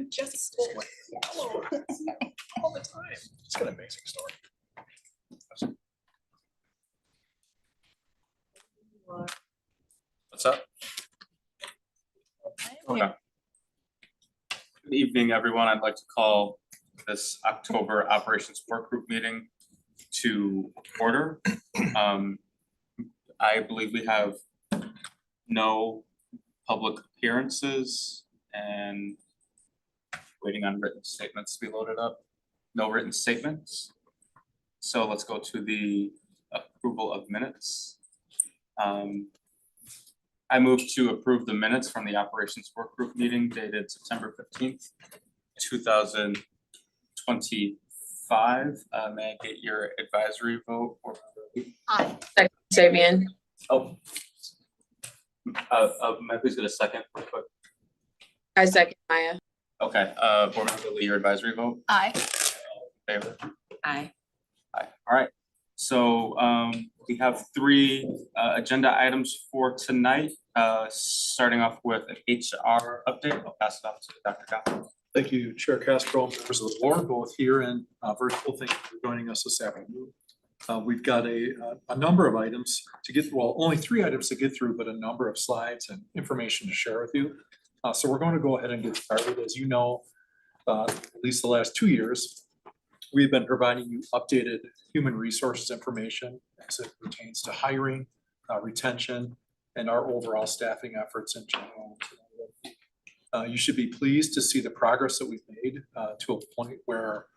Jesse School with all the time. It's got an amazing story. What's up? Okay. Good evening, everyone. I'd like to call this October Operations Work Group meeting to order. I believe we have no public appearances and waiting on written statements to be loaded up. No written statements. So let's go to the approval of minutes. I move to approve the minutes from the Operations Work Group meeting dated September 15th, 2025. May I get your advisory vote? Aye. Second, Sabian. Oh. May I please get a second real quick? I second Maya. Okay, Board Member Lee, your advisory vote? Aye. Favor? Aye. Aye. All right, so we have three agenda items for tonight. Starting off with an HR update. I'll pass it off to Dr. Goff. Thank you, Chair Castro, members of the board, both here and virtual. Thank you for joining us this afternoon. We've got a number of items to get, well, only 3 items to get through, but a number of slides and information to share with you. So we're going to go ahead and get started. As you know, at least the last 2 years, we've been providing you updated human resources information as it pertains to hiring, retention, and our overall staffing efforts in general. You should be pleased to see the progress that we've made to a point where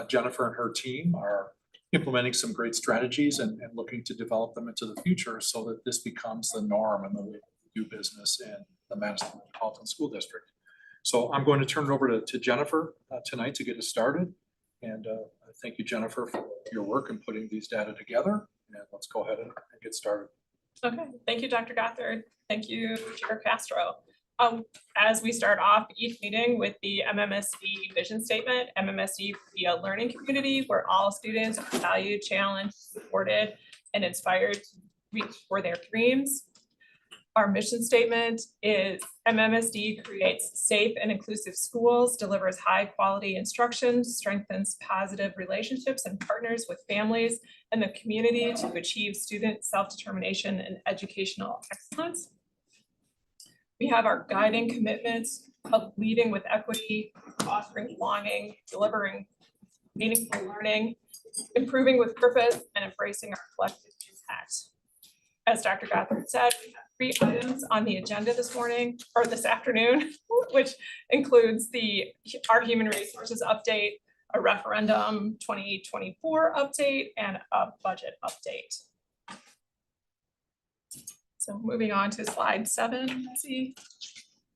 Jennifer and her team are implementing some great strategies and looking to develop them into the future so that this becomes the norm and the way we do business in the Madison Metropolitan School District. So I'm going to turn it over to Jennifer tonight to get us started. And thank you, Jennifer, for your work in putting these data together. And let's go ahead and get started. Okay, thank you, Dr. Gothard. Thank you, Chair Castro. As we start off each meeting with the MMSD vision statement, MMSD will be a learning community where all students are valued, challenged, supported, and inspired to reach for their dreams. Our mission statement is MMSD creates safe and inclusive schools, delivers high quality instruction, strengthens positive relationships and partners with families and the community to achieve student self-determination and educational excellence. We have our guiding commitments of leading with equity, fostering belonging, delivering meaningful learning, improving with purpose, and embracing our collective impact. As Dr. Gothard said, we have 3 items on the agenda this morning or this afternoon, which includes our human resources update, a referendum 2024 update, and a budget update. So moving on to slide 7, Betsy,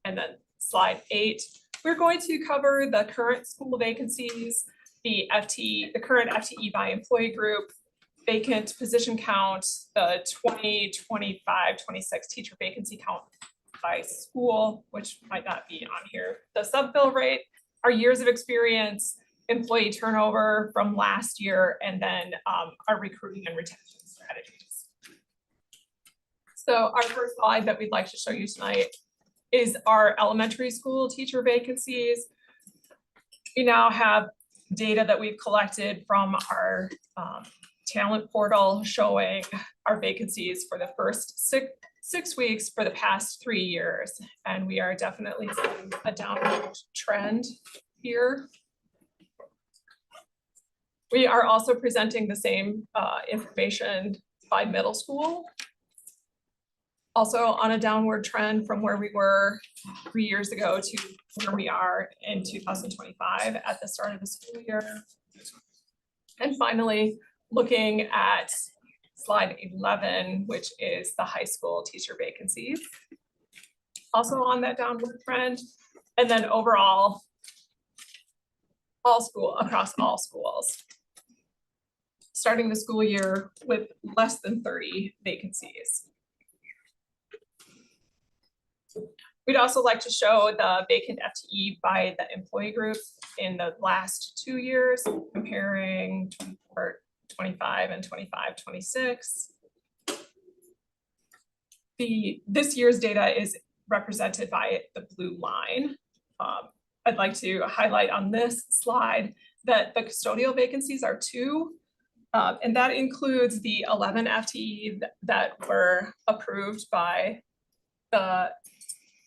and then slide 8. We're going to cover the current school vacancies, the current FTE by employee group, vacant position count, the 2025-26 teacher vacancy count by school, which might not be on here, the subfill rate, our years of experience, employee turnover from last year, and then our recruiting and retention strategies. So our first slide that we'd like to show you tonight is our elementary school teacher vacancies. We now have data that we've collected from our talent portal showing our vacancies for the first six weeks for the past 3 years. And we are definitely seeing a downward trend here. We are also presenting the same information by middle school. Also on a downward trend from where we were 3 years ago to where we are in 2025 at the start of the school year. And finally, looking at slide 11, which is the high school teacher vacancies. Also on that downward trend. And then overall, across all schools. Starting the school year with less than 30 vacancies. We'd also like to show the vacant FTE by the employee group in the last 2 years, comparing 24-25 and 25-26. This year's data is represented by the blue line. I'd like to highlight on this slide that the custodial vacancies are 2. And that includes the 11 FTE that were approved by the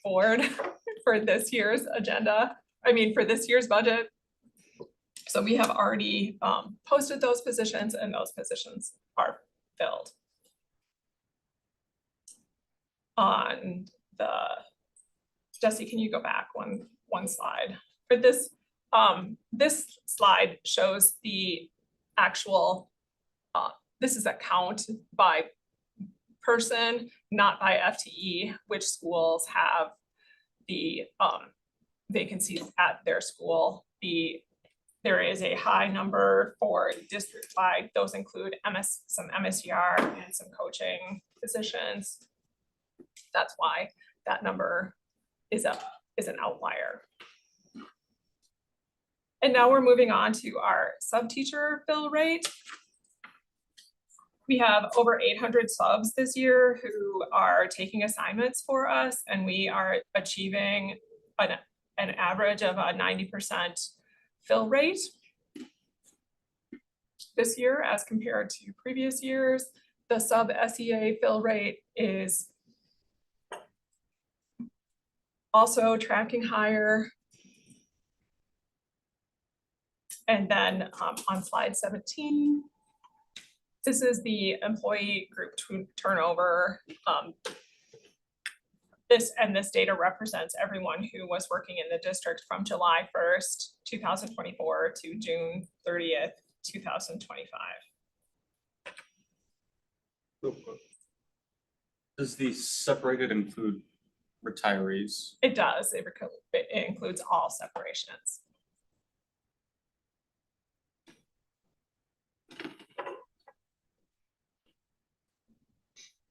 board for this year's agenda, for this year's budget. So we have already posted those positions and those positions are filled. On the, Jesse, can you go back one slide? For this, this slide shows the actual, this is a count by person, not by FTE, which schools have the vacancies at their school. There is a high number for district-wide. Those include some MSER and some coaching positions. That's why that number is an outlier. And now we're moving on to our sub-teacher fill rate. We have over 800 subs this year who are taking assignments for us, and we are achieving an average of a 90% fill rate this year as compared to previous years. The sub SEA fill rate is also tracking higher. And then on slide 17, this is the employee group turnover. This data represents everyone who was working in the district from July 1st, 2024 to June 30th, 2025. Does the separated include retirees? It does. It includes all separations.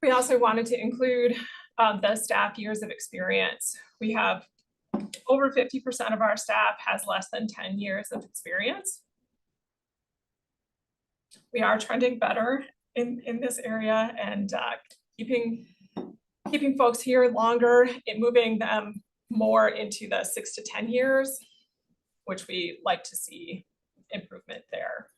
We also wanted to include the staff years of experience. We have over 50% of our staff has less than 10 years of experience. We are trending better in this area and keeping folks here longer and moving them more into the 6 to 10 years, which we like to see improvement there.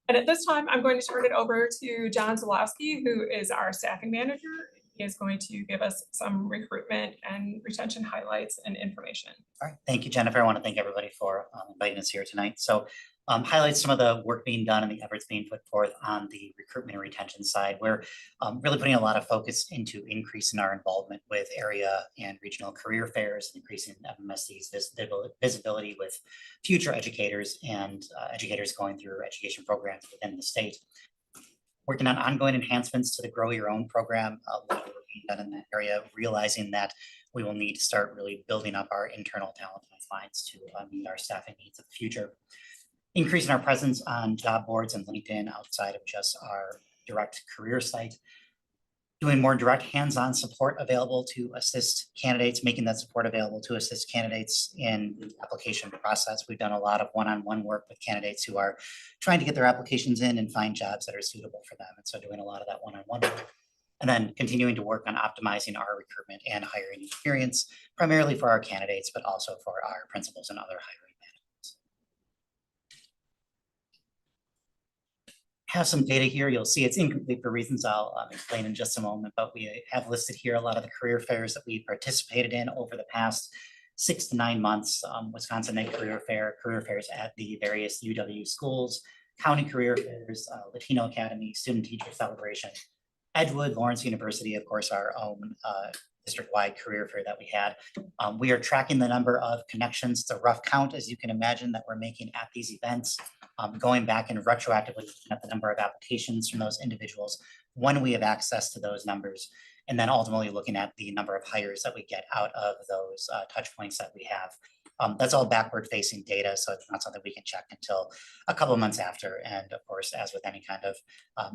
And at this time, I'm going to turn it over to John Zalowski, who is our staffing manager. He is going to give us some recruitment and retention highlights and information. All right, thank you, Jennifer. I want to thank everybody for inviting us here tonight. So highlight some of the work being done and the efforts being put forth on the recruitment and retention side. We're really putting a lot of focus into increasing our involvement with area and regional career fairs, increasing MMSC's visibility with future educators and educators going through education programs within the state. Working on ongoing enhancements to the Grow Your Own program, work being done in that area, realizing that we will need to start really building up our internal talent pipelines to meet our staffing needs of the future. Increasing our presence on job boards and LinkedIn outside of just our direct career site. Doing more direct hands-on support available to assist candidates, making that support available to assist candidates in the application process. We've done a lot of one-on-one work with candidates who are trying to get their applications in and find jobs that are suitable for them. And so doing a lot of that one-on-one work. And then continuing to work on optimizing our recruitment and hiring experience, primarily for our candidates, but also for our principals and other hiring. Have some data here. You'll see it's incomplete for reasons I'll explain in just a moment, but we have listed here a lot of the career fairs that we participated in over the past 6 to 9 months. Wisconsin Ed Career Fair, career fairs at the various UW schools, county career fairs, Latino Academy, student teacher celebration, Edgewood, Lawrence University, of course, our own district-wide career fair that we had. We are tracking the number of connections. It's a rough count, as you can imagine, that we're making at these events. Going back and retroactively looking at the number of applications from those individuals when we have access to those numbers, and then ultimately looking at the number of hires that we get out of those touch points that we have. That's all backward facing data, so it's not something we can check until a couple of months after. And of course, as with any kind of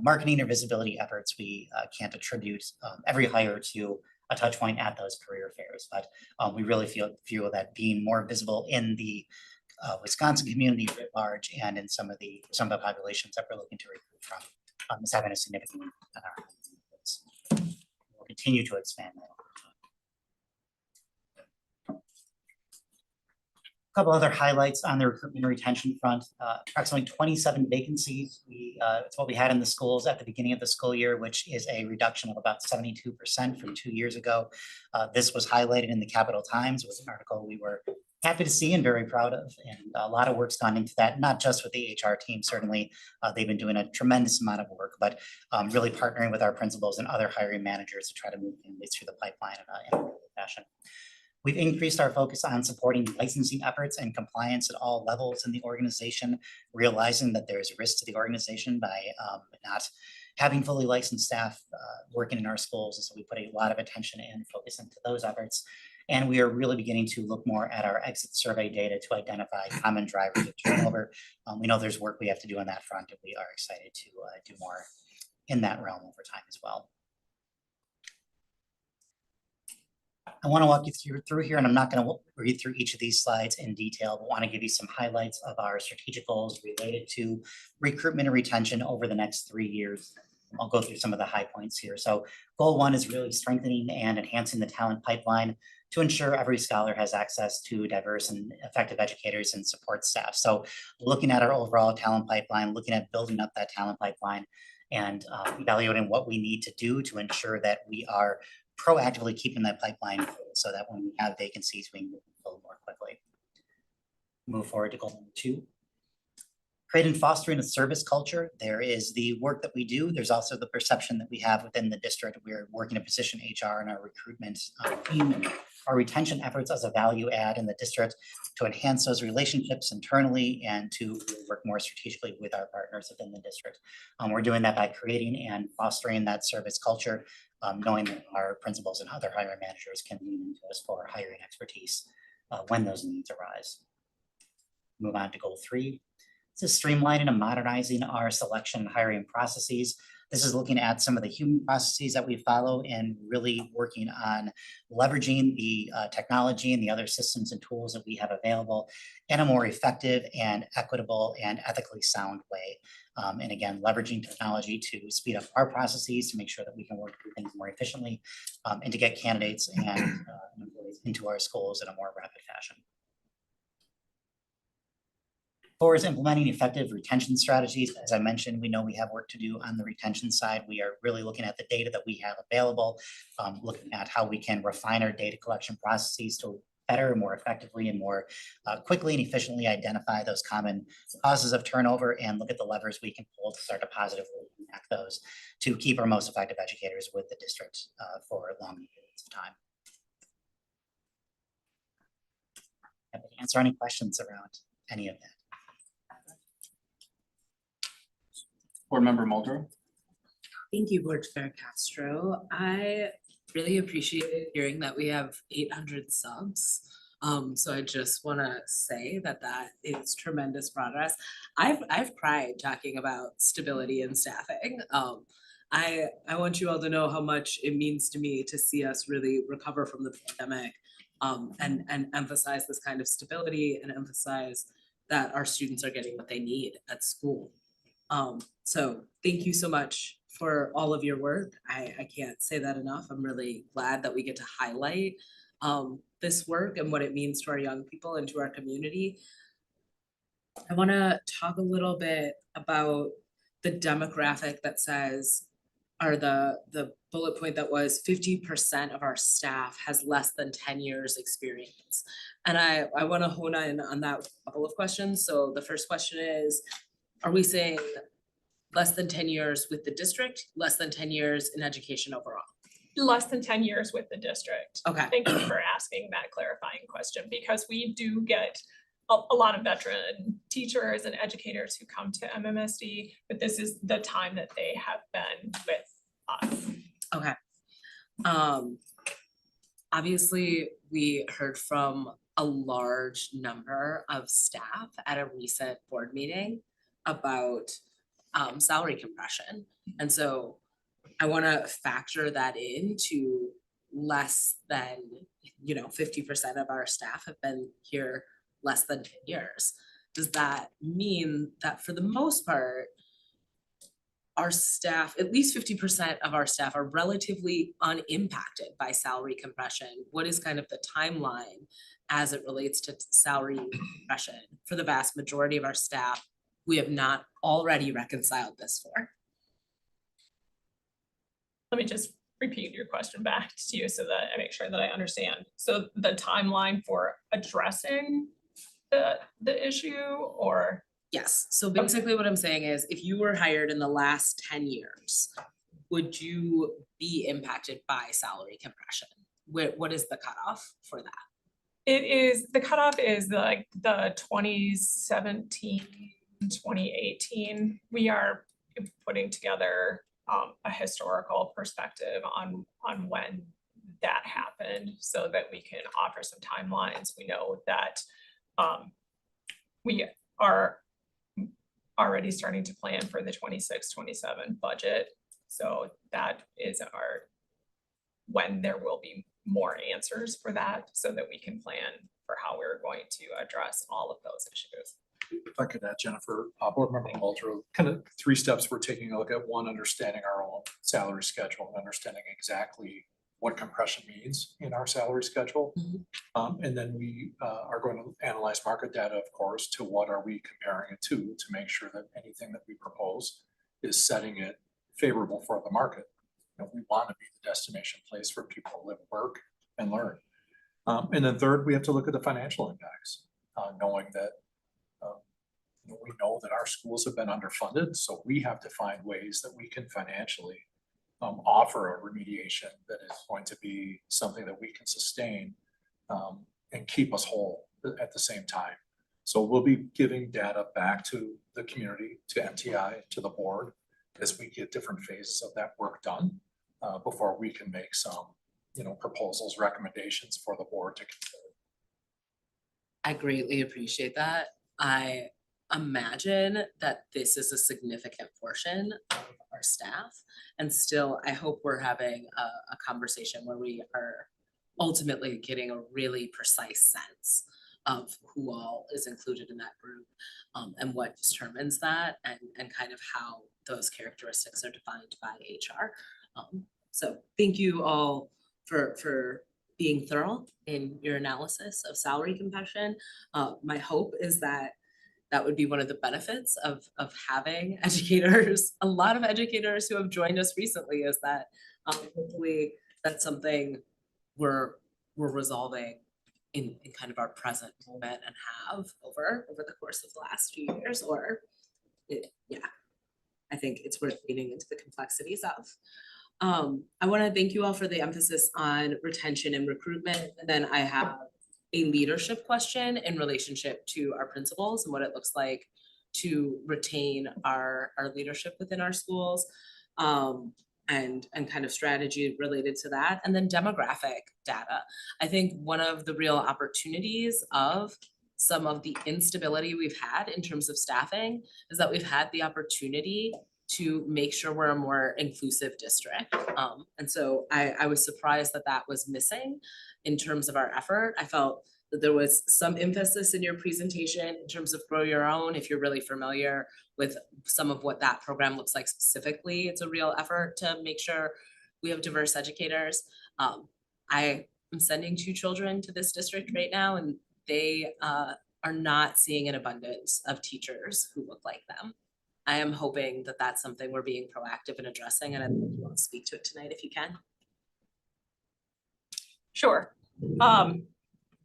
marketing or visibility efforts, we can't attribute every hire to a touch point at those career fairs, but we really feel that being more visible in the Wisconsin community writ large and in some of the populations that we're looking to recruit from is having a significant impact on our efforts. We'll continue to expand that. Couple other highlights on the recruitment and retention front, approximately 27 vacancies. It's what we had in the schools at the beginning of the school year, which is a reduction of about 72% from 2 years ago. This was highlighted in the Capital Times. It was an article we were happy to see and very proud of. And a lot of work's gone into that, not just with the HR team. Certainly, they've been doing a tremendous amount of work, but really partnering with our principals and other hiring managers to try to move candidates through the pipeline in a good fashion. We've increased our focus on supporting licensing efforts and compliance at all levels in the organization, realizing that there's risk to the organization by not having fully licensed staff working in our schools. And so we put a lot of attention and focus into those efforts. And we are really beginning to look more at our exit survey data to identify common drivers of turnover. We know there's work we have to do on that front, and we are excited to do more in that realm over time as well. I want to walk you through here, and I'm not going to read through each of these slides in detail, but want to give you some highlights of our strategic goals related to recruitment and retention over the next 3 years. I'll go through some of the high points here. So goal 1 is really strengthening and enhancing the talent pipeline to ensure every scholar has access to diverse and effective educators and support staff. So looking at our overall talent pipeline, looking at building up that talent pipeline, and evaluating what we need to do to ensure that we are proactively keeping that pipeline full so that when we have vacancies, we can fill more quickly. Move forward to goal number 2. Create and fostering a service culture. There is the work that we do. There's also the perception that we have within the district. We're working to position HR and our recruitment team, our retention efforts as a value add in the district to enhance those relationships internally and to work more strategically with our partners within the district. We're doing that by creating and fostering that service culture, knowing that our principals and other hiring managers can lean into us for hiring expertise when those needs arise. Move on to goal 3. This is streamlining and modernizing our selection and hiring processes. This is looking at some of the human processes that we follow and really working on leveraging the technology and the other systems and tools that we have available in a more effective and equitable and ethically sound way. And again, leveraging technology to speed up our processes to make sure that we can work through things more efficiently and to get candidates and employees into our schools in a more rapid fashion. 4 is implementing effective retention strategies. As I mentioned, we know we have work to do on the retention side. We are really looking at the data that we have available, looking at how we can refine our data collection processes to better, more effectively, and more quickly and efficiently identify those common causes of turnover and look at the levers we can pull to start to positively impact those to keep our most effective educators with the district for long periods of time. Happy to answer any questions around any of that. Board Member Muldrow. Thank you, Board Chair Castro. I really appreciated hearing that we have 800 subs. So I just want to say that is tremendous progress. I've cried talking about stability and staffing. I want you all to know how much it means to me to see us really recover from the pandemic and emphasize this kind of stability and emphasize that our students are getting what they need at school. So thank you so much for all of your work. I can't say that enough. I'm really glad that we get to highlight this work and what it means to our young people and to our community. I want to talk a little bit about the demographic that says, or the bullet point that was 50% of our staff has less than 10 years experience. And I want to hone in on that couple of questions. So the first question is, are we saying less than 10 years with the district, less than 10 years in education overall? Less than 10 years with the district. Okay. Thank you for asking that clarifying question, because we do get a lot of veteran teachers and educators who come to MMSD, but this is the time that they have been with us. Okay. Obviously, we heard from a large number of staff at a recent board meeting about salary compression. And so I want to factor that into less than, 50% of our staff have been here less than 10 years. Does that mean that for the most part, our staff, at least 50% of our staff, are relatively unimpacted by salary compression? What is kind of the timeline as it relates to salary compression for the vast majority of our staff, we have not already reconciled this for? Let me just repeat your question back to you so that I make sure that I understand. So the timeline for addressing the issue, or? Yes, so basically what I'm saying is, if you were hired in the last 10 years, would you be impacted by salary compression? What is the cutoff for that? It is, the cutoff is like the 2017, 2018. We are putting together a historical perspective on when that happened so that we can offer some timelines. We know that we are already starting to plan for the 26-27 budget. So that is when there will be more answers for that so that we can plan for how we're going to address all of those issues. If I could add, Jennifer, Board Member Walter, kind of 3 steps we're taking a look at. One, understanding our own salary schedule and understanding exactly what compression means in our salary schedule. And then we are going to analyze market data, of course, to what are we comparing it to make sure that anything that we propose is setting it favorable for the market. You know, we want to be the destination place for people to live, work, and learn. And then third, we have to look at the financial impacts, knowing that we know that our schools have been underfunded, so we have to find ways that we can financially offer a remediation that is going to be something that we can sustain and keep us whole at the same time. So we'll be giving data back to the community, to MTI, to the board, as we get different phases of that work done before we can make some, proposals, recommendations for the board to consider. I greatly appreciate that. I imagine that this is a significant portion of our staff. And still, I hope we're having a conversation where we are ultimately getting a really precise sense of who all is included in that group and what determines that and kind of how those characteristics are defined by HR. So thank you all for being thorough in your analysis of salary compression. My hope is that would be one of the benefits of having educators, a lot of educators who have joined us recently, is that hopefully that's something we're resolving in kind of our present moment and have over the course of the last few years, I think it's worth leaning into the complexities of. I want to thank you all for the emphasis on retention and recruitment. And then I have a leadership question in relationship to our principals and what it looks like to retain our leadership within our schools, and kind of strategy related to that. And then demographic data. I think one of the real opportunities of some of the instability we've had in terms of staffing is that we've had the opportunity to make sure we're a more inclusive district. And so I was surprised that was missing in terms of our effort. I felt that there was some emphasis in your presentation in terms of Grow Your Own. If you're really familiar with some of what that program looks like specifically, it's a real effort to make sure we have diverse educators. I am sending 2 children to this district right now, and they are not seeing an abundance of teachers who look like them. I am hoping that that's something we're being proactive in addressing, and I'd like you all to speak to it tonight if you can. Sure.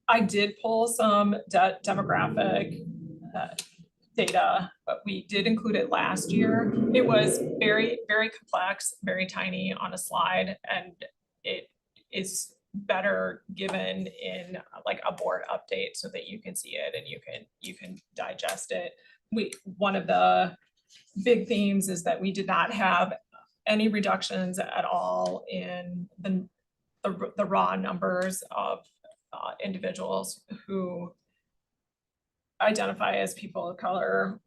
I did pull some demographic data, but we did include it last year. It was very, very complex, very tiny on a slide, and it is better given in like a board update so that you can see it and you can digest it. One of the big themes is that we did not have any reductions at all in the raw numbers of individuals who identify as people of color.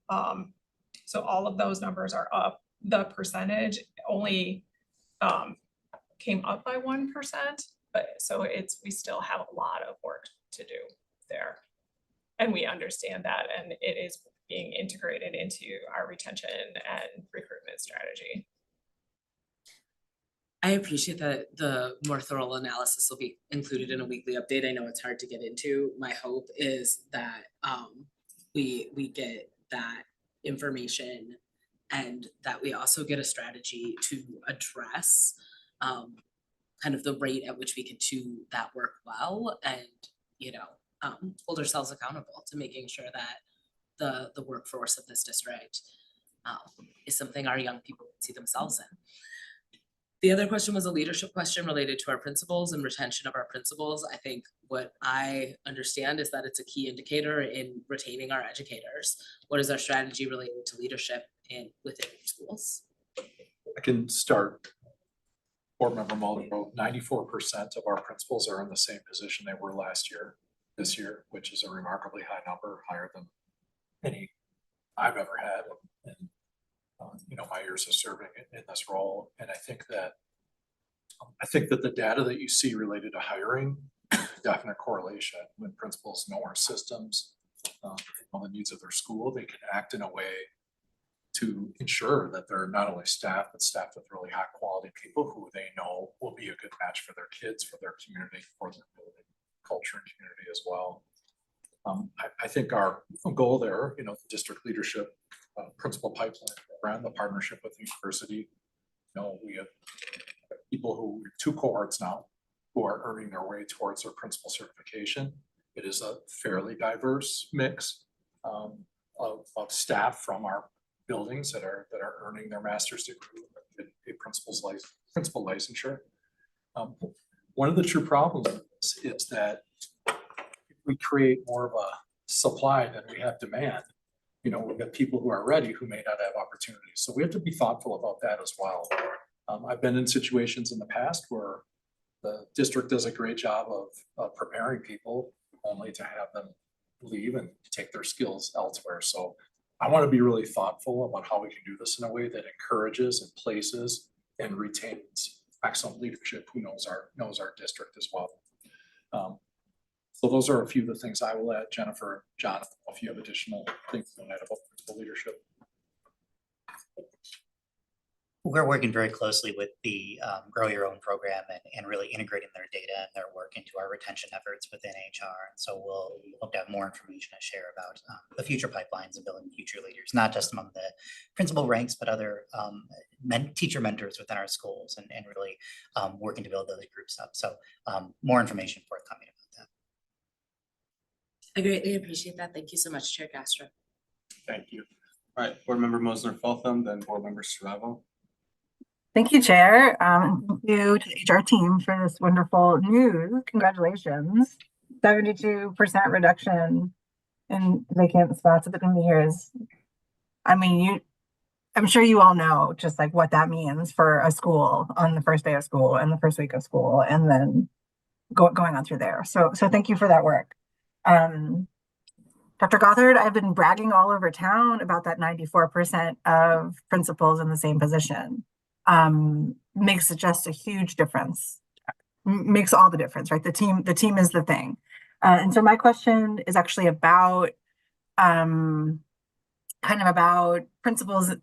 So all of those numbers are up. The percentage only came up by 1%, but so we still have a lot of work to do there. And we understand that, and it is being integrated into our retention and recruitment strategy. I appreciate that the more thorough analysis will be included in a weekly update. I know it's hard to get into. My hope is that we get that information and that we also get a strategy to address kind of the rate at which we can do that work well and, you know, hold ourselves accountable to making sure that the workforce of this district is something our young people can see themselves in. The other question was a leadership question related to our principals and retention of our principals. I think what I understand is that it's a key indicator in retaining our educators. What is our strategy related to leadership within schools? I can start. Board Member Muldrow, 94% of our principals are in the same position they were last year, this year, which is a remarkably high number, higher than any I've ever had in you know, my years of serving in this role. And I think that the data that you see related to hiring, definite correlation when principals know our systems, know the needs of their school, they can act in a way to ensure that they're not only staffed, but staffed with really high quality people who they know will be a good match for their kids, for their community, for their building culture and community as well. I think our goal there, you know, the district leadership principal pipeline program, the partnership with the university, you know, we have people who, 2 cohorts now, who are earning their way towards their principal certification. It is a fairly diverse mix of staff from our buildings that are earning their master's degree, a principal licensure. One of the true problems is that if we create more of a supply than we have demand, you know, we've got people who are ready who may not have opportunities. So we have to be thoughtful about that as well. I've been in situations in the past where the district does a great job of preparing people only to have them leave and take their skills elsewhere. So I want to be really thoughtful about how we can do this in a way that encourages and places and retains excellent leadership who knows our district as well. So those are a few of the things I will add. Jennifer, John, if you have additional things to add about principal leadership. We're working very closely with the Grow Your Own program and really integrating their data and their work into our retention efforts within HR. And so we'll hope to have more information to share about the future pipelines and building future leaders, not just among the principal ranks, but other teacher mentors within our schools and really working to build those groups up. So more information forthcoming about that. I greatly appreciate that. Thank you so much, Chair Castro. Thank you. All right, Board Member Mosner-Feltham, then Board Member Saravo. Thank you, Chair. Thank you to the HR team for this wonderful news. Congratulations. 72% reduction in vacant spots at the community here is, I mean, I'm sure you all know just like what that means for a school on the first day of school and the first week of school and then going on through there. So thank you for that work. Dr. Gothard, I've been bragging all over town about that 94% of principals in the same position. Makes just a huge difference, makes all the difference, right? The team is the thing. And so my question is actually about, kind of about principals in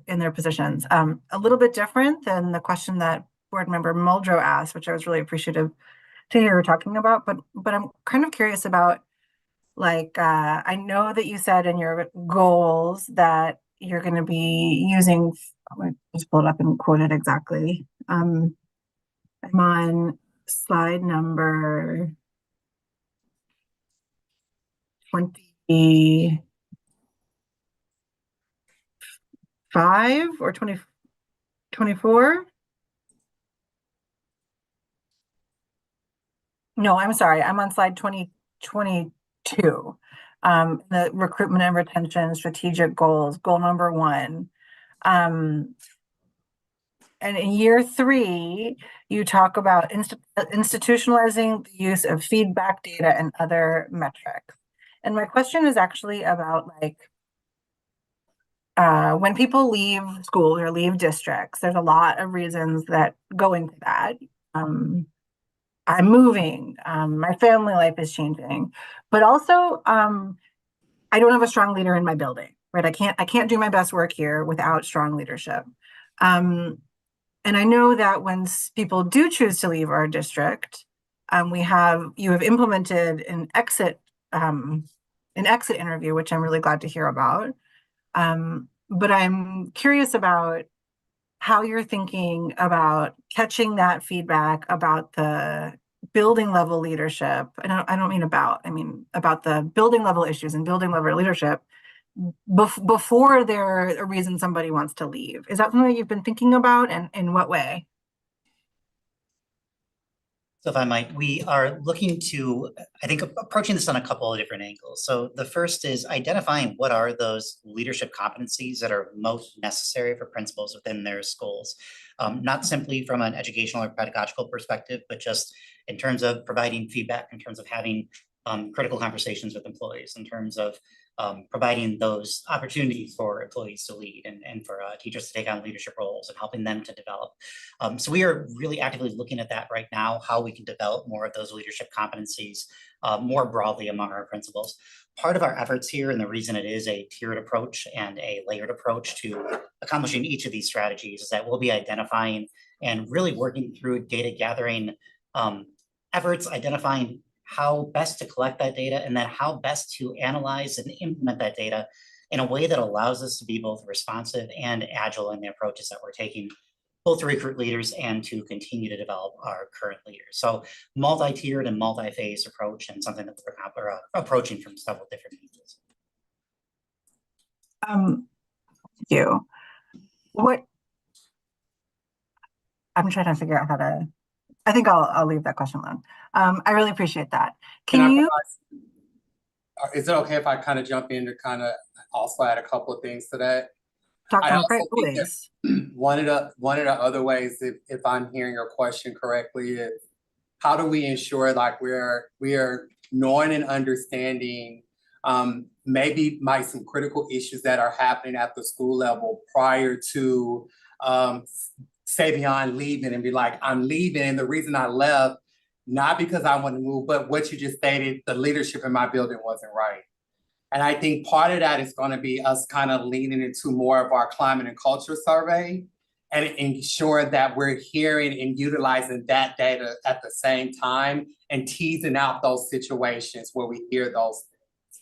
their positions. A little bit different than the question that Board Member Muldrow asked, which I was really appreciative to hear her talking about, but I'm kind of curious about, like, I know that you said in your goals that you're going to be using, I'm going to just pull it up and quote it exactly. I'm on slide number 25 or 24. No, I'm sorry. I'm on slide 22. The recruitment and retention strategic goals, goal number 1. And in year 3, you talk about institutionalizing the use of feedback data and other metrics. And my question is actually about, like, when people leave schools or leave districts, there's a lot of reasons that go into that. I'm moving, my family life is changing, but also I don't have a strong leader in my building, right? I can't do my best work here without strong leadership. And I know that when people do choose to leave our district, you have implemented an exit interview, which I'm really glad to hear about. But I'm curious about how you're thinking about catching that feedback about the building level leadership. I don't mean about, I mean about the building level issues and building level leadership before there's a reason somebody wants to leave. Is that something that you've been thinking about, and in what way? So if I might, we are looking to, I think, approaching this on a couple of different angles. So the first is identifying what are those leadership competencies that are most necessary for principals within their schools. Not simply from an educational or pedagogical perspective, but just in terms of providing feedback, in terms of having critical conversations with employees, in terms of providing those opportunities for employees to lead and for teachers to take on leadership roles and helping them to develop. So we are really actively looking at that right now, how we can develop more of those leadership competencies more broadly among our principals. Part of our efforts here, and the reason it is a tiered approach and a layered approach to accomplishing each of these strategies, is that we'll be identifying and really working through data gathering efforts, identifying how best to collect that data, and then how best to analyze and implement that data in a way that allows us to be both responsive and agile in the approaches that we're taking, both to recruit leaders and to continue to develop our current leaders. So multi-tiered and multi-phased approach, and something that we're approaching from several different angles. Thank you. I'm trying to figure out how to, I think I'll leave that question alone. I really appreciate that. Is it okay if I kind of jump in to kind of also add a couple of things to that? Dr. I also McBride, think that please. one of the other ways, if I'm hearing your question correctly, is how do we ensure like we are knowing and understanding maybe some critical issues that are happening at the school level prior to Savion leaving, and be like, I'm leaving, and the reason I left, not because I want to move, but what you just stated, the leadership in my building wasn't right. And I think part of that is going to be us kind of leaning into more of our climate and culture survey and ensure that we're hearing and utilizing that data at the same time and teasing out those situations where we hear those things.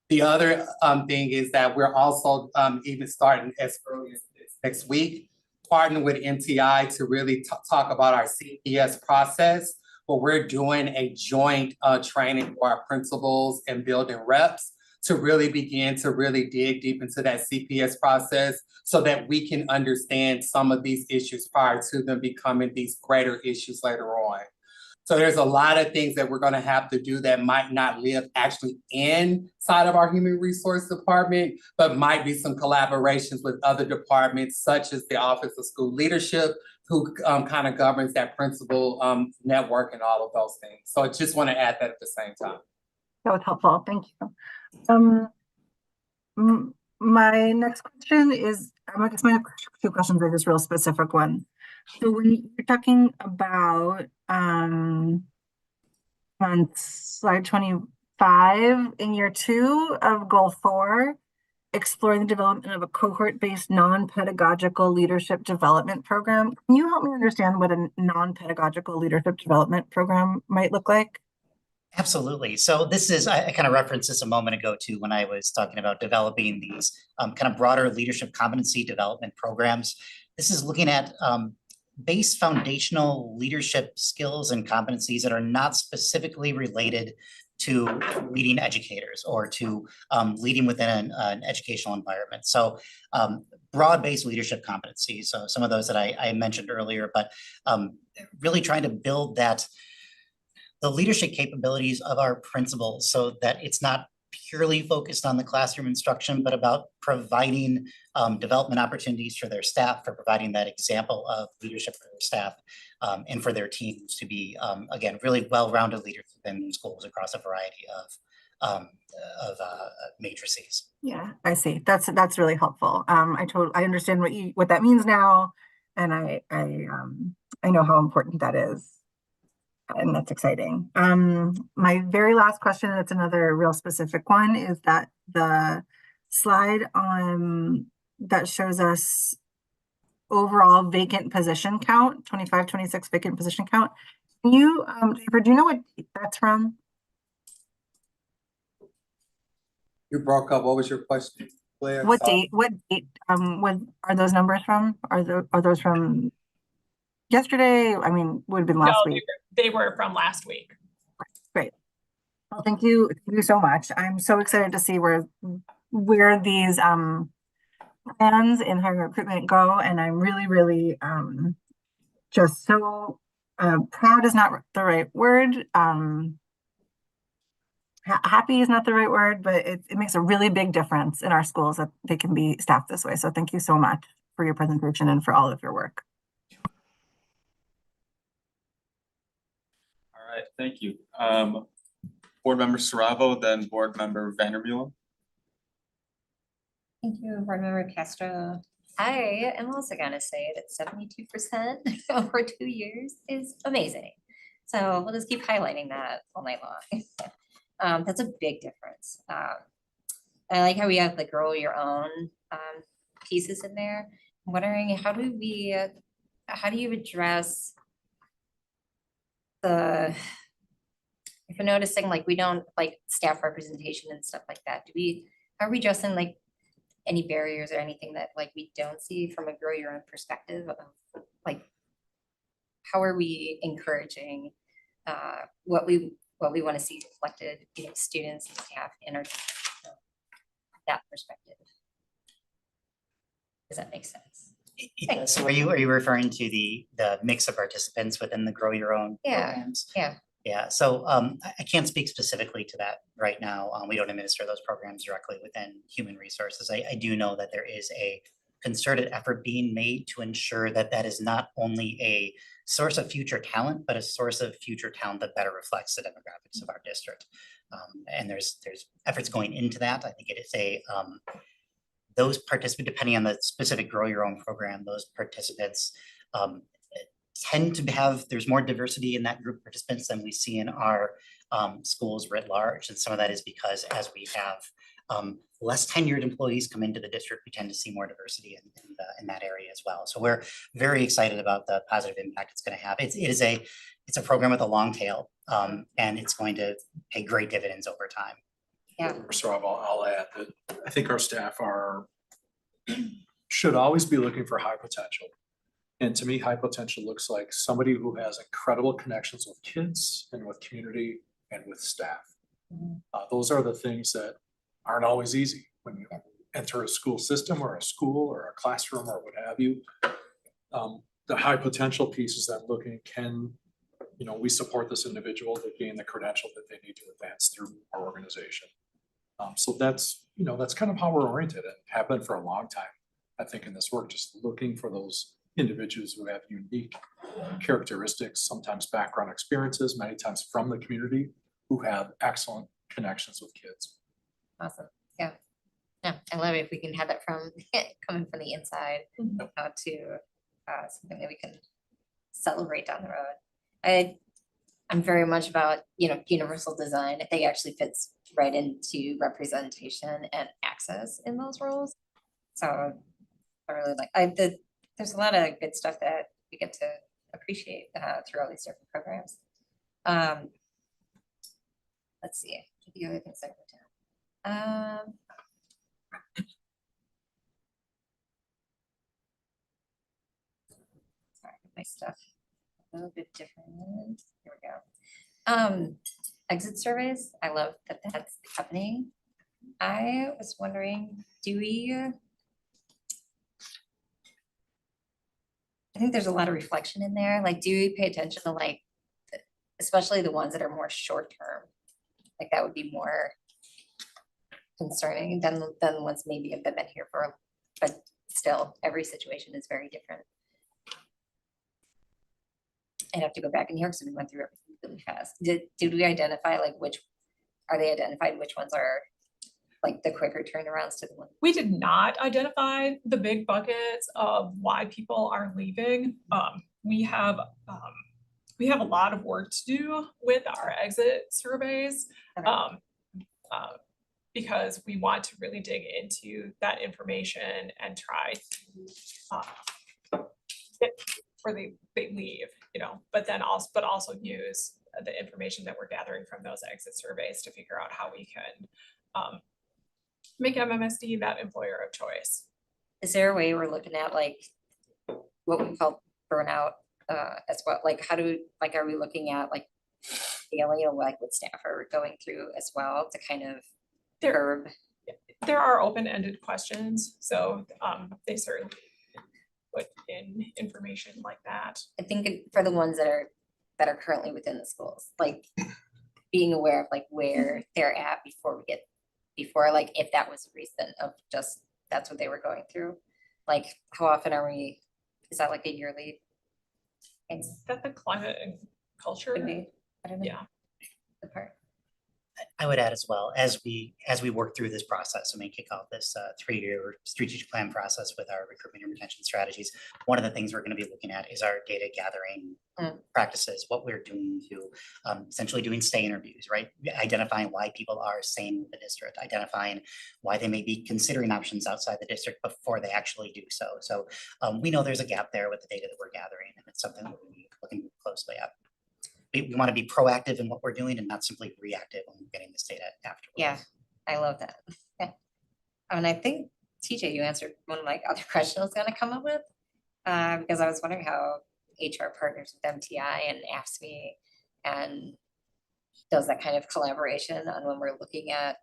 The other thing is that we're also even starting as early as next week, partnering with MTI to really talk about our CPS process, where we're doing a joint training for our principals and building reps to really begin to really dig deep into that CPS process so that we can understand some of these issues prior to them becoming these greater issues later on. So there's a lot of things that we're going to have to do that might not live actually inside of our human resource department, but might be some collaborations with other departments, such as the Office of School Leadership, who kind of governs that principal network and all of those things. So I just want to add that at the same time. That was helpful. Thank you. My next question is, I guess my two questions are just real specific one. So when you're talking about on slide 25 in year 2 of goal 4, exploring the development of a cohort-based non-pedagogical leadership development program, can you help me understand what a non-pedagogical leadership development program might look like? Absolutely. So this is, I kind of referenced this a moment ago too, when I was talking about developing these kind of broader leadership competency development programs. This is looking at base foundational leadership skills and competencies that are not specifically related to leading educators or to leading within an educational environment. So broad-based leadership competencies. So some of those that I mentioned earlier, but really trying to build the leadership capabilities of our principals so that it's not purely focused on the classroom instruction, but about providing development opportunities for their staff, for providing that example of leadership for their staff and for their teams to be, again, really well-rounded leaders within schools across a variety of matrices. Yeah, I see. That's really helpful. I understand what that means now, and I know how important that is. And that's exciting. My very last question, and it's another real specific one, is that the slide on that shows us overall vacant position count, 25, 26 vacant position count. Can you, Jennifer, do you know what that's from? You broke up. What was your question, Claire? What Sorry. date, what are those numbers from? Are those from yesterday? I mean, would have been No, last they week. they were from last week. Great. Well, thank you so much. I'm so excited to see where these plans in higher recruitment go, and I'm really just so proud is not the right word. Happy is not the right word, but it makes a really big difference in our schools that they can be staffed this way. So thank you so much for your presentation and for all of your work. All right, thank you. Board Member Saravo, then Board Member Vandermeulen. Thank you, Board Member Castro. I am also gonna say that 72% over 2 years is amazing. So we'll just keep highlighting that all night long. That's a big difference. I like how we have the grow your own pieces in there. I'm wondering how do you address if you're noticing like we don't like staff representation and stuff like that, are we addressing like any barriers or anything that like we don't see from a grow your own perspective of like how are we encouraging what we want to see reflected in students and staff in our that perspective? Does that make sense? Thanks. So are you referring to the mix of participants within the Grow Your Own Yeah, programs? yeah. Yeah, so I can't speak specifically to that right now. We don't administer those programs directly within Human Resources. I do know that there is a concerted effort being made to ensure that that is not only a source of future talent, but a source of future talent that better reflects the demographics of our district. And there's efforts going into that. I think it is those participants, depending on the specific Grow Your Own program, those participants tend to have, there's more diversity in that group of participants than we see in our schools writ large. And some of that is because as we have less tenured employees come into the district, we tend to see more diversity in that area as well. So we're very excited about the positive impact it's going to have. It's a program with a long tail, and it's going to pay great dividends over time. Yeah. So I'll add that I think our staff should always be looking for high potential. And to me, high potential looks like somebody who has incredible connections with kids and with community and with staff. Those are the things that aren't always easy when you enter a school system or a school or a classroom or what have you. The high potential piece is that looking, we support this individual to gain the credential that they need to advance through our organization. So that's kind of how we're oriented and have been for a long time, I think, in this work, just looking for those individuals who have unique characteristics, sometimes background experiences, many times from the community, who have excellent connections with kids. Awesome. Yeah. No, I love it if we can have that from coming from the inside to something that we can celebrate down the road. I'm very much about, universal design. I think it actually fits right into representation and access in those roles. So I really like, there's a lot of good stuff that we get to appreciate through all these different programs. Let's see, the other things I wrote down. Sorry, my stuff a little bit different. Here we go. Exit surveys. I love that that's happening. I was wondering, I think there's a lot of reflection in there. Like, do we pay attention to especially the ones that are more short term? Like that would be more concerning than the ones maybe have been here for, but still every situation is very different. I'd have to go back in here because we went through everything really fast. Did we identify which ones are like the quicker turnarounds to the one? We did not identify the big buckets of why people are leaving. We have a lot of work to do with our exit surveys. Because we want to really dig into that information and try to or they leave, you know, but also use the information that we're gathering from those exit surveys to figure out how we can make MMSD that employer of choice. Is there a way we're looking at like what we call burnout as well? Like how do, like, are we looking at like daily, like what staff are going through as well to kind of curb? There are open-ended questions, so they certainly put in information like that. I think for the ones that are currently within the schools, like being aware of like where they're at before like if that was a reason of just that's what they were going through. Like how often is that like a yearly? Is that the climate and culture? Could be, I don't know. Yeah. The part. I would add as well, as we work through this process and we kick off this 3-year strategic plan process with our recruitment and retention strategies, one of the things we're going to be looking at is our data gathering practices, what we're doing to essentially doing stay interviews, right? Identifying why people are staying with the district, identifying why they may be considering options outside the district before they actually do so. So we know there's a gap there with the data that we're gathering, and it's something that we're looking closely at. We want to be proactive in what we're doing and not simply reactive when we're getting this data afterwards. Yeah, I love that. Yeah. And I think TJ, you answered one of my other questions I was gonna come up with. Because I was wondering how HR partners with MTI and AFSCME and does that kind of collaboration on when we're looking at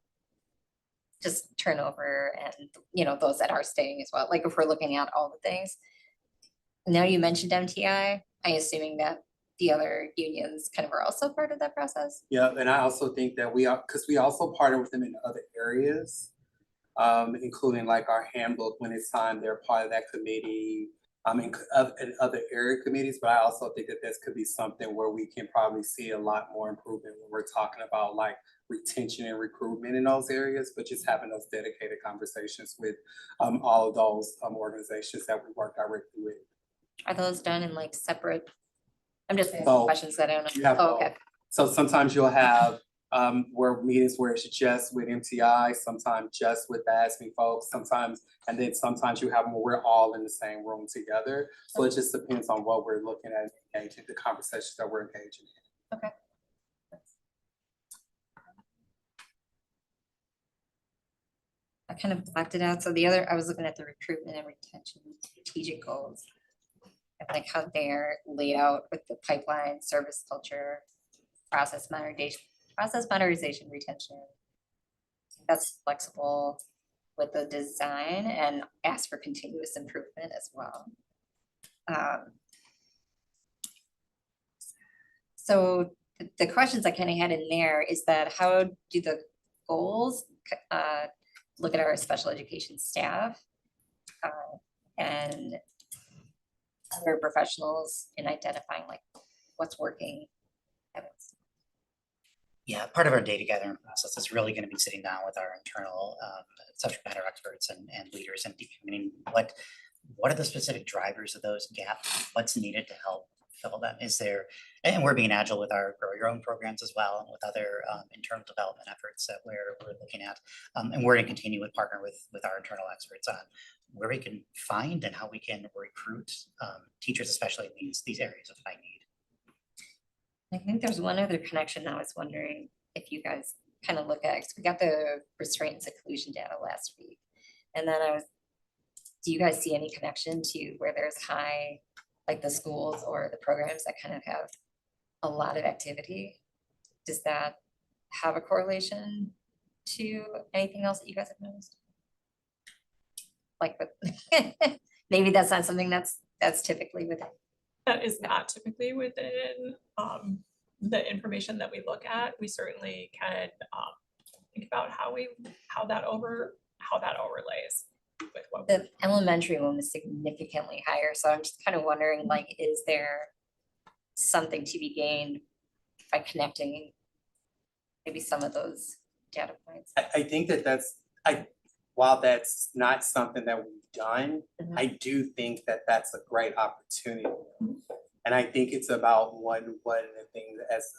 just turnover and, you know, those that are staying as well. Like if we're looking at all the things. Now you mentioned MTI, I'm assuming that the other unions kind of are also part of that process? Yeah, and I also think that we also partner with them in other areas, including like our handbook when it's time, they're part of that committee, in other area committees, but I also think that this could be something where we can probably see a lot more improvement when we're talking about like retention and recruitment in those areas, but just having those dedicated conversations with all of those organizations that we work directly with. Are those done in like separate? I'm just asking Both. questions that I don't You know. have Oh, both. okay. So sometimes you'll have meetings where it's just with MTI, sometimes just with the AFSCME folks, sometimes you have them where we're all in the same room together. So it just depends on what we're looking at, engaging, the conversations that we're engaging in. Okay. I kind of blacked it out. So I was looking at the recruitment and retention strategic goals. And like how they're laid out with the pipeline, service culture, process modernization, retention. That's flexible with the design and ask for continuous improvement as well. So the questions I kind of had in there is that how do the goals look at our special education staff and other professionals in identifying like what's working? Yeah, part of our data gathering process is really going to be sitting down with our internal subject matter experts and leaders and determining what are the specific drivers of those gaps, what's needed to help fill them. Is there, and we're being agile with our Grow Your Own programs as well, and with other internal development efforts that we're looking at. And we're going to continue to partner with our internal experts on where we can find and how we can recruit teachers, especially in these areas of high need. I think there's one other connection I was wondering if you guys kind of look at, because we got the restraint and seclusion data last week. And then do you guys see any connection to where there's high, like the schools or the programs that kind of have a lot of activity? Does that have a correlation to anything else that you guys have noticed? Like, maybe that's not something that's typically within. That is not typically within the information that we look at. We certainly can think about how that overlays with what. The elementary one was significantly higher, so I'm just kind of wondering, like, is there something to be gained by connecting maybe some of those data points? I think while that's not something that we've done, I do think that that's a great opportunity. And I think it's about one of the things as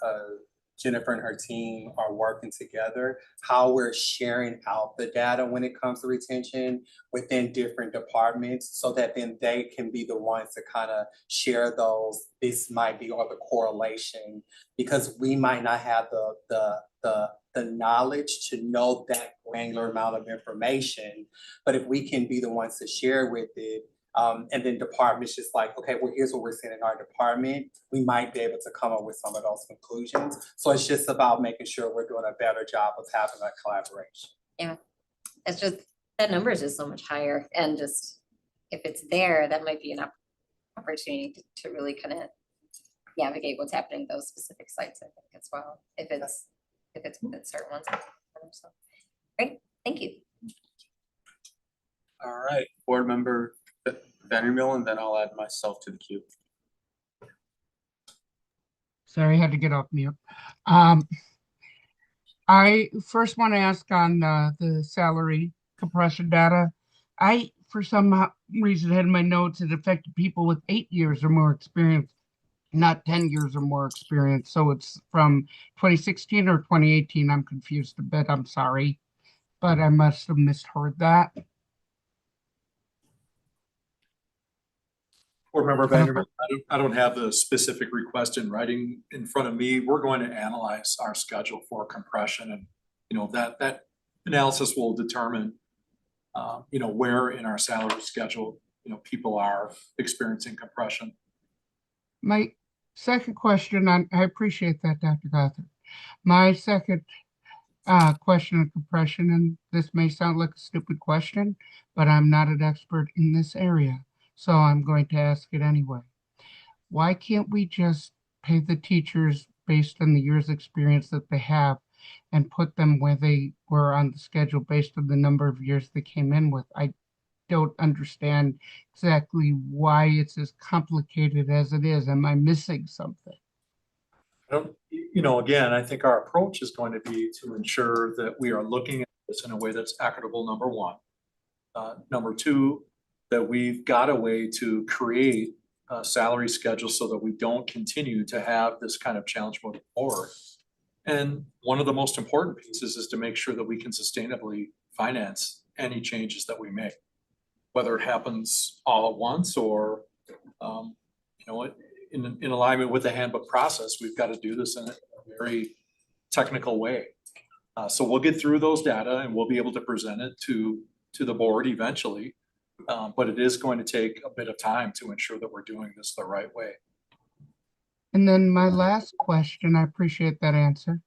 Jennifer and her team are working together, how we're sharing out the data when it comes to retention within different departments, so that then they can be the ones to kind of share those, this might be, or the correlation, because we might not have the knowledge to know that granular amount of information, but if we can be the ones to share with it, and then departments just like, okay, well, here's what we're seeing in our department, we might be able to come up with some of those conclusions. So it's just about making sure we're doing a better job of having that collaboration. It's just, that number is just so much higher, and just, if it's there, that might be an opportunity to really kind of navigate what's happening at those specific sites, I think, as well, if it's within certain ones. So, great, thank you. All right, board member Vandermill, and then I'll add myself to the queue. Sorry, I had to get off mute. I first want to ask on the salary compression data. I, for some reason, had in my notes it affected people with 8 years or more experience, not 10 years or more experience. So it's from 2016 or 2018. I'm confused a bit. I'm sorry, but I must have misheard that. Board Member Vanderbilt, I don't have the specific request in writing in front of me. We're going to analyze our schedule for compression, and, you know, that analysis will determine, you know, where in our salary schedule, you know, people are experiencing compression. My second question, I appreciate that, Dr. Gothard. My second question on compression, and this may sound like a stupid question, but I'm not an expert in this area, so I'm going to ask it anyway. Why can't we just pay the teachers based on the years' experience that they have and put them where they were on the schedule based on the number of years they came in with? I don't understand exactly why it's as complicated as it is. Am I missing something? You know, again, I think our approach is going to be to ensure that we are looking at this in a way that's equitable, number one. Number two, that we've got a way to create a salary schedule so that we don't continue to have this kind of challenge moving forward. And one of the most important pieces is to make sure that we can sustainably finance any changes that we make, whether it happens all at once or, you know, in alignment with the handbook process. We've got to do this in a very technical way. So we'll get through those data and we'll be able to present it to the board eventually. But it is going to take a bit of time to ensure that we're doing this the right way. And then my last question, I appreciate that answer.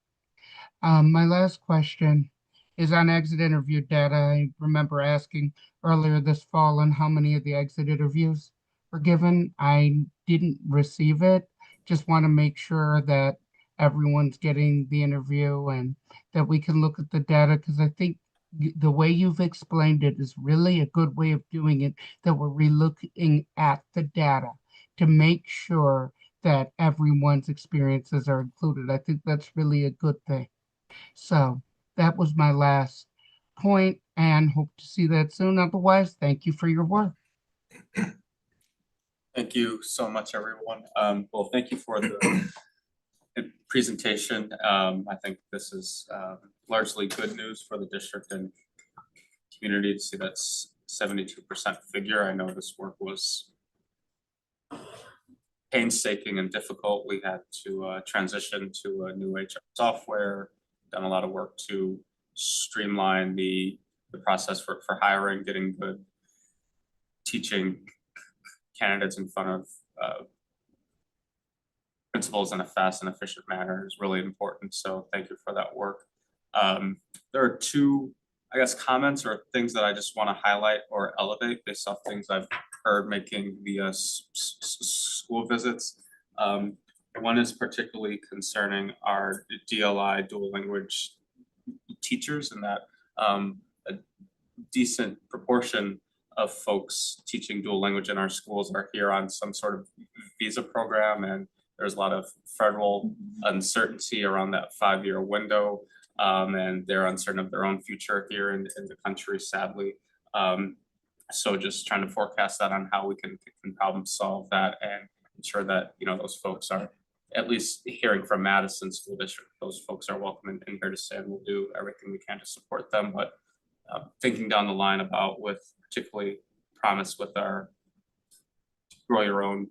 My last question is on exit interview data. I remember asking earlier this fall on how many of the exit interviews were given. I didn't receive it. Just want to make sure that everyone's getting the interview and that we can look at the data, because I think the way you've explained it is really a good way of doing it, that we're relooking at the data to make sure that everyone's experiences are included. I think that's really a good thing. So that was my last point, and hope to see that soon. Otherwise, thank you for your work. Thank you so much, everyone. Well, thank you for the presentation. I think this is largely good news for the district and community to see that 72% figure. I know this work was painstaking and difficult. We had to transition to a new HR software, done a lot of work to streamline the process for hiring, getting good teaching candidates in front of principals in a fast and efficient manner is really important. So thank you for that work. There are two, I guess, comments or things that I just want to highlight or elevate based off things I've heard making the school visits. One is particularly concerning our DLI, dual language teachers, and that a decent proportion of folks teaching dual language in our schools are here on some sort of visa program, and there's a lot of federal uncertainty around that 5-year window, and they're uncertain of their own future here in the country, sadly. So just trying to forecast that on how we can problem solve that and ensure that, you know, those folks are at least hearing from Madison School District, those folks are welcome in here to stay, and we'll do everything we can to support them, but thinking down the line about with particularly Promise with our Grow Your Own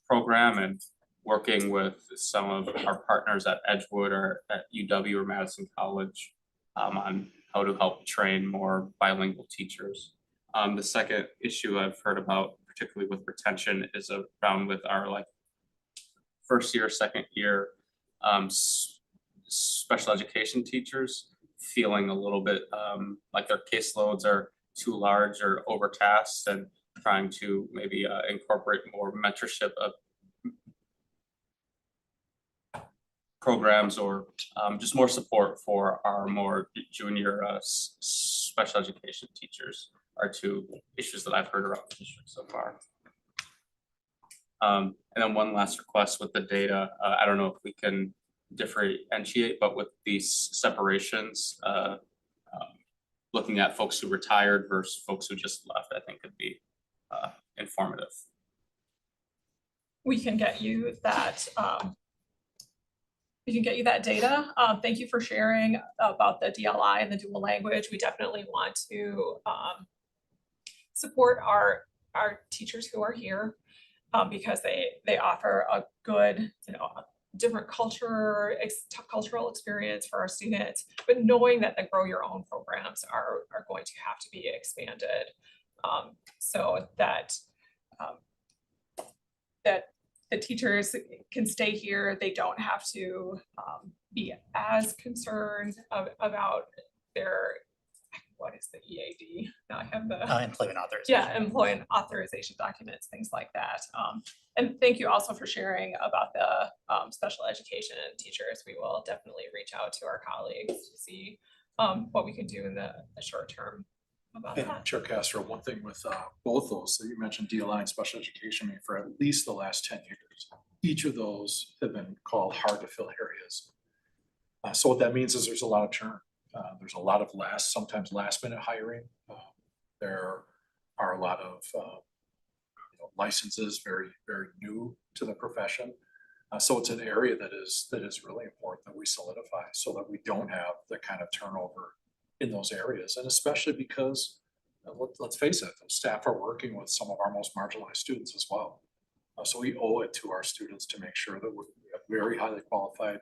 program and working with some of our partners at Edgewood or at UW or Madison College on how to help train more bilingual teachers. The second issue I've heard about, particularly with retention, is around with our like first year, second year special education teachers feeling a little bit like their caseloads are too large or overtasked, and trying to maybe incorporate more mentorship of programs or just more support for our more junior special education teachers are two issues that I've heard around the district so far. And then one last request with the data, I don't know if we can differentiate, but with these separations, looking at folks who retired versus folks who just left, I think could be informative. We can get you that. We can get you that data. Thank you for sharing about the DLI and the dual language. We definitely want to support our teachers who are here because they offer a good, different cultural experience for our students, but knowing that the Grow Your Own programs are going to have to be expanded so that that the teachers can stay here. They don't have to be as concerned about their, what is the EAD? Now I have the Employment authorization. yeah, employment authorization documents, things like that. And thank you also for sharing about the special education teachers. We will definitely reach out to our colleagues to see what we can do in the short term about And that. Chair Castro, one thing with both those that you mentioned, DLI and special education, I mean, for at least the last 10 years, each of those have been called hard to fill areas. So what that means is there's a lot of churn. There's a lot of sometimes last minute hiring. There are a lot of licenses very, very new to the profession. So it's an area that is really important that we solidify so that we don't have the kind of turnover in those areas. And especially because, let's face it, those staff are working with some of our most marginalized students as well. So we owe it to our students to make sure that we have very highly qualified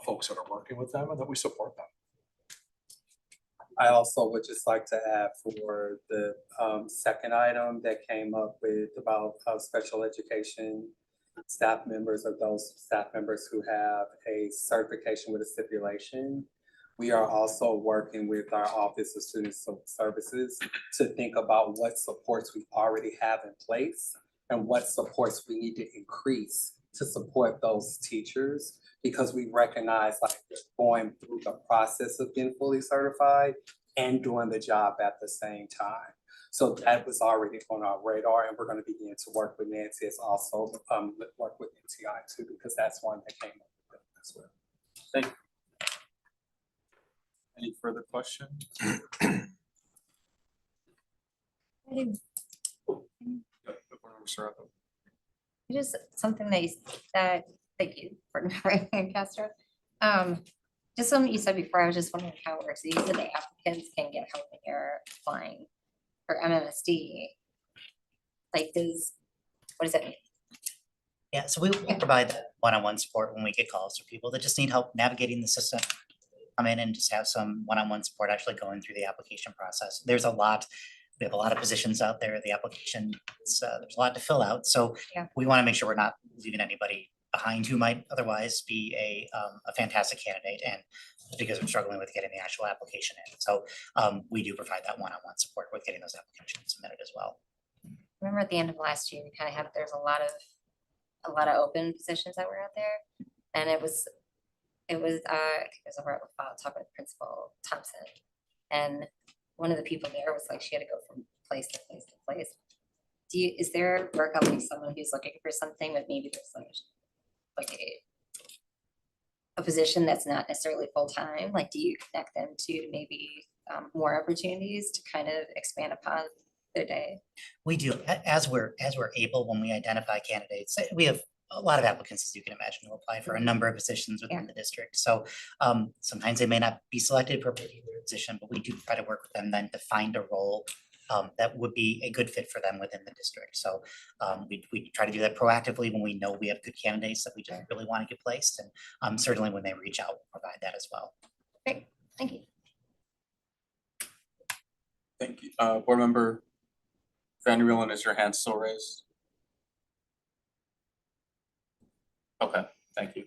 folks that are working with them and that we support them. I also would just like to add for the second item that came up with about special education staff members or those staff members who have a certification with a stipulation. We are also working with our Office of Student Services to think about what supports we already have in place and what supports we need to increase to support those teachers, because we recognize like going through the process of getting fully certified and doing the job at the same time. So that was already on our radar, and we're going to begin to work with Nancy as also work with NTI too, because that's one that came up as well. Thank you. Any further questions? Just something that thank you for Castro. Just something you said before, I was just wondering how it works. You said the applicants can get help when you're applying for MMSD. Like what does that mean? Yeah, so we will provide that one-on-one support when we get calls for people that just need help navigating the system. Come in and just have some one-on-one support actually going through the application process. We have a lot of positions out there. The application, there's a lot to fill out. So Yeah. we want to make sure we're not leaving anybody behind who might otherwise be a fantastic candidate, and because I'm struggling with getting the actual application in. So we do provide that one-on-one support with getting those applications submitted as well. Remember at the end of last year, we kind of had, there's a lot of open positions that were out there. And it was I think it was over at talking with Principal Thompson. And one of the people there was like, she had to go from place to place to place. Is there work up like someone who's looking for something, but maybe there's like a position that's not necessarily full-time? Like, do you connect them to maybe more opportunities to kind of expand upon their day? We do, as we're able, when we identify candidates, we have a lot of applicants, as you can imagine, will apply for a number of positions within the district. So sometimes they may not be selected for a particular position, but we do try to work with them then to find a role that would be a good fit for them within the district. So we try to do that proactively when we know we have good candidates that we just really want to get placed. And certainly when they reach out, we'll provide that as well. Great, thank you. Thank you. Board Member Van der Wielen, is your hand still raised? Okay, thank you.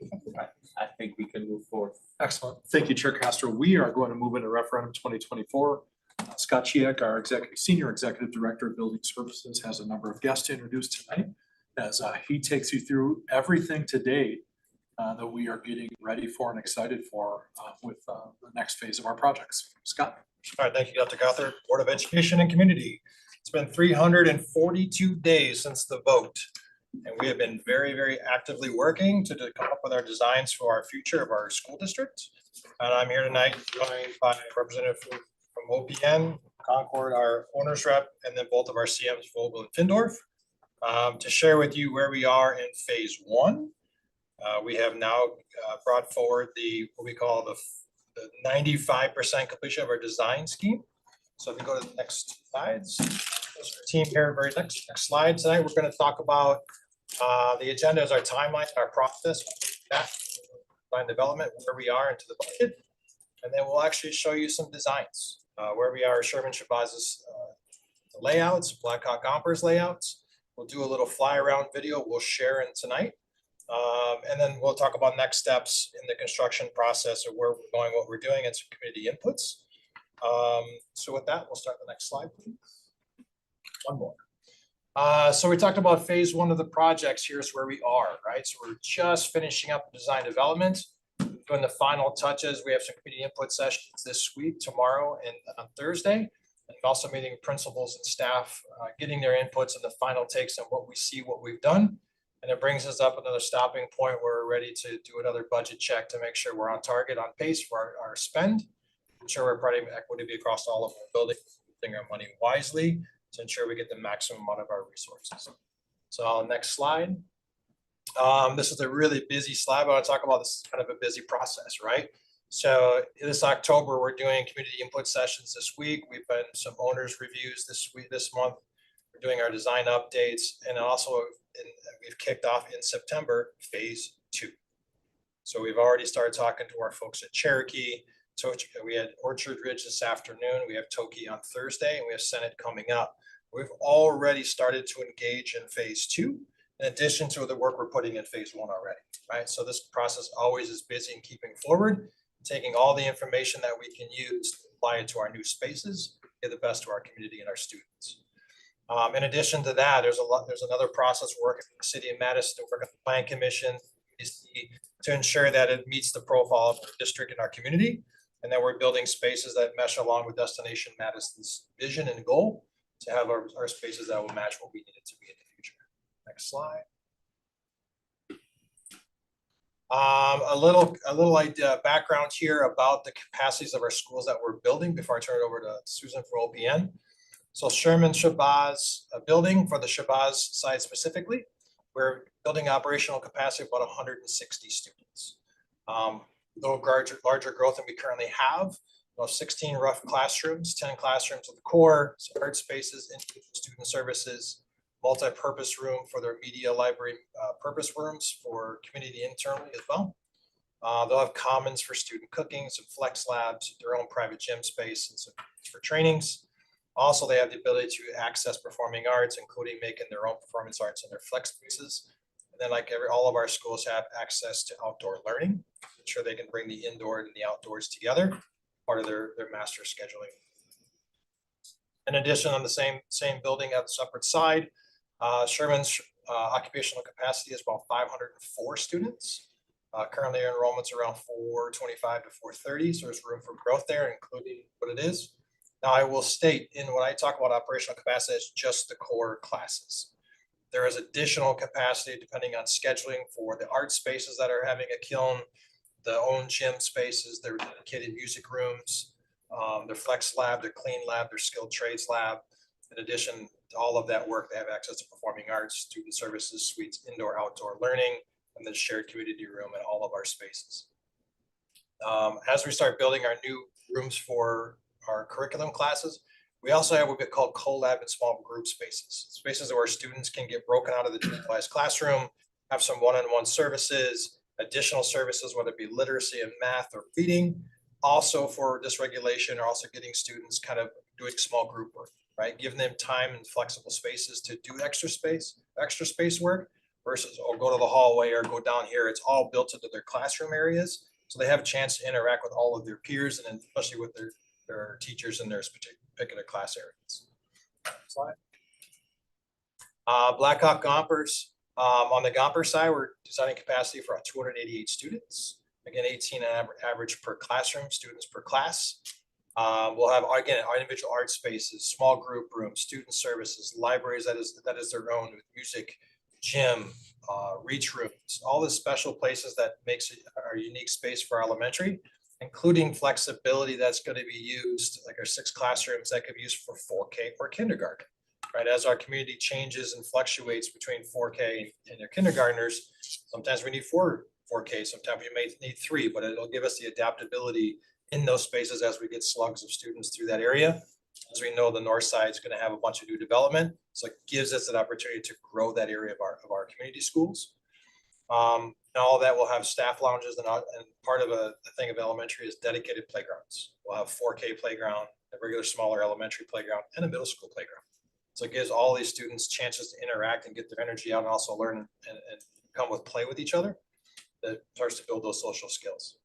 I think we can move forward. Excellent. Thank you, Chair Castro. We are going to move into referendum 2024. Scott Chiak, our Senior Executive Director of Building Services, has a number of guests to introduce tonight as he takes you through everything to date that we are getting ready for and excited for with the next phase of our projects. Scott. All right, thank you, Dr. Gothard. Board of Education and Community. It's been 342 days since the vote. And we have been very, very actively working to come up with our designs for our future of our school district. And I'm here tonight joined by a representative from OPN, Concord, our owners rep, and then both of our CMs, Vogel and Findorf, to share with you where we are in phase one. We have now brought forward what we call the 95% completion of our design scheme. So if you go to the next slides, team here, very next slide. Tonight, we're going to talk about the agenda is our timeline, our process, that design development, where we are into the budget, and then we'll actually show you some designs where we are, Sherman Shabaz's layouts, Blackhawk Gompers layouts. We'll do a little fly around video we'll share in tonight. And then we'll talk about next steps in the construction process of where we're going, what we're doing, and some community inputs. So with that, we'll start the next slide, please. One more. So we talked about phase one of the projects. Here's where we are, right? So we're just finishing up design development, doing the final touches. We have some community input sessions this week, tomorrow, and on Thursday. And also meeting principals and staff, getting their inputs and the final takes on what we see, what we've done. And it brings us up another stopping point where we're ready to do another budget check to make sure we're on target, on pace for our spend. Ensure we're providing equity across all of our buildings, using our money wisely to ensure we get the maximum amount of our resources. So next slide. This is a really busy slide, but I want to talk about this kind of a busy process, right? So this October, we're doing community input sessions this week. We've been some owners reviews this month. We're doing our design updates, and also we've kicked off in September, phase two. So we've already started talking to our folks at Cherokee. So we had Orchard Ridge this afternoon. We have Toki on Thursday, and we have Senate coming up. We've already started to engage in phase two, in addition to the work we're putting in phase one already, right? So this process always is busy and keeping forward, taking all the information that we can use to apply it to our new spaces, get the best to our community and our students. In addition to that, there's another process working with the City of Madison, working with the Plan Commission to ensure that it meets the profile of the district and our community. And then we're building spaces that mesh along with Destination Madison's vision and goal to have our spaces that will match what we need it to be in the future. Next slide. A little idea, background here about the capacities of our schools that we're building before I turn it over to Susan for OPN. So Sherman Shabazz building, for the Shabazz side specifically, we're building operational capacity of about 160 students. Little larger growth than we currently have. About 16 rough classrooms, 10 classrooms with the core, art spaces, student services, multi-purpose room for their media library, purpose rooms for community internally as well. They'll have commons for student cooking, some flex labs, their own private gym space, and some for trainings. Also, they have the ability to access performing arts, including making their own performance arts in their flex spaces. And then like all of our schools have access to outdoor learning, ensure they can bring the indoor and the outdoors together, part of their master scheduling. In addition, on the same building at the separate side, Sherman's occupational capacity is about 504 students. Currently our enrollment's around 425 to 430, so there's room for growth there, including what it is. Now I will state, in when I talk about operational capacity, it's just the core classes. There is additional capacity depending on scheduling for the art spaces that are having a kiln, the own gym spaces, their dedicated music rooms, their flex lab, their clean lab, their skilled trades lab. In addition, all of that work, they have access to performing arts, student services, suites, indoor, outdoor learning, and then shared community room in all of our spaces. As we start building our new rooms for our curriculum classes, we also have what we call collab and small group spaces. Spaces where students can get broken out of the generalized classroom, have some one-on-one services, additional services, whether it be literacy and math or reading. Also for dysregulation, or also getting students kind of doing small group work, right? Giving them time and flexible spaces to do extra space work versus, oh, go to the hallway or go down here. It's all built into their classroom areas. So they have a chance to interact with all of their peers and then especially with their teachers in their particular class areas. Slide. Blackhawk Gompers. On the Gomper side, we're designing capacity for 288 students. Again, 18 on average per classroom, students per class. We'll have, again, our individual art spaces, small group rooms, student services, libraries that is their own, with music, gym, reach rooms, all the special places that makes it our unique space for elementary, including flexibility that's going to be used, like our 6 classrooms that could be used for 4K or kindergarten. Right, as our community changes and fluctuates between 4K and your kindergartners, sometimes we need 4K, sometimes we may need 3, but it'll give us the adaptability in those spaces as we get slugs of students through that area. As we know, the north side is going to have a bunch of new development, so it gives us an opportunity to grow that area of our community schools. And all that will have staff lounges, and part of the thing of elementary is dedicated playgrounds. We'll have 4K playground, a regular smaller elementary playground, and a middle school playground. So it gives all these students chances to interact and get their energy out and also learn and come with play with each other. That starts to build those social skills.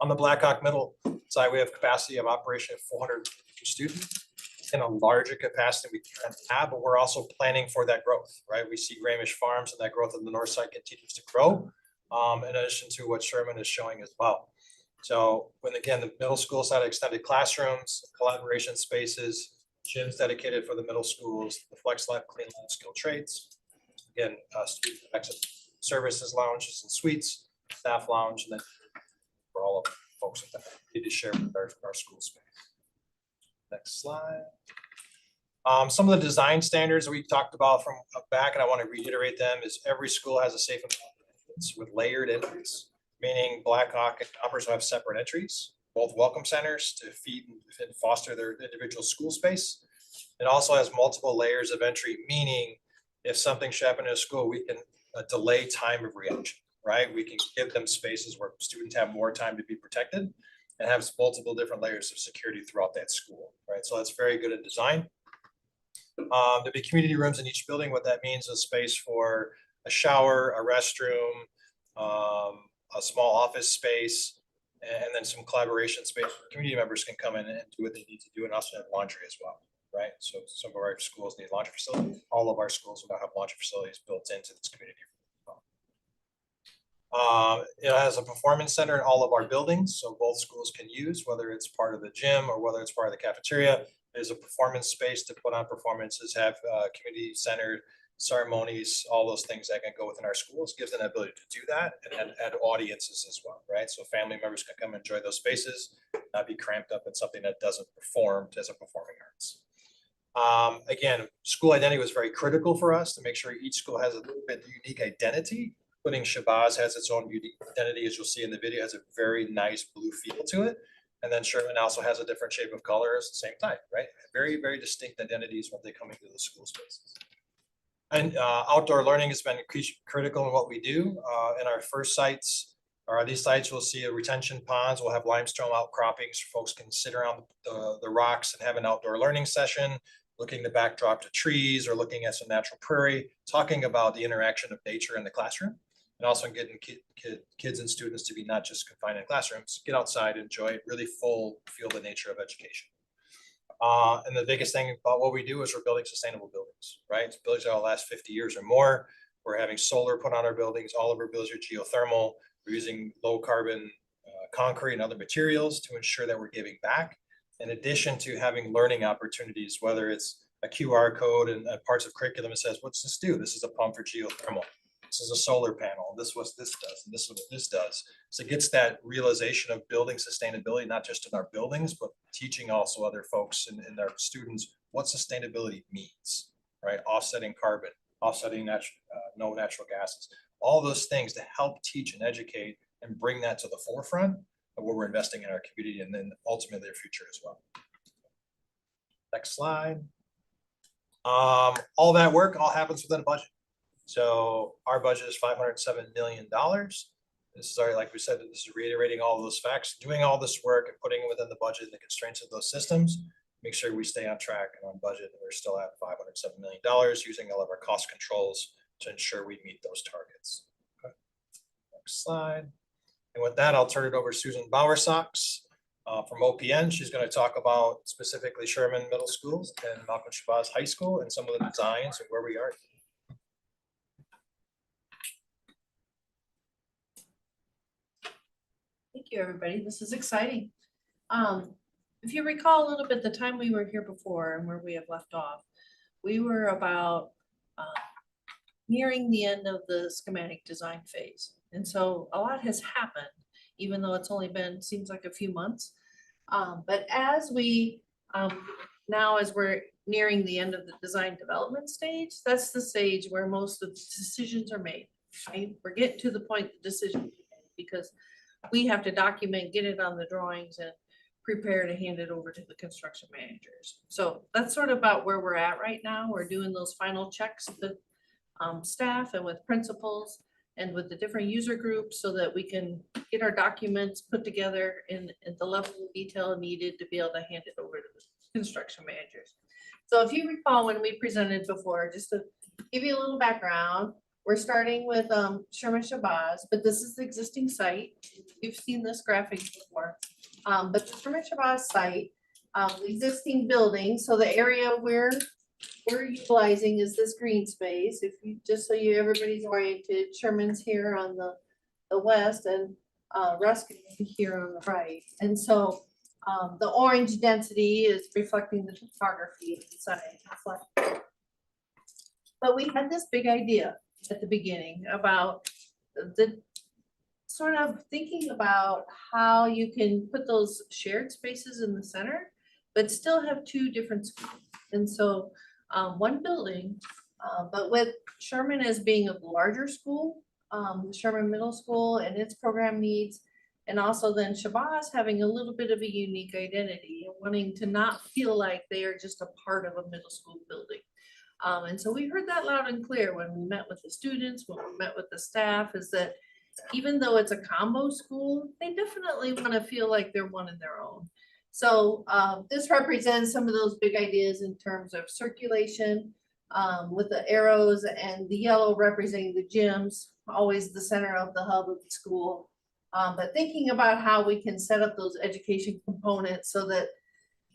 On the Blackhawk Middle side, we have capacity of operation of 400 students in a larger capacity we currently have, but we're also planning for that growth, right? We see Gramish Farms and that growth on the north side continues to grow, in addition to what Sherman is showing as well. So when, again, the middle school side, extended classrooms, collaboration spaces, gyms dedicated for the middle schools, the Flex Lab, Clean Lab, skilled trades. Again, student access services, lounges and suites, staff lounge, and then for all of the folks that need to share with our school space. Next slide. Some of the design standards we talked about from back, and I want to reiterate them, is every school has a safe entrance with layered entries, meaning Blackhawk and Gompers will have separate entries, both welcome centers to feed and foster their individual school space. It also has multiple layers of entry, meaning if something should happen in a school, we can delay time of reaction, right? We can give them spaces where students have more time to be protected and have multiple different layers of security throughout that school, right? So that's very good in design. There'll be community rooms in each building. What that means is space for a shower, a restroom, a small office space, and then some collaboration space where community members can come in and do what they need to do, and also have laundry as well, right? So some of our schools need laundry facilities. All of our schools will now have laundry facilities built into this community room. It has a performance center in all of our buildings, so both schools can use, whether it's part of the gym or whether it's part of the cafeteria. There's a performance space to put on performances, have community centered ceremonies, all those things that can go within our schools, gives them the ability to do that and add audiences as well, right? So family members can come enjoy those spaces, not be cramped up in something that doesn't perform as a performing arts. Again, school identity was very critical for us to make sure each school has a little bit unique identity. Including Shabazz has its own unique identity, as you'll see in the video, has a very nice blue feel to it. And then Sherman also has a different shape of colors, same type, right? Very, very distinct identities when they come into the school spaces. And outdoor learning has been critical in what we do. In our first sites, or these sites, we'll see a retention ponds. We'll have limestone outcroppings. Folks can sit around the rocks and have an outdoor learning session, looking the backdrop to trees or looking at some natural prairie, talking about the interaction of nature in the classroom. And also getting kids and students to be not just confined in classrooms, get outside, enjoy it, really feel the nature of education. And the biggest thing about what we do is we're building sustainable buildings, right? Buildings that will last 50 years or more. We're having solar put on our buildings. All of our buildings are geothermal. We're using low carbon concrete and other materials to ensure that we're giving back. In addition to having learning opportunities, whether it's a QR code and parts of curriculum that says, what's this do? This is a pump for geothermal. this is a solar panel, this is what this does, and this is what this does. So it gets that realization of building sustainability, not just in our buildings, but teaching also other folks and our students what sustainability means, right? Offsetting carbon, offsetting no natural gases, all those things to help teach and educate and bring that to the forefront of what we're investing in our community and then ultimately their future as well. Next slide. All that work all happens within a budget. So our budget is $507 million. This is already, like we said, this is reiterating all of those facts, doing all this work and putting it within the budget and the constraints of those systems. Make sure we stay on track and on budget. And we're still at $507 million using all of our cost controls to ensure we meet those targets. Okay. Next slide. And with that, I'll turn it over to Susan Bowersox from OPN. She's going to talk about specifically Sherman Middle School and Malcolm Shabazz High School and some of the designs and where we are. Thank you, everybody. This is exciting. If you recall a little bit, the time we were here before and where we have left off, we were about nearing the end of the schematic design phase. And so a lot has happened, even though it's only been, seems like a few months. But as we, now as we're nearing the end of the design development stage, that's the stage where most of the decisions are made. Right? We're getting to the point the decision because we have to document, get it on the drawings and prepare to hand it over to the construction managers. So that's sort of about where we're at right now. We're doing those final checks with staff and with principals and with the different user groups so that we can get our documents put together in the level of detail needed to be able to hand it over to the construction managers. So if you recall when we presented before, just to give you a little background, we're starting with Sherman Shabazz, but this is the existing site. You've seen this graphic before. But the Sherman Shabazz site, existing building, so the area we're utilizing is this green space. If you, just so you, everybody's oriented, Sherman's here on the west and Ruskin here on the right. And so the orange density is reflecting the topography inside. But we had this big idea at the beginning about the sort of thinking about how you can put those shared spaces in the center, but still have two different schools. And so one building, but with Sherman as being a larger school, Sherman Middle School and its program needs, and also then Shabazz having a little bit of a unique identity and wanting to not feel like they are just a part of a middle school building. And so we heard that loud and clear when we met with the students, when we met with the staff, is that even though it's a combo school, they definitely want to feel like they're one in their own. So this represents some of those big ideas in terms of circulation with the arrows and the yellow representing the gyms, always the center of the hub of the school. But thinking about how we can set up those education components so that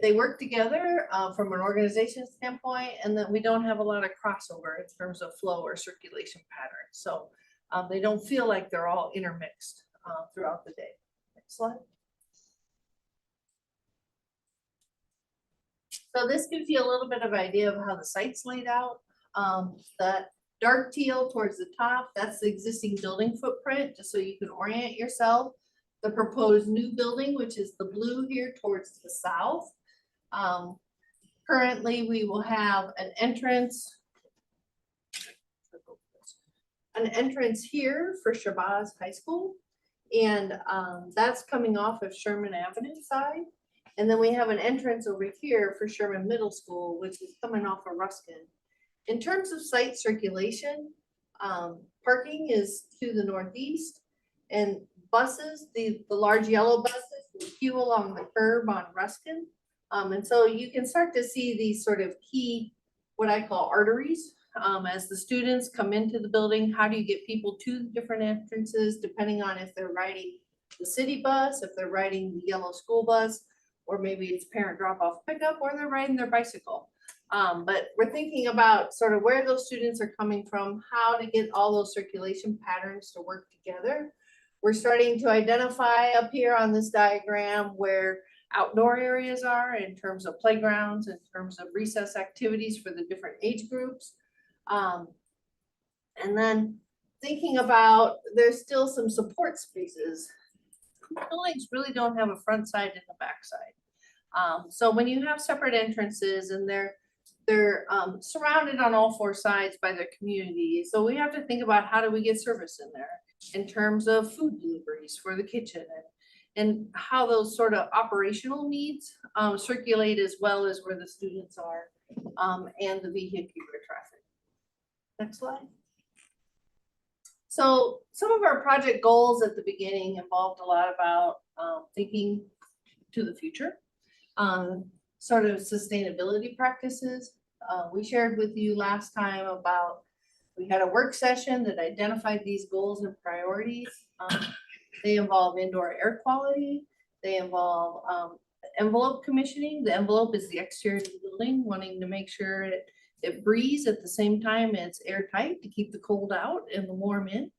they work together from an organization standpoint, and that we don't have a lot of crossover in terms of flow or circulation patterns. So they don't feel like they're all intermixed throughout the day. Next slide. So this gives you a little bit of idea of how the site's laid out. The dark teal towards the top, that's the existing building footprint, just so you can orient yourself. The proposed new building, which is the blue here towards the south. Currently, we will have an entrance here for Shabazz High School, and that's coming off of Sherman Avenue side. And then we have an entrance over here for Sherman Middle School, which is coming off of Ruskin. In terms of site circulation, parking is to the northeast, and buses, the large yellow buses will queue along the curb on Ruskin. And so you can start to see these sort of key, what I call arteries, as the students come into the building. How do you get people to the different entrances, depending on if they're riding the city bus, if they're riding the yellow school bus, or maybe it's parent drop-off pickup, or they're riding their bicycle. But we're thinking about sort of where those students are coming from, how to get all those circulation patterns to work together. We're starting to identify up here on this diagram where outdoor areas are in terms of playgrounds, in terms of recess activities for the different age groups. And then thinking about, there's still some support spaces. Buildings really don't have a front side and a back side. So when you have separate entrances and they're surrounded on all four sides by their community, so we have to think about how do we get service in there in terms of food deliveries for the kitchen and how those sort of operational needs circulate as well as where the students are and the vehicular traffic. Next slide. So some of our project goals at the beginning involved a lot about thinking to the future, sort of sustainability practices. We shared with you last time about, we had a work session that identified these goals and priorities. They involve indoor air quality. They involve envelope commissioning. The envelope is the exterior of the building, wanting to make sure it breathes at the same time it's airtight to keep the cold out and the warm in.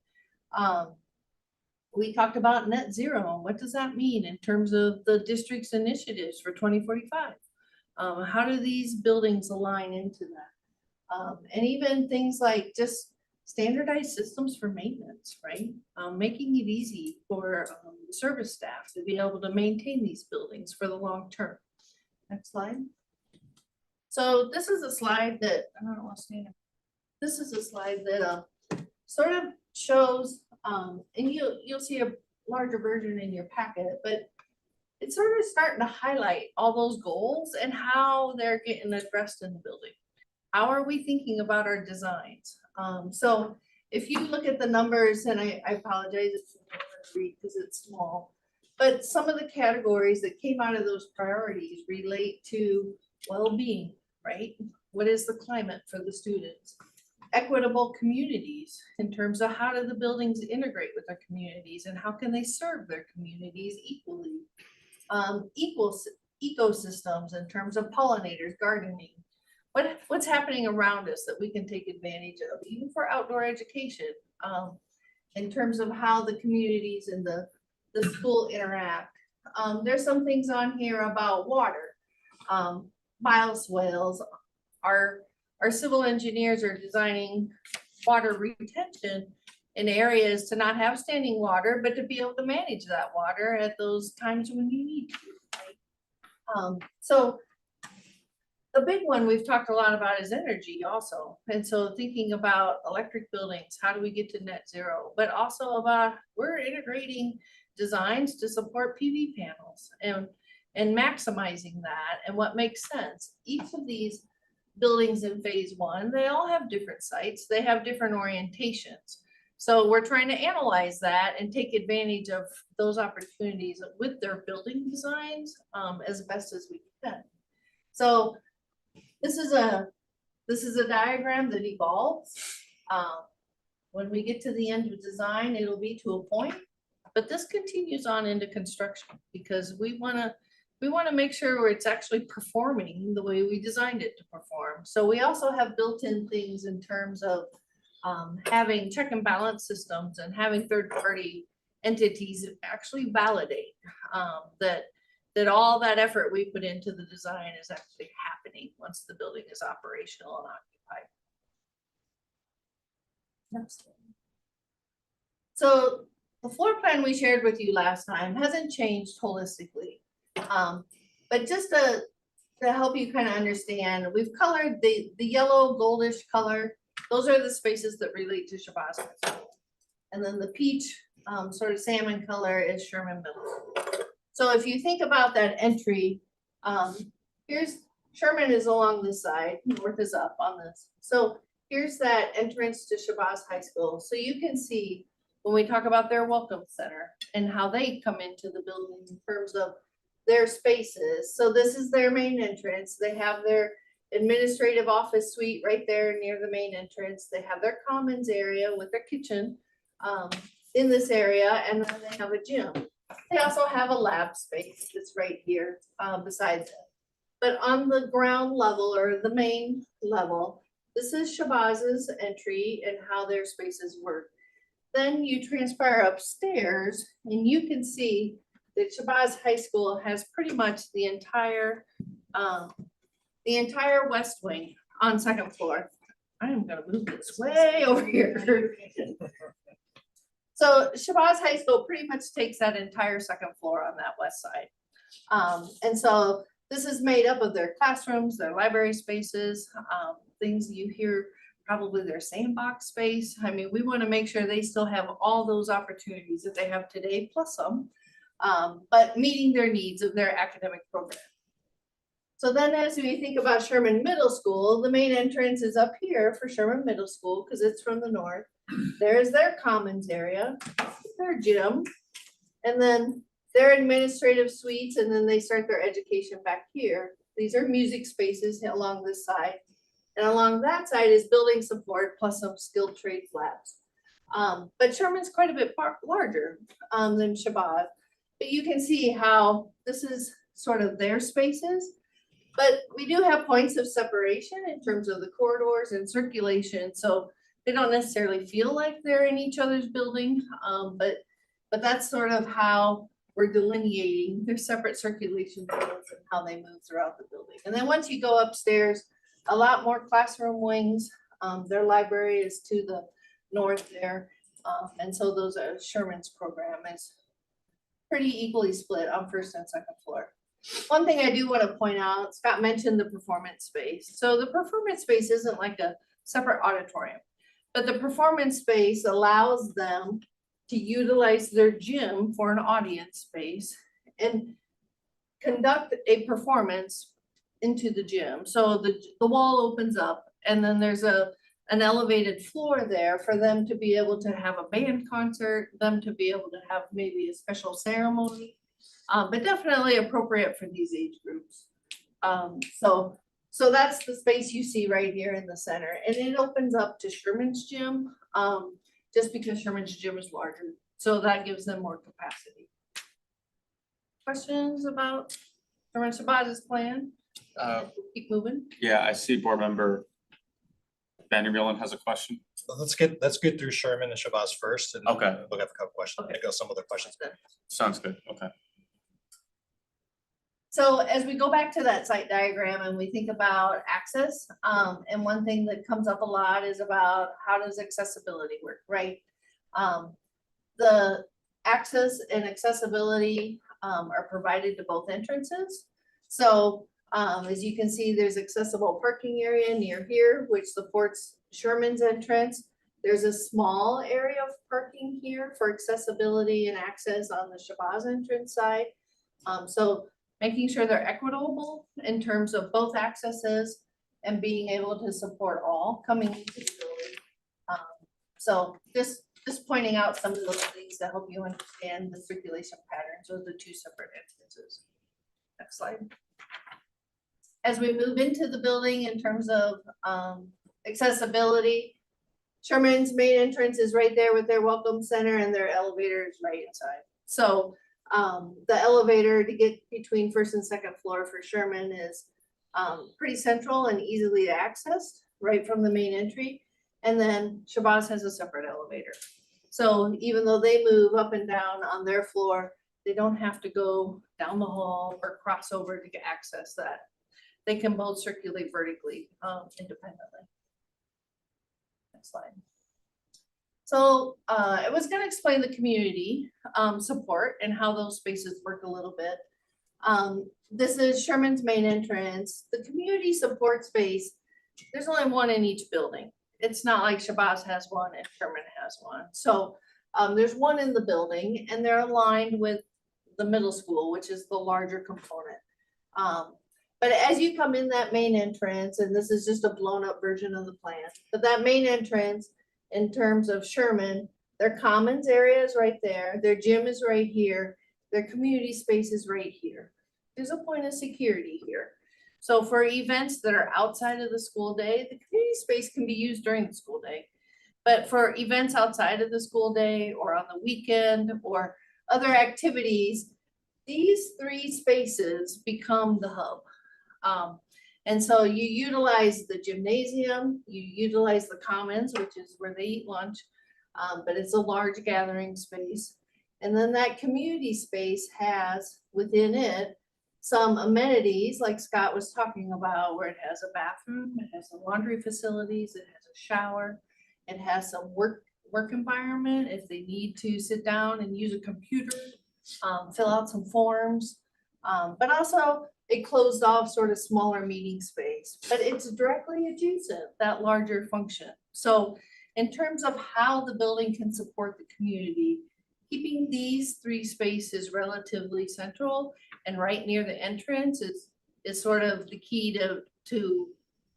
We talked about net zero. What does that mean in terms of the district's initiatives for 2045? How do these buildings align into that? And even things like just standardized systems for maintenance, right? Making it easy for service staff to be able to maintain these buildings for the long term. Next slide. So this is a slide that, I don't want to stand up. This is a slide that sort of shows, and you'll see a larger version in your packet, but it's sort of starting to highlight all those goals and how they're getting addressed in the building. How are we thinking about our designs? So if you look at the numbers, and I apologize because it's small, but some of the categories that came out of those priorities relate to well-being, right? What is the climate for the students? Equitable communities in terms of how do the buildings integrate with their communities and how can they serve their communities equally? Ecosystems in terms of pollinators, gardening. What's happening around us that we can take advantage of, even for outdoor education, in terms of how the communities and the school interact. There's some things on here about water, bioswales. Our civil engineers are designing water retention in areas to not have standing water, but to be able to manage that water at those times when you need to. Right? So the big one we've talked a lot about is energy also. And so thinking about electric buildings, how do we get to net zero? But also about, we're integrating designs to support PV panels and maximizing that and what makes sense. Each of these buildings in phase one, they all have different sites. They have different orientations. So we're trying to analyze that and take advantage of those opportunities with their building designs as best as we can. So this is a diagram that evolves. When we get to the end of design, it'll be to a point, but this continues on into construction because we want to make sure it's actually performing the way we designed it to perform. So we also have built-in things in terms of having check and balance systems and having third-party entities actually validate that all that effort we put into the design is actually happening once the building is operational and occupied. Next one. So the floor plan we shared with you last time hasn't changed holistically. But just to help you kind of understand, we've colored the yellow goldish color. Those are the spaces that relate to Shabazz High School. And then the peach sort of salmon color is Sherman Middle School. So if you think about that entry, here's Sherman is along this side, north is up on this. So here's that entrance to Shabazz High School. So you can see when we talk about their welcome center and how they come into the building in terms of their spaces. So this is their main entrance. They have their administrative office suite right there near the main entrance. They have their commons area with their kitchen in this area, and then they have a gym. They also have a lab space that's right here besides it. But on the ground level or the main level, this is Shabazz's entry and how their spaces work. Then you transpire upstairs and you can see that Shabazz High School has pretty much the entire west wing on second floor. I am gonna move this way over here. So Shabazz High School pretty much takes that entire second floor on that west side. And so this is made up of their classrooms, their library spaces, things you hear, probably their sandbox space. I mean, we want to make sure they still have all those opportunities that they have today, plus some, but meeting their needs of their academic program. So then as we think about Sherman Middle School, the main entrance is up here for Sherman Middle School because it's from the north. There's their commons area, their gym, and then their administrative suites, and then they start their education back here. These are music spaces along this side. And along that side is building support plus some skilled trades labs. But Sherman's quite a bit larger than Shabazz. But you can see how this is sort of their spaces. But we do have points of separation in terms of the corridors and circulation. So they don't necessarily feel like they're in each other's building. But that's sort of how we're delineating their separate circulation zones and how they move throughout the building. And then once you go upstairs, a lot more classroom wings. Their library is to the north there. And so those are Sherman's program is pretty equally split on first and second floor. One thing I do want to point out, Scott mentioned the performance space. So the performance space isn't like a separate auditorium, but the performance space allows them to utilize their gym for an audience space and conduct a performance into the gym. So the wall opens up and then there's an elevated floor there for them to be able to have a band concert, them to be able to have maybe a special ceremony, but definitely appropriate for these age groups. So that's the space you see right here in the center, and it opens up to Sherman's gym, just because Sherman's gym is larger. So that gives them more capacity. Questions about Sherman Shabazz's plan? Keep moving. Yeah, I see board member Vandermeulen has a question. Let's get through Sherman and Shabazz first, and Okay. we'll have a couple questions. Okay. I got some other questions. Sounds good, okay. So as we go back to that site diagram and we think about access, and one thing that comes up a lot is about how does accessibility work, right? The access and accessibility are provided to both entrances. So as you can see, there's accessible parking area near here, which supports Sherman's entrance. There's a small area of parking here for accessibility and access on the Shabazz entrance side. So making sure they're equitable in terms of both accesses and being able to support all coming into the building. So just pointing out some of those things to help you understand the circulation patterns of the two separate entrances. Next slide. As we move into the building in terms of accessibility, Sherman's main entrance is right there with their welcome center and their elevator is right inside. So the elevator to get between first and second floor for Sherman is pretty central and easily accessed right from the main entry. And then Shabazz has a separate elevator. So even though they move up and down on their floor, they don't have to go down the hall or cross over to access that. They can both circulate vertically independently. Next slide. So I was going to explain the community support and how those spaces work a little bit. This is Sherman's main entrance. The community support space, there's only one in each building. It's not like Shabazz has one and Sherman has one. So there's one in the building and they're aligned with the middle school, which is the larger component. But as you come in that main entrance, and this is just a blown up version of the plan, but that main entrance in terms of Sherman, their commons area is right there. Their gym is right here. Their community space is right here. There's a point of security here. So for events that are outside of the school day, the community space can be used during the school day. But for events outside of the school day or on the weekend or other activities, these three spaces become the hub. And so you utilize the gymnasium, you utilize the commons, which is where they eat lunch, but it's a large gathering space. And then that community space has within it some amenities like Scott was talking about, where it has a bathroom, it has some laundry facilities, it has a shower, it has some work environment, if they need to sit down and use a computer, fill out some forms. But also a closed off sort of smaller meeting space, but it's directly adjacent, that larger function. So in terms of how the building can support the community, keeping these three spaces relatively central and right near the entrance is sort of the key to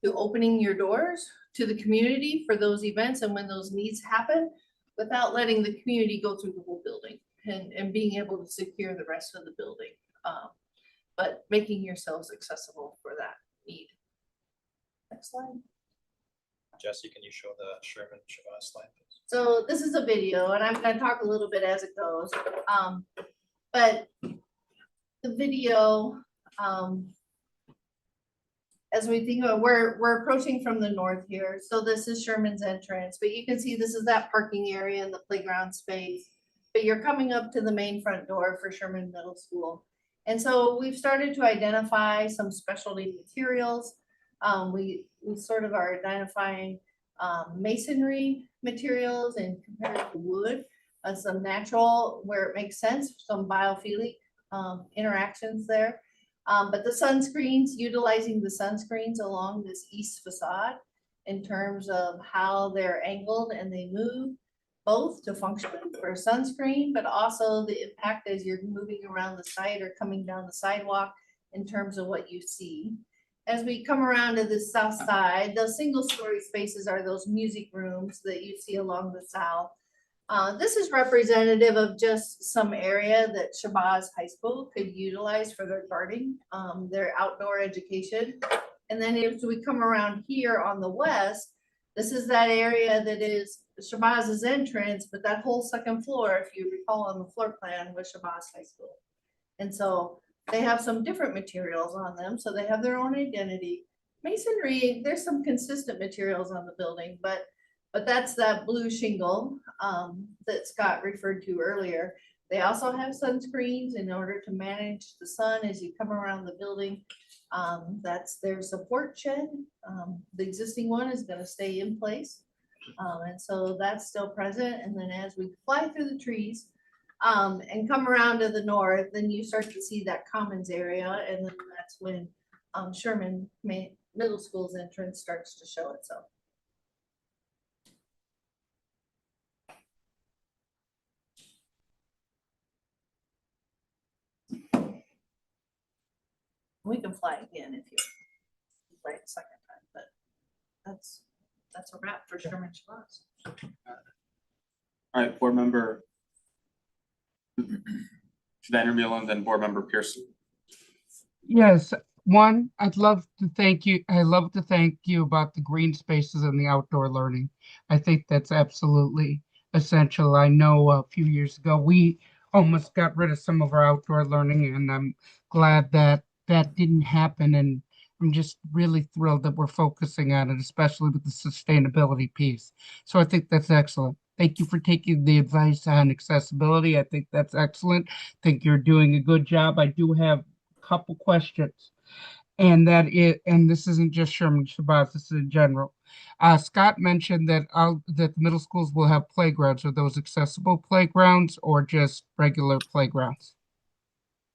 opening your doors to the community for those events and when those needs happen, without letting the community go through the whole building and being able to secure the rest of the building. But making yourselves accessible for that need. Next slide. Jesse, can you show the Sherman Shabazz slide, please? So this is a video and I'm gonna talk a little bit as it goes. But the video, as we think about, we're approaching from the north here. So this is Sherman's entrance, but you can see this is that parking area and the playground space. But you're coming up to the main front door for Sherman Middle School. And so we've started to identify some specialty materials. We sort of are identifying masonry materials and compared to wood, some natural where it makes sense, some biophilic interactions there. But the sunscreens, utilizing the sunscreens along this east facade in terms of how they're angled and they move, both to function for sunscreen, but also the impact as you're moving around the site or coming down the sidewalk in terms of what you see. As we come around to the south side, those single story spaces are those music rooms that you see along the south. This is representative of just some area that Shabazz High School could utilize for their gardening, their outdoor education. And then as we come around here on the west, this is that area that is Shabazz's entrance, but that whole second floor, if you recall on the floor plan, was Shabazz High School. And so they have some different materials on them, so they have their own identity. Masonry, there's some consistent materials on the building, but that's that blue shingle that Scott referred to earlier. They also have sunscreens in order to manage the sun as you come around the building. That's their support shed. The existing one is going to stay in place. And so that's still present. And then as we fly through the trees and come around to the north, then you start to see that commons area. And then that's when Sherman Middle School's entrance starts to show itself. We can fly again if you fly it a second time, but that's a wrap for Sherman Shabazz. All right, board member Vandermeer and then board member Pearson. Yes, one, I'd love to thank you. I love to thank you about the green spaces and the outdoor learning. I think that's absolutely essential. I know a few years ago, we almost got rid of some of our outdoor learning, and I'm glad that that didn't happen. And I'm just really thrilled that we're focusing on it, especially with the sustainability piece. So I think that's excellent. Thank you for taking the advice on accessibility. I think that's excellent. I think you're doing a good job. I do have a couple questions. And this isn't just Sherman Shabazz, this is in general. Scott mentioned that the middle schools will have playgrounds. Are those accessible playgrounds or just regular playgrounds?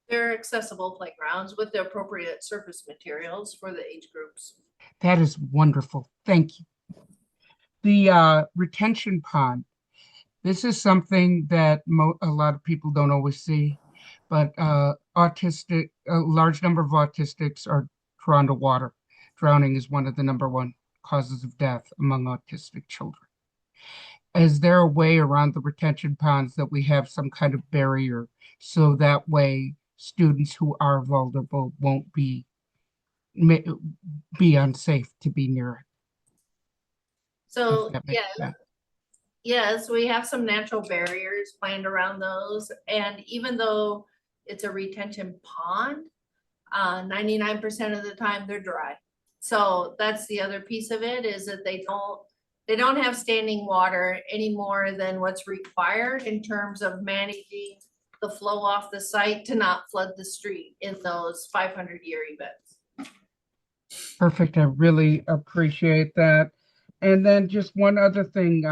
They're accessible playgrounds with the appropriate surface materials for the age groups. That is wonderful. Thank you. The retention pond. This is something that a lot of people don't always see, but a large number of autistics are drawn to water. Drowning is one of the #1 causes of death among autistic children. Is there a way around the retention ponds that we have some kind of barrier so that way students who are vulnerable won't be unsafe to be near it? So That makes sense. yes, we have some natural barriers planned around those. And even though it's a retention pond, 99% of the time they're dry. So that's the other piece of it, is that they don't have standing water any more than what's required in terms of managing the flow off the site to not flood the street in those 500-year events. Perfect. I really appreciate that. And then just one other thing,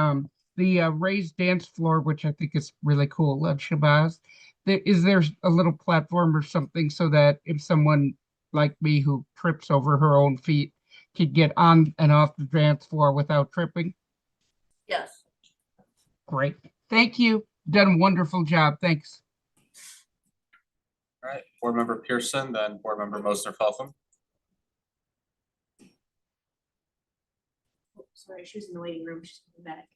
the raised dance floor, which I think is really cool at Shabazz. Is there a little platform or something so that if someone like me who trips over her own feet could get on and off the dance floor without tripping? Yes. Great. Thank you. Done a wonderful job. Thanks. All right, Board Member Pearson, then Board Member Mosner Feltham. Sorry, she was in the waiting room. She's coming back.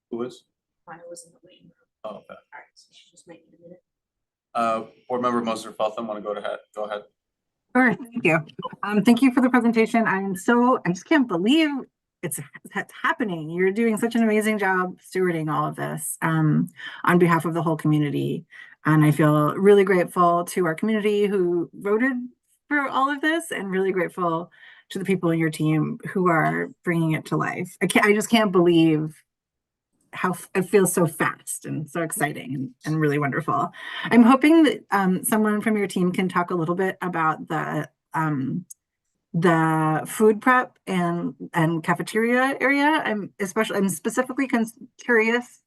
Who is? I was in the waiting room. Oh, okay. All right, so she's just making a minute. Board Member Mosner Feltham, want to go ahead? Go ahead. Sure, thank you. Thank you for the presentation. I just can't believe it's happening. You're doing such an amazing job stewarding all of this on behalf of the whole community. And I feel really grateful to our community who voted for all of this, and really grateful to the people in your team who are bringing it to life. I just can't believe how it feels so fast and so exciting and really wonderful. I'm hoping that someone from your team can talk a little bit about the food prep and cafeteria area. I'm specifically curious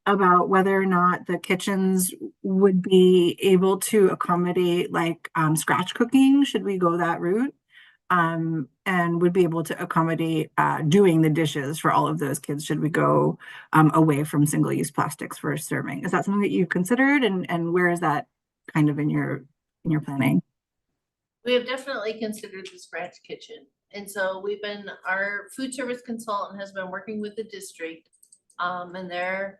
about whether or not the kitchens would be able to accommodate like scratch cooking, should we go that route, and would be able to accommodate doing the dishes for all of those kids should we go away from single-use plastics for serving. Is that something that you've considered, and where is that kind of in your planning? We have definitely considered the scratch kitchen. And so our food service consultant has been working with the district and their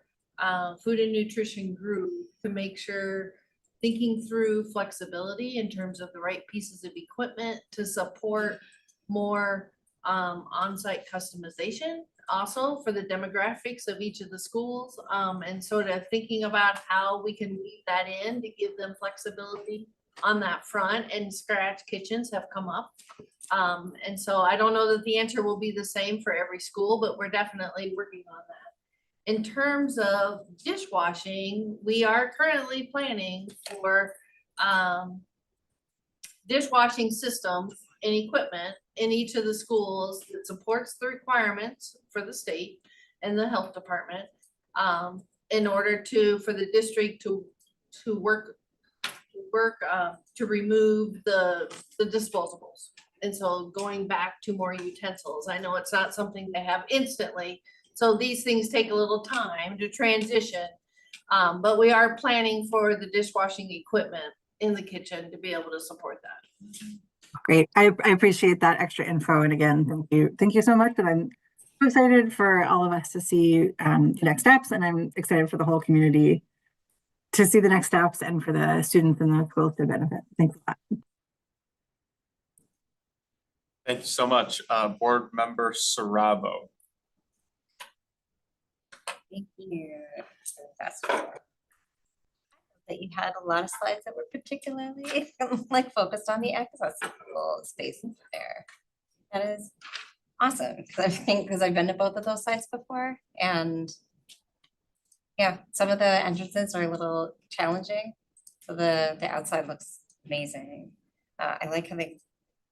food and nutrition group to make sure, thinking through flexibility in terms of the right pieces of equipment to support more on-site customization, also for the demographics of each of the schools, and sort of thinking about how we can weave that in to give them flexibility on that front. And scratch kitchens have come up. And so I don't know that the answer will be the same for every school, but we're definitely working on that. In terms of dishwashing, we are currently planning for dishwashing systems and equipment in each of the schools that supports the requirements for the state and the health department in order for the district to work to remove the disposables. And so going back to more utensils. I know it's not something they have instantly, so these things take a little time to transition. But we are planning for the dishwashing equipment in the kitchen to be able to support that. Great. I appreciate that extra info. And again, thank you. Thank you so much. And I'm so excited for all of us to see the next steps. And I'm excited for the whole community to see the next steps and for the students in the schools to benefit. Thanks a lot. Thank you so much. Board Member Saravo. Thank you. That you had a lot of slides that were particularly like focused on the accessible spaces there. That is awesome, because I've been to both of those sites before, and yeah, some of the entrances are a little challenging. So the outside looks amazing. I like how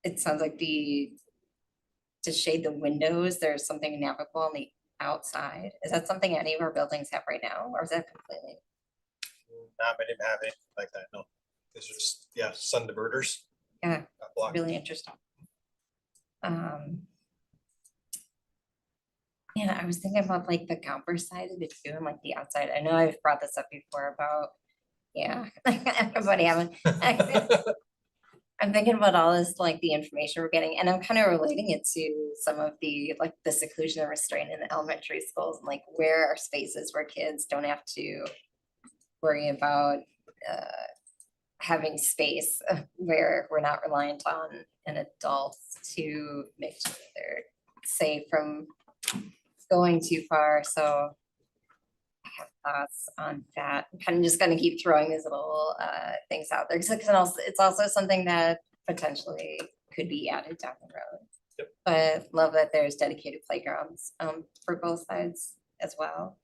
it sounds like to shade the windows, there's something navigable on the outside. Is that something any of our buildings have right now, or is that completely? Not many have anything like that, no. It's just, yeah, sun diverters. Yeah, Blocked. really interesting. Yeah, I was thinking about like the Gomper side of it too, and like the outside. I know I've brought this up before about, yeah, everybody having. I'm thinking about all this, like the information we're getting, and I'm kind of relating it to some of the like the seclusion and restraint in the elementary schools, and like where are spaces where kids don't have to worry about having space where we're not reliant on an adult to make sure that they're safe from going too far. So I have thoughts on that. I'm kind of just going to keep throwing these little things out there because it's also something that potentially could be added down the road. Yep. But love that there's dedicated playgrounds for both sides as well.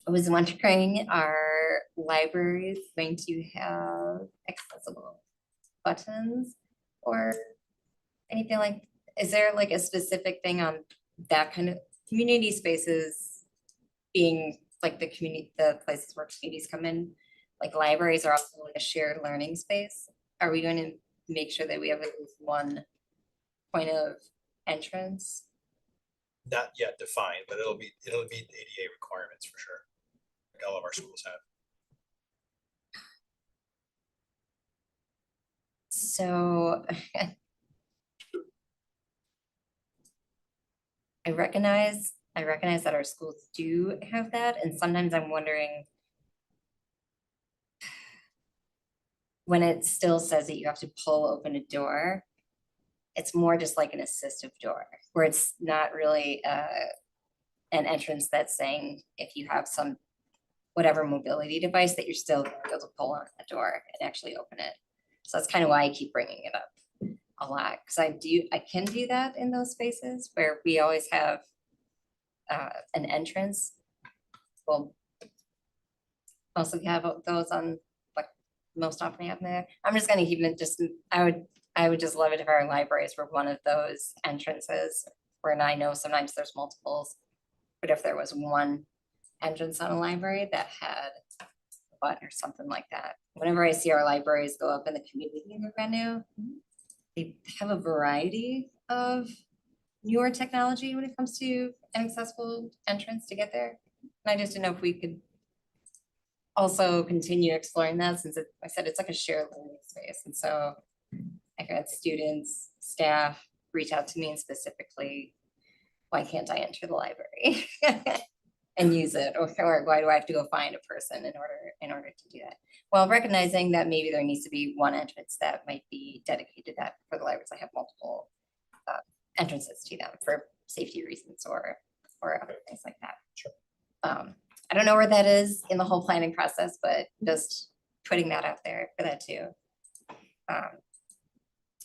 I was wondering, are libraries going to have accessible buttons or anything like, is there like a specific thing on that kind of community spaces being like the community, the places where communities come in, like libraries are also like a shared learning space. Are we going to make sure that we have at least one point of entrance? Not yet defined, but it'll meet the ADA requirements for sure. Like all of our schools have. So I recognize that our schools do have that, and sometimes I'm wondering when it still says that you have to pull open a door, it's more just like an assistive door, where it's not really an entrance that's saying if you have some whatever mobility device that you're still gonna be able to pull on the door and actually open it. So that's kind of why I keep bringing it up a lot, because I can do that in those spaces where we always have an entrance. Well, mostly have those on, like, most often have there. I'm just gonna keep it just, I would just love it if our libraries were one of those entrances, where I know sometimes there's multiples, but if there was one entrance on a library that had a button or something like that. Whenever I see our libraries go up in the community venue, they have a variety of newer technology when it comes to an accessible entrance to get there. And I just didn't know if we could also continue exploring that, since like I said, it's like a shared learning space. And so I've had students, staff reach out to me and specifically, why can't I enter the library and use it? Or why do I have to go find a person in order to do that? Well, recognizing that maybe there needs to be one entrance that might be dedicated to that for the libraries that have multiple entrances to them for safety reasons or other things like that. Sure. I don't know where that is in the whole planning process, but just putting that out there for that too. I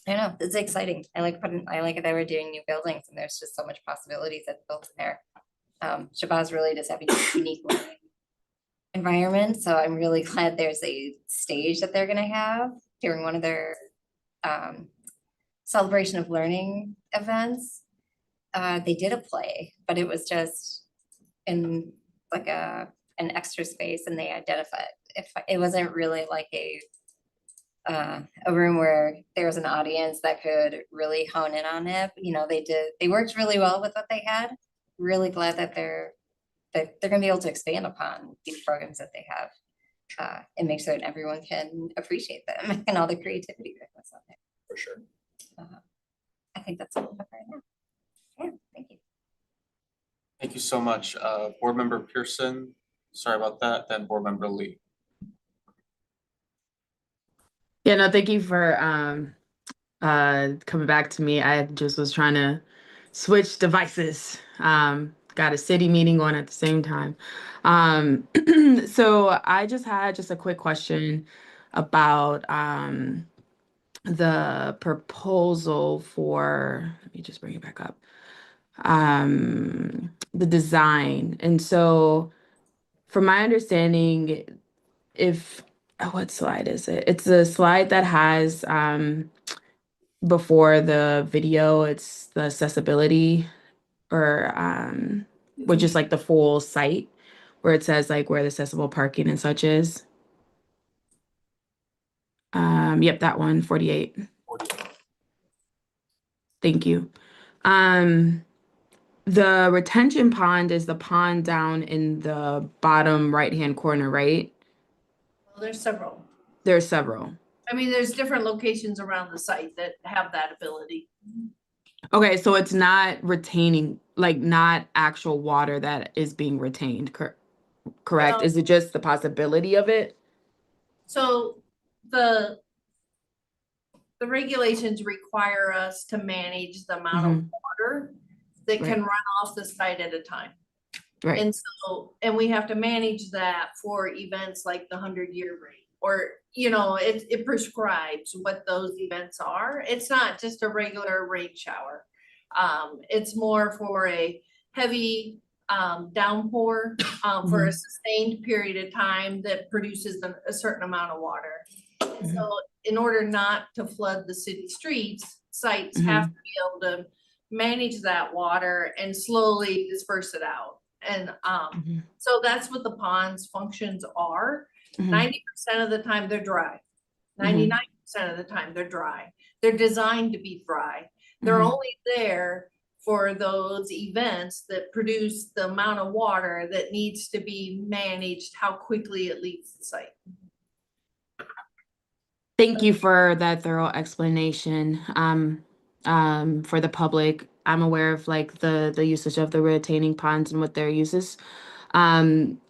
don't know, it's exciting. I like it that we're doing new buildings, and there's just so much possibilities that's built in there. Shabazz really does have a unique learning environment, so I'm really glad there's a stage that they're gonna have during one of their celebration of learning events. They did a play, but it was just in like an extra space, and they identified if it wasn't really like a room where there was an audience that could really hone in on it. You know, they worked really well with what they had. Really glad that they're gonna be able to expand upon these programs that they have and make sure that everyone can appreciate them and all the creativity that goes on there. For sure. I think that's all I have right now. Yeah, thank you. Thank you so much. Board Member Pearson, sorry about that, then Board Member Lee. Yeah, no, thank you for coming back to me. I just was trying to switch devices. Got a city meeting going at the same time. So I just had a quick question about the proposal for, let me just bring it back up. The design. And so from my understanding, what slide is it? It's a slide that has before the video, it's the accessibility or which is like the full site where it says like where the accessible parking and such is. Yep, that one, 48. Thank you. The retention pond is the pond down in the bottom right-hand corner, right? Well, there's several. There's several. I mean, there's different locations around the site that have that ability. Okay, so it's not retaining, like not actual water that is being retained, correct? No. Is it just the possibility of it? So the regulations require us to manage the amount of water that can run off the site at a time. Right. And so, and we have to manage that for events like the 100-year rate, or, you know, it prescribes what those events are. It's not just a regular rain shower. It's more for a heavy downpour for a sustained period of time that produces a certain amount of water. So in order not to flood the city streets, sites have to be able to manage that water and slowly disperse it out. And Mhm. so that's what the ponds functions are. Mhm. 90% of the time they're dry. Mhm. 99% of the time they're dry. They're designed to be dry. They're Mhm. only there for those events that produce the amount of water that needs to be managed, how quickly it leaves the site. Thank you for that thorough explanation. For the public, I'm aware of like the usage of the retaining ponds and what their uses.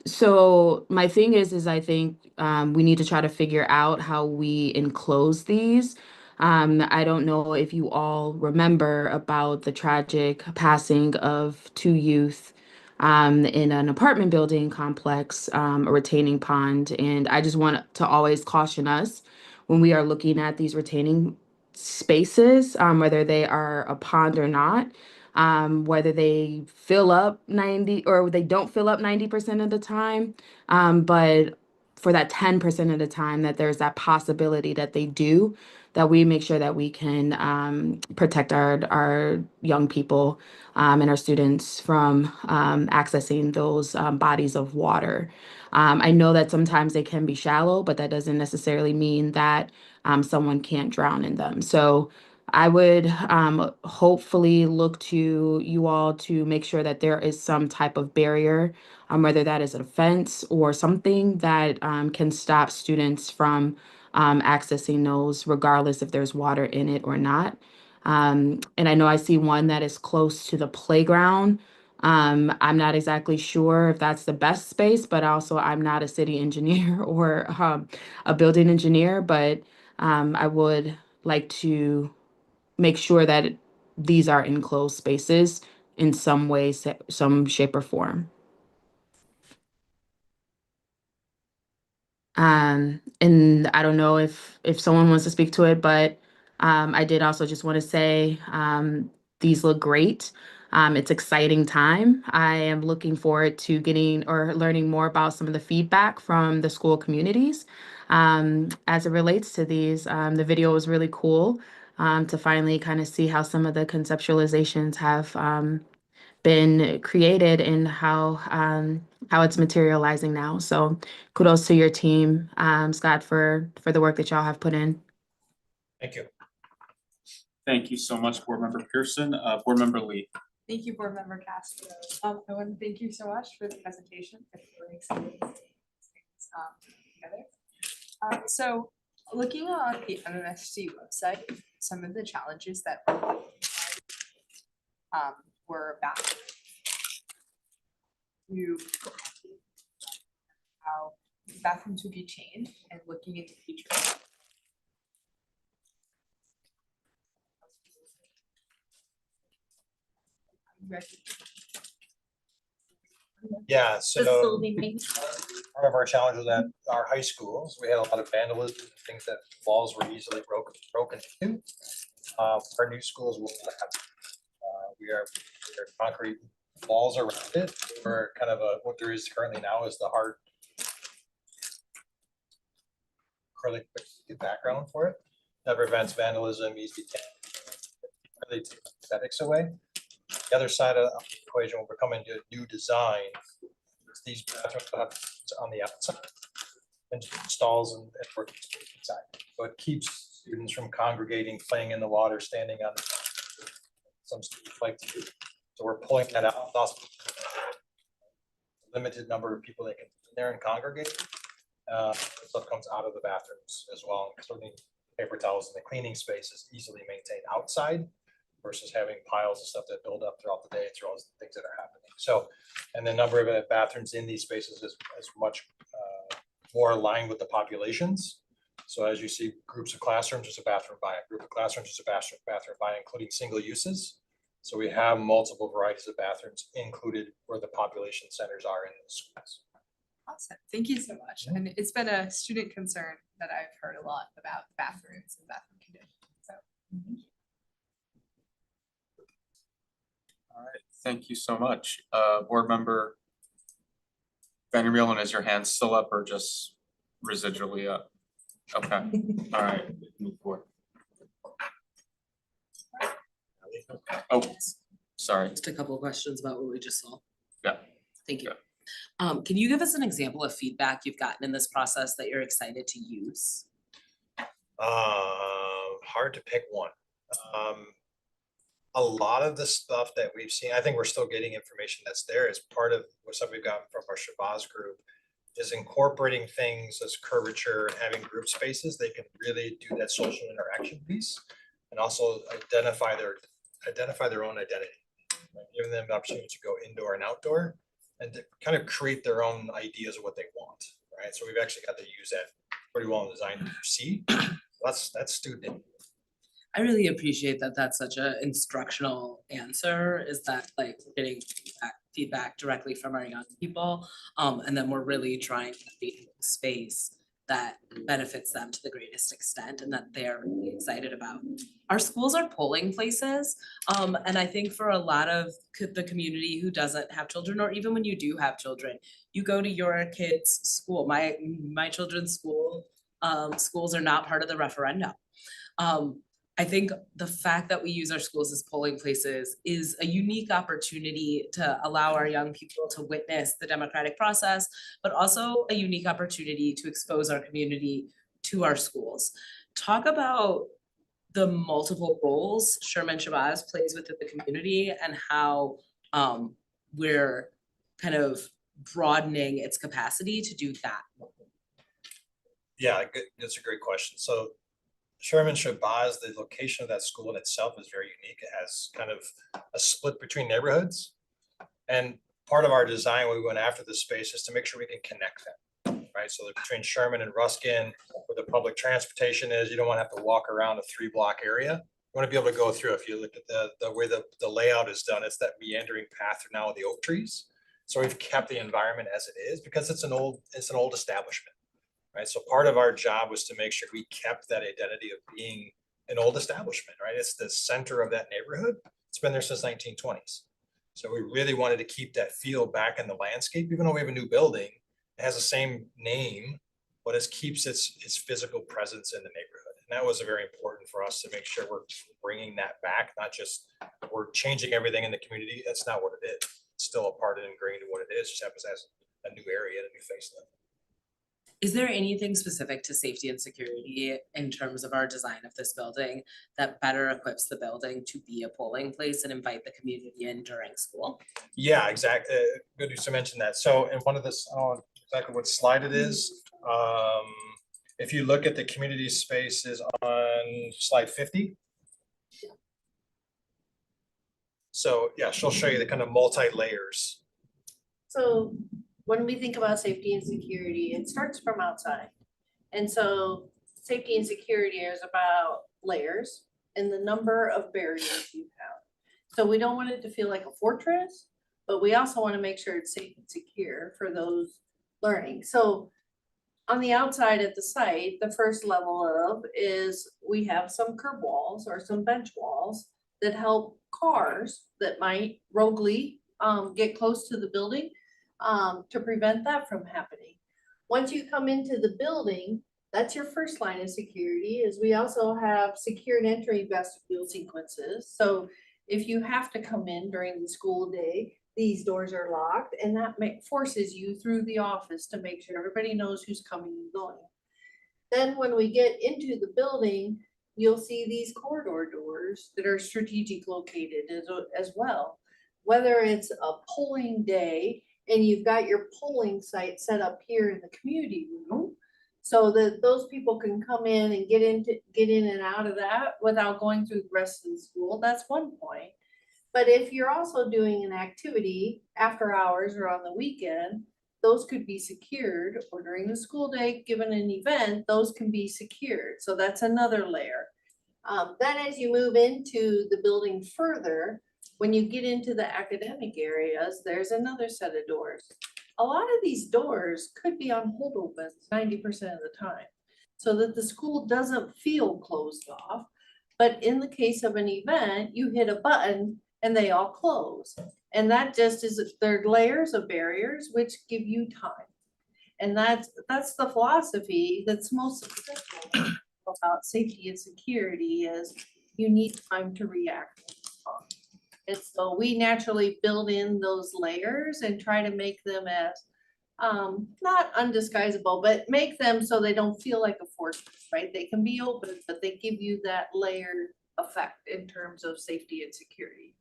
So my thing is I think we need to try to figure out how we enclose these. I don't know if you all remember about the tragic passing of two youth in an apartment building complex, a retaining pond, and I just want to always caution us when we are looking at these retaining spaces, whether they are a pond or not, whether they fill up 90 or they don't fill up 90% of the time. But for that 10% of the time that there's that possibility that they do, that we make sure that we can protect our young people and our students from accessing those bodies of water. I know that sometimes they can be shallow, but that doesn't necessarily mean that someone can't drown in them. So I would hopefully look to you all to make sure that there is some type of barrier, whether that is a fence or something that can stop students from accessing those, regardless if there's water in it or not. And I know I see one that is close to the playground. I'm not exactly sure if that's the best space, but also I'm not a city engineer or a building engineer, but I would like to make sure that these are enclosed spaces in some way, some shape or form. And I don't know if someone wants to speak to it, but I did also just want to say these look great. It's exciting time. I am looking forward to getting or learning more about some of the feedback from the school communities as it relates to these. The video was really cool to finally kind of see how some of the conceptualizations have been created and how it's materializing now. So kudos to your team, Scott, for the work that y'all have put in. Thank you. Thank you so much, Board Member Pearson. Board Member Lee. Thank you, Board Member Castro. I want to thank you so much for the presentation. It's really exciting to see things together. So looking on the MMSC website, some of the challenges that were about to how bathrooms would be changed and looking into the future. Yeah, so Facility maintenance. part of our challenges at our high schools, we had a lot of vandalism, things that walls were easily broken into. Our new schools will have, we are concrete walls around it, or kind of what there is currently now is the hard acrylic background for it. That prevents vandalism, easy really take aesthetics away. The other side of the equation, when we're coming to new design, is these bathrooms have on the outside and stalls and working space inside. So it keeps students from congregating, playing in the water, standing on some students like to do. So we're pulling that out. Thus, limited number of people that can in there and congregate. Stuff comes out of the bathrooms as well, including paper towels, and the cleaning space is easily maintained outside versus having piles of stuff that build up throughout the day through all the things that are happening. So, and the number of bathrooms in these spaces is much more aligned with the populations. So as you see groups of classrooms, there's a bathroom by a group of classrooms, there's a bathroom by, including single uses. So we have multiple varieties of bathrooms included where the population centers are in the schools. Awesome. Thank you so much. And it's been a student concern that I've heard a lot about bathrooms and bathroom conditions. So All right, thank you so much. Board Member Vandermeulen, is your hand still up or just residually up? Okay, all right, move forward. Oh, sorry. Just a couple of questions about what we just saw. Yeah. Thank you. Yeah. Can you give us an example of feedback you've gotten in this process that you're excited to use? Hard to pick one. A lot of the stuff that we've seen, I think we're still getting information that's there as part of what stuff we've gotten from our Shabazz group is incorporating things as curvature and having group spaces. They can really do that social interaction piece and also identify their own identity. Like, giving them the opportunity to go indoor and outdoor and to kind of create their own ideas of what they want, right? So we've actually got to use that pretty well in design to see. That's student. I really appreciate that that's such an instructional answer, is that like we're getting feedback directly from our young people. And then we're really trying to create a space that benefits them to the greatest extent and that they're really excited about. Our schools are polling places. And I think for a lot of the community who doesn't have children, or even when you do have children, you go to your kid's school. My children's school, schools are not part of the referendum. I think the fact that we use our schools as polling places is a unique opportunity to allow our young people to witness the democratic process, but also a unique opportunity to expose our community to our schools. Talk about the multiple roles Sherman Shabazz plays within the community and how we're kind of broadening its capacity to do that. Yeah, good. That's a great question. So Sherman Shabazz, the location of that school in itself is very unique. It has kind of a split between neighborhoods. And part of our design when we went after this space is to make sure we can connect them, right? So between Sherman and Ruskin, where the public transportation is, you don't want to have to walk around a 3-block area. You want to be able to go through. If you look at the way the layout is done, it's that meandering path through now with the oak trees. So we've kept the environment as it is because it's an old establishment. Right, so part of our job was to make sure we kept that identity of being an old establishment, right? It's the center of that neighborhood. It's been there since 1920s. So we really wanted to keep that feel back in the landscape, even though we have a new building. It has the same name, but it keeps its physical presence in the neighborhood. And that was very important for us to make sure we're bringing that back, not just we're changing everything in the community. That's not what it is. It's still a part and ingrained in what it is, just happens as a new area and a new facelift. Is there anything specific to safety and security in terms of our design of this building that better equips the building to be a polling place and invite the community in during school? Yeah, exactly. Good to mention that. So in one of this, exactly what slide it is. If you look at the community spaces on slide 50. So yeah, she'll show you the kind of multi-layers. So when we think about safety and security, it starts from outside. And so safety and security is about layers and the number of barriers you have. So we don't want it to feel like a fortress, but we also want to make sure it's safe and secure for those learning. So on the outside at the site, the first level of is we have some curb walls or some bench walls that help cars that might roguely get close to the building to prevent that from happening. Once you come into the building, that's your first line of security. Is we also have secured entry vestibule sequences. So if you have to come in during the school day, these doors are locked, and that forces you through the office to make sure everybody knows who's coming and going. Then when we get into the building, you'll see these corridor doors that are strategic located as well. Whether it's a polling day and you've got your polling site set up here in the community room so that those people can come in and get in and out of that without going through the rest of the school, that's one point. But if you're also doing an activity after hours or on the weekend, those could be secured, or during the school day, given an event, those can be secured. So that's another layer. Then as you move into the building further, when you get into the academic areas, there's another set of doors. A lot of these doors could be on holdovers 90% of the time, so that the school doesn't feel closed off. But in the case of an event, you hit a button and they all close. And that just is, there are layers of barriers which give you time. And that's the philosophy that's most successful about safety and security, is you need time to react and respond. And so we naturally build in those layers and try to make them as not undisguisable, but make them so they don't feel like a fortress, right? They can be open, but they give you that layered effect in terms of safety and security.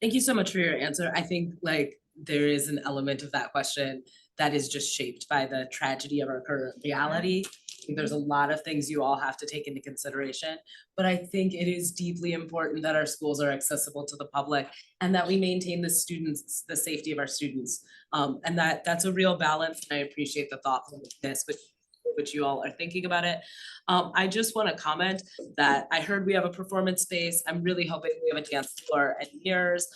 Thank you so much for your answer. I think like there is an element of that question that is just shaped by the tragedy of our current reality. I think there's a lot of things you all have to take into consideration, but I think it is deeply important that our schools are accessible to the public and that we maintain the safety of our students. And that's a real balance, and I appreciate the thoughtfulness which you all are thinking about it. I just want to comment that I heard we have a performance space. I'm really hoping we have a dance floor and mirrors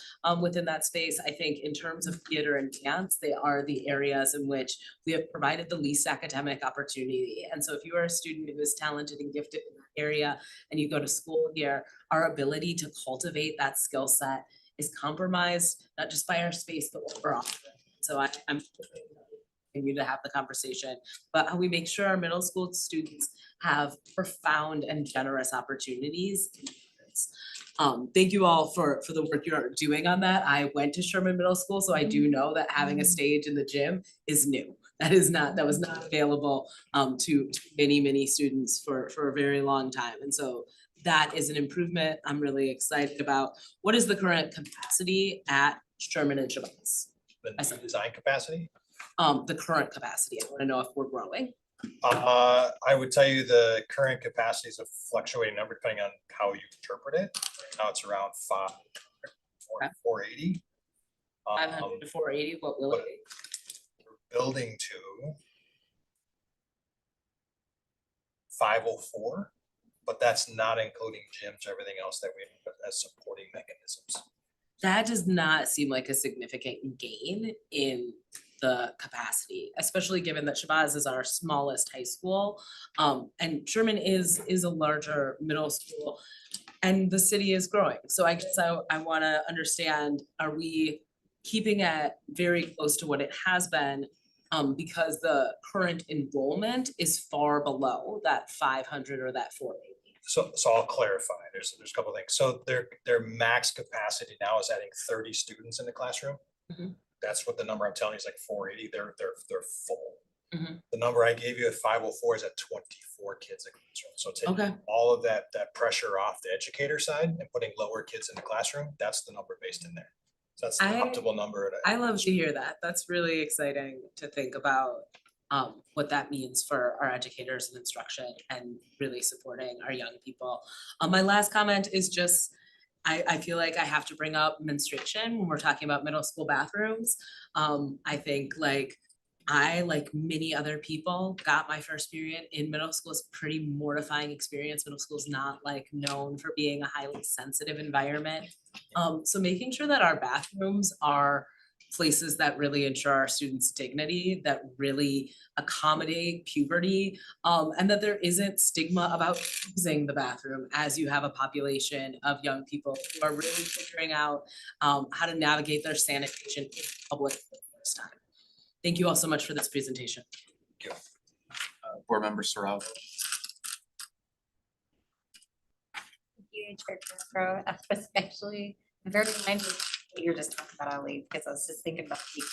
within that space. I think in terms of theater and dance, they are the areas in which we have provided the least academic opportunity. And so if you are a student who is talented and gifted in that area and you go to school here, our ability to cultivate that skill set is compromised, not just by our space, but what we're offering. So I'm continue to have the conversation, but how we make sure our middle school students have profound and generous opportunities. Thank you all for the work you're doing on that. I went to Sherman Middle School, so I do know that having a stage in the gym is new. That was not available to many students for a very long time. And so that is an improvement I'm really excited about. What is the current capacity at Sherman and Shabazz? The design capacity? The current capacity. I want to know if we're growing. I would tell you the current capacity is a fluctuating number depending on how you interpret it. Right now it's around 480. 500 to 480, what will it be? We're building to 504, but that's not including gyms or everything else that we have as supporting mechanisms. That does not seem like a significant gain in the capacity, especially given that Shabazz is our smallest high school. And Sherman is a larger middle school and the city is growing. So I guess I wanna understand, are we keeping it very close to what it has been? Because the current enrollment is far below that 500 or that 480. So I'll clarify, there's a couple things. So their max capacity now is adding 30 students in the classroom. Mhm. That's what the number I'm telling you is like 480, they're full. Mhm. The number I gave you at 504 is at 24 kids in the classroom. So taking Okay. all of that pressure off the educator side and putting lower kids in the classroom, that's the number based in there. So that's the optimal number. I love to hear that. That's really exciting to think about what that means for our educators and instruction and really supporting our young people. My last comment is just, I feel like I have to bring up menstruation when we're talking about middle school bathrooms. I think like many other people, got my first period in middle school. It's a pretty mortifying experience. Middle school is not like known for being a highly sensitive environment. So making sure that our bathrooms are places that really ensure our students' dignity, that really accommodate puberty, and that there isn't stigma about using the bathroom as you have a population of young people who are really figuring out how to navigate their sanitation in public for the first time. Thank you all so much for this presentation. Thank you. Board Member Sorrell. Thank you, Chair Castro. Especially, I'm very mindful of what you're just talking about, Ali, because I was just thinking about you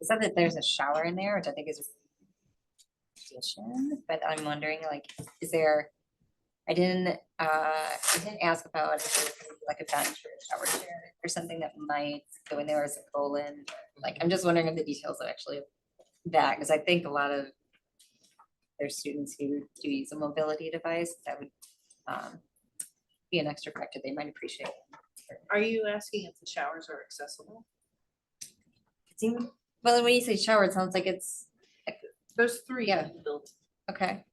said that there's a shower in there, which I think is addition, but I'm wondering, like, is there? I didn't ask about if there's gonna be like a bench or a shower chair or something that might go in there as a colon. Like, I'm just wondering of the details of actually that, because I think a lot of there's students who do use a mobility device that would be an extra factor they might appreciate. Are you asking if the showers are accessible? It seems, well, when you say shower, it sounds like it's, There's 3 Yeah. in the building. okay.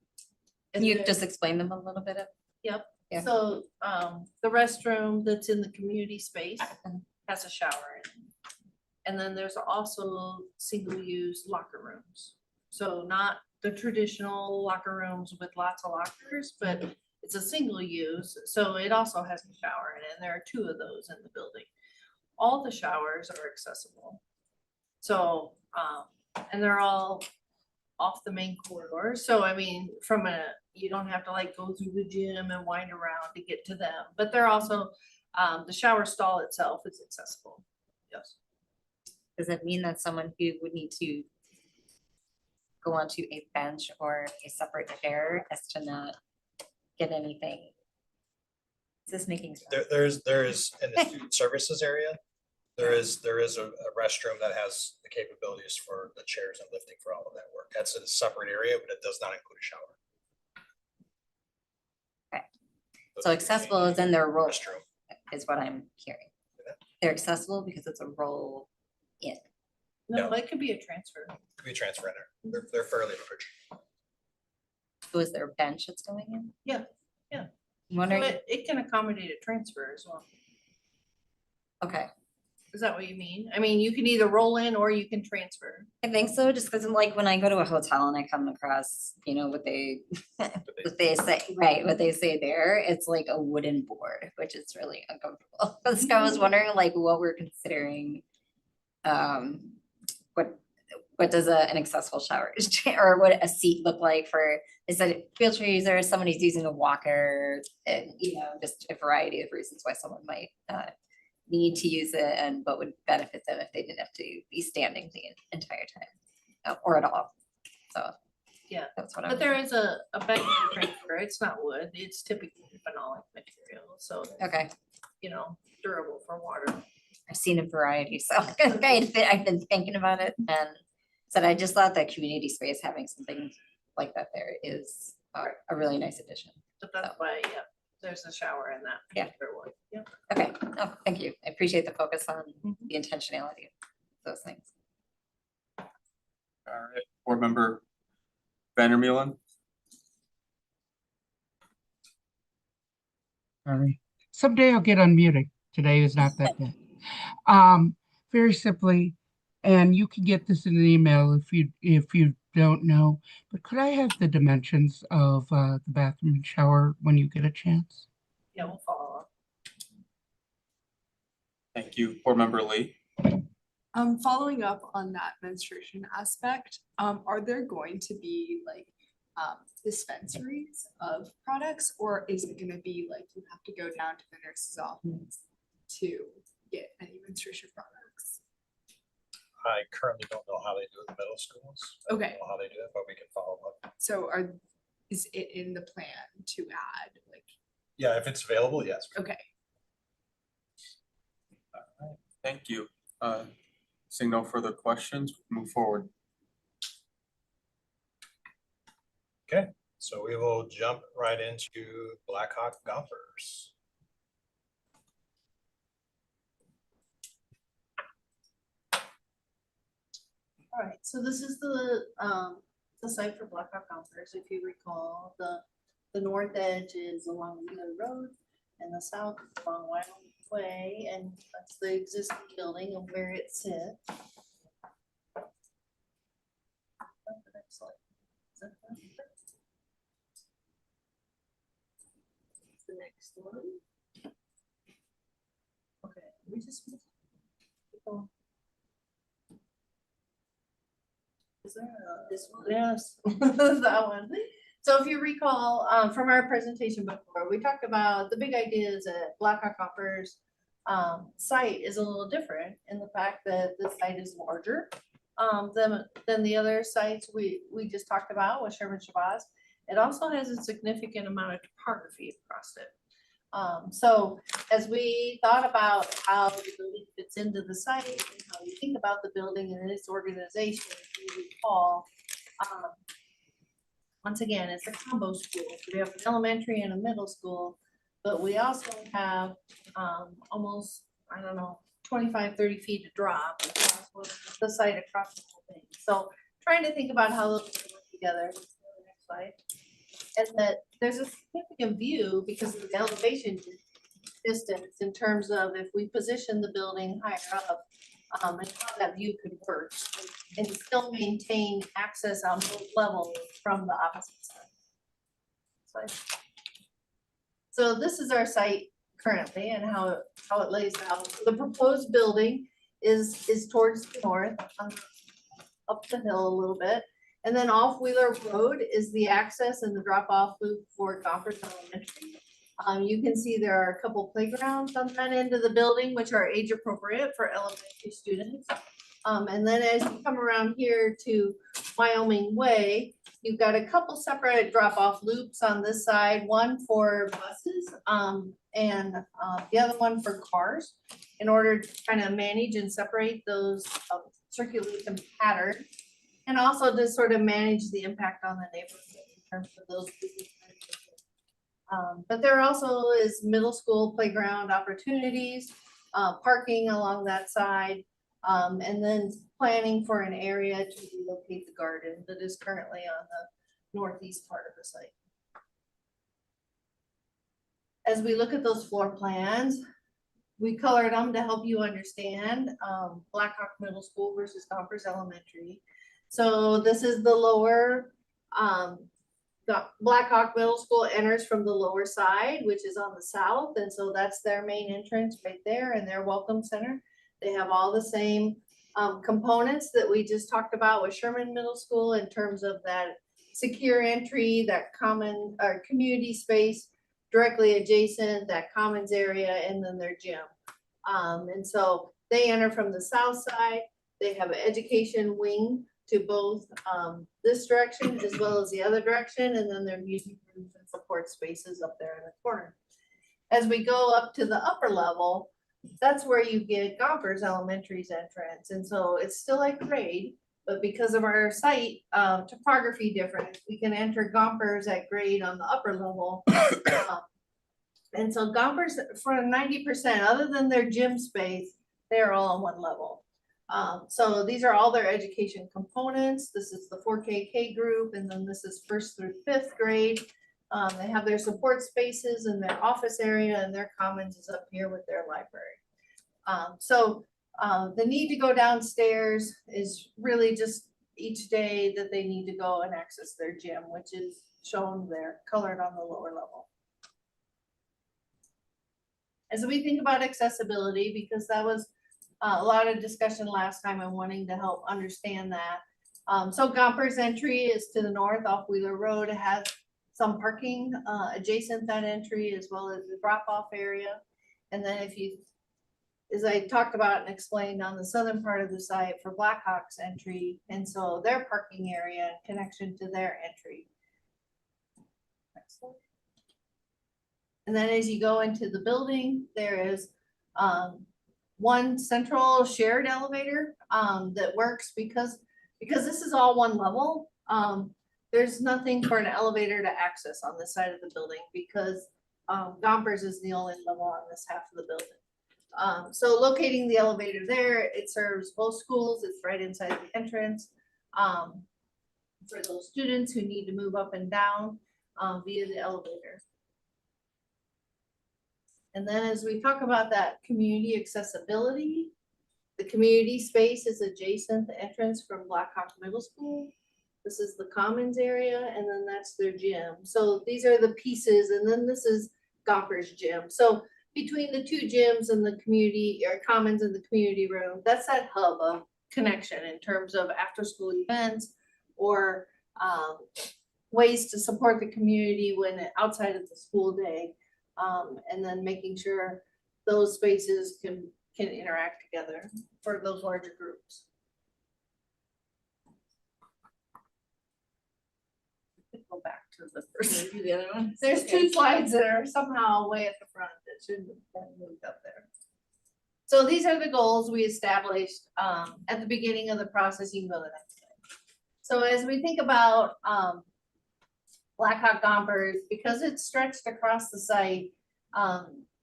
And Can you there- just explain them a little bit? Yep, Yeah. so the restroom that's in the community space has a shower in it. And then there's also single-use locker rooms. So not the traditional locker rooms with lots of lockers, but it's a single use, so it also has a shower in it, and there are 2 of those in the building. All the showers are accessible. So, and they're all off the main corridor, so I mean, you don't have to like go through the gym and wind around to get to them, but they're also The shower stall itself is accessible. Yes. Does it mean that someone who would need to go onto a bench or a separate chair as to not get anything? Is this making sense? There is in the student services area, there is a restroom that has the capabilities for the chairs and lifting for all of that work. That's in a separate area, but it does not include a shower. Okay. So accessible is in their role, Restroom. is what I'm hearing. They're accessible because it's a role in. No, it could be a transfer. Could be a transfer in there. They're fairly large. So is there a bench that's going in? Yeah, yeah. I'm wondering, But it can accommodate a transfer as well. okay, Is that what you mean? I mean, you can either roll in or you can transfer. I think so, just because like when I go to a hotel and I come across, you know, what they, what they say, right, what they say there, it's like a wooden board, which is really uncomfortable. So I was wondering like what we're considering. What does an accessible shower or what a seat look like for, is that a wheelchair user, someone who's using a walker, and you know, just a variety of reasons why someone might need to use it and what would benefit them if they didn't have to be standing the entire time or at all. So Yeah, that's what I'm. but there is a bench transfer. It's not wood. It's typically phenolic material. So, Okay, you know, durable for water. I've seen a variety, so I've been thinking about it and said I just thought that community space having something like that there is a really nice addition. But that's why, yeah, there's a shower in that. Yeah. particular one. Yeah. Okay, oh, thank you. I appreciate the focus on the intentionality of those things. All right, board member Vandermeulen. Sorry. Someday I'll get unmuted. Today is not that day. Very simply, and you can get this in an email if you don't know, but could I have the dimensions of the bathroom and shower when you get a chance? Yeah, we'll follow up. Thank you, board member Lee. Following up on that menstruation aspect, are there going to be like dispensaries of products, or is it gonna be like you have to go down to the nurse's office to get any menstruation products? I currently don't know how they do it in middle schools. I don't Okay. know how they do it, but we can follow up. So is it in the plan to add like, Yeah, if it's available, yes. okay. Thank you. Seeing no further questions, move forward. Okay, so we will jump right into Blackhawk golfers. All right, so this is the site for Blackhawk Golfers. If you recall, the north edge is along Wheeler Road and the south is along Wyoming Way, and that's the existing building and where it sits. The next one. Okay, we just. Is there this one? Yes, that one. So if you recall, from our presentation before, we talked about the big idea is that Blackhawk Golfers site is a little different in the fact that the site is larger than the other sites we just talked about with Sherman Shabazz. It also has a significant amount of topography across it. So as we thought about how the building fits into the site and how we think about the building and its organization, if you recall, once again, it's a combo school. We have an elementary and a middle school, but we also have almost, I don't know, 25, 30 feet to drop across the site across the whole thing. So trying to think about how those work together. Next slide. And that there's a significant view because of the elevation distance in terms of if we position the building higher up, and how that view could work and still maintain access on both levels from the opposite side. So this is our site currently and how it lays out. The proposed building is towards the north, up the hill a little bit. And then off Wheeler Road is the access and the drop-off loop for Golfers Elementary. You can see there are a couple playgrounds on that end of the building, which are age appropriate for elementary students. And then as you come around here to Wyoming Way, you've got a couple separate drop-off loops on this side, one for buses, and the other one for cars, in order to kind of manage and separate those circulation patterns, and also to sort of manage the impact on the neighborhood in terms of those businesses. But there also is middle school playground opportunities, parking along that side, and then planning for an area to relocate the garden that is currently on the northeast part of the site. As we look at those floor plans, we colored them to help you understand Blackhawk Middle School versus Gompers Elementary. So this is the lower, the Blackhawk Middle School enters from the lower side, which is on the south. And so that's their main entrance right there and their welcome center. They have all the same components that we just talked about with Sherman Middle School in terms of that secure entry, that common or community space directly adjacent, that commons area, and then their gym. And so they enter from the south side. They have an education wing to both this direction as well as the other direction, and then their music rooms and support spaces up there in the corner. As we go up to the upper level, that's where you get Gompers Elementary's entrance. And so it's still at grade, but because of our site topography difference, we can enter Gompers at grade on the upper level. And so Gompers, for 90%, other than their gym space, they're all on one level. So these are all their education components. This is the 4KK group, and then this is 1st through 5th grade. They have their support spaces and their office area, and their commons is up here with their library. So the need to go downstairs is really just each day that they need to go and access their gym, which is shown there, colored on the lower level. As we think about accessibility, because that was a lot of discussion last time and wanting to help understand that. So Gompers entry is to the north off Wheeler Road. It has some parking adjacent that entry as well as the drop-off area. And then if you, as I talked about and explained on the southern part of the site for Blackhawk's entry, and so their parking area in connection to their entry. Next slide. And then as you go into the building, there is one central shared elevator that works because this is all one level. There's nothing for an elevator to access on this side of the building because Gompers is the only level on this half of the building. So locating the elevator there, it serves both schools. It's right inside the entrance for those students who need to move up and down via the elevator. And then as we talk about that community accessibility, the community space is adjacent the entrance from Blackhawk Middle School. This is the commons area, and then that's their gym. So these are the pieces, and then this is Gompers gym. So between the two gyms and the community or commons and the community room, that's that hub of connection in terms of after school events or ways to support the community when outside of the school day. And then making sure those spaces can interact together for those larger groups. Go back to the first. Do the other one? There's two slides that are somehow way at the front that shouldn't have been moved up there. So these are the goals we established at the beginning of the process. You can go to the next slide. So as we think about Blackhawk Gompers, because it's stretched across the site,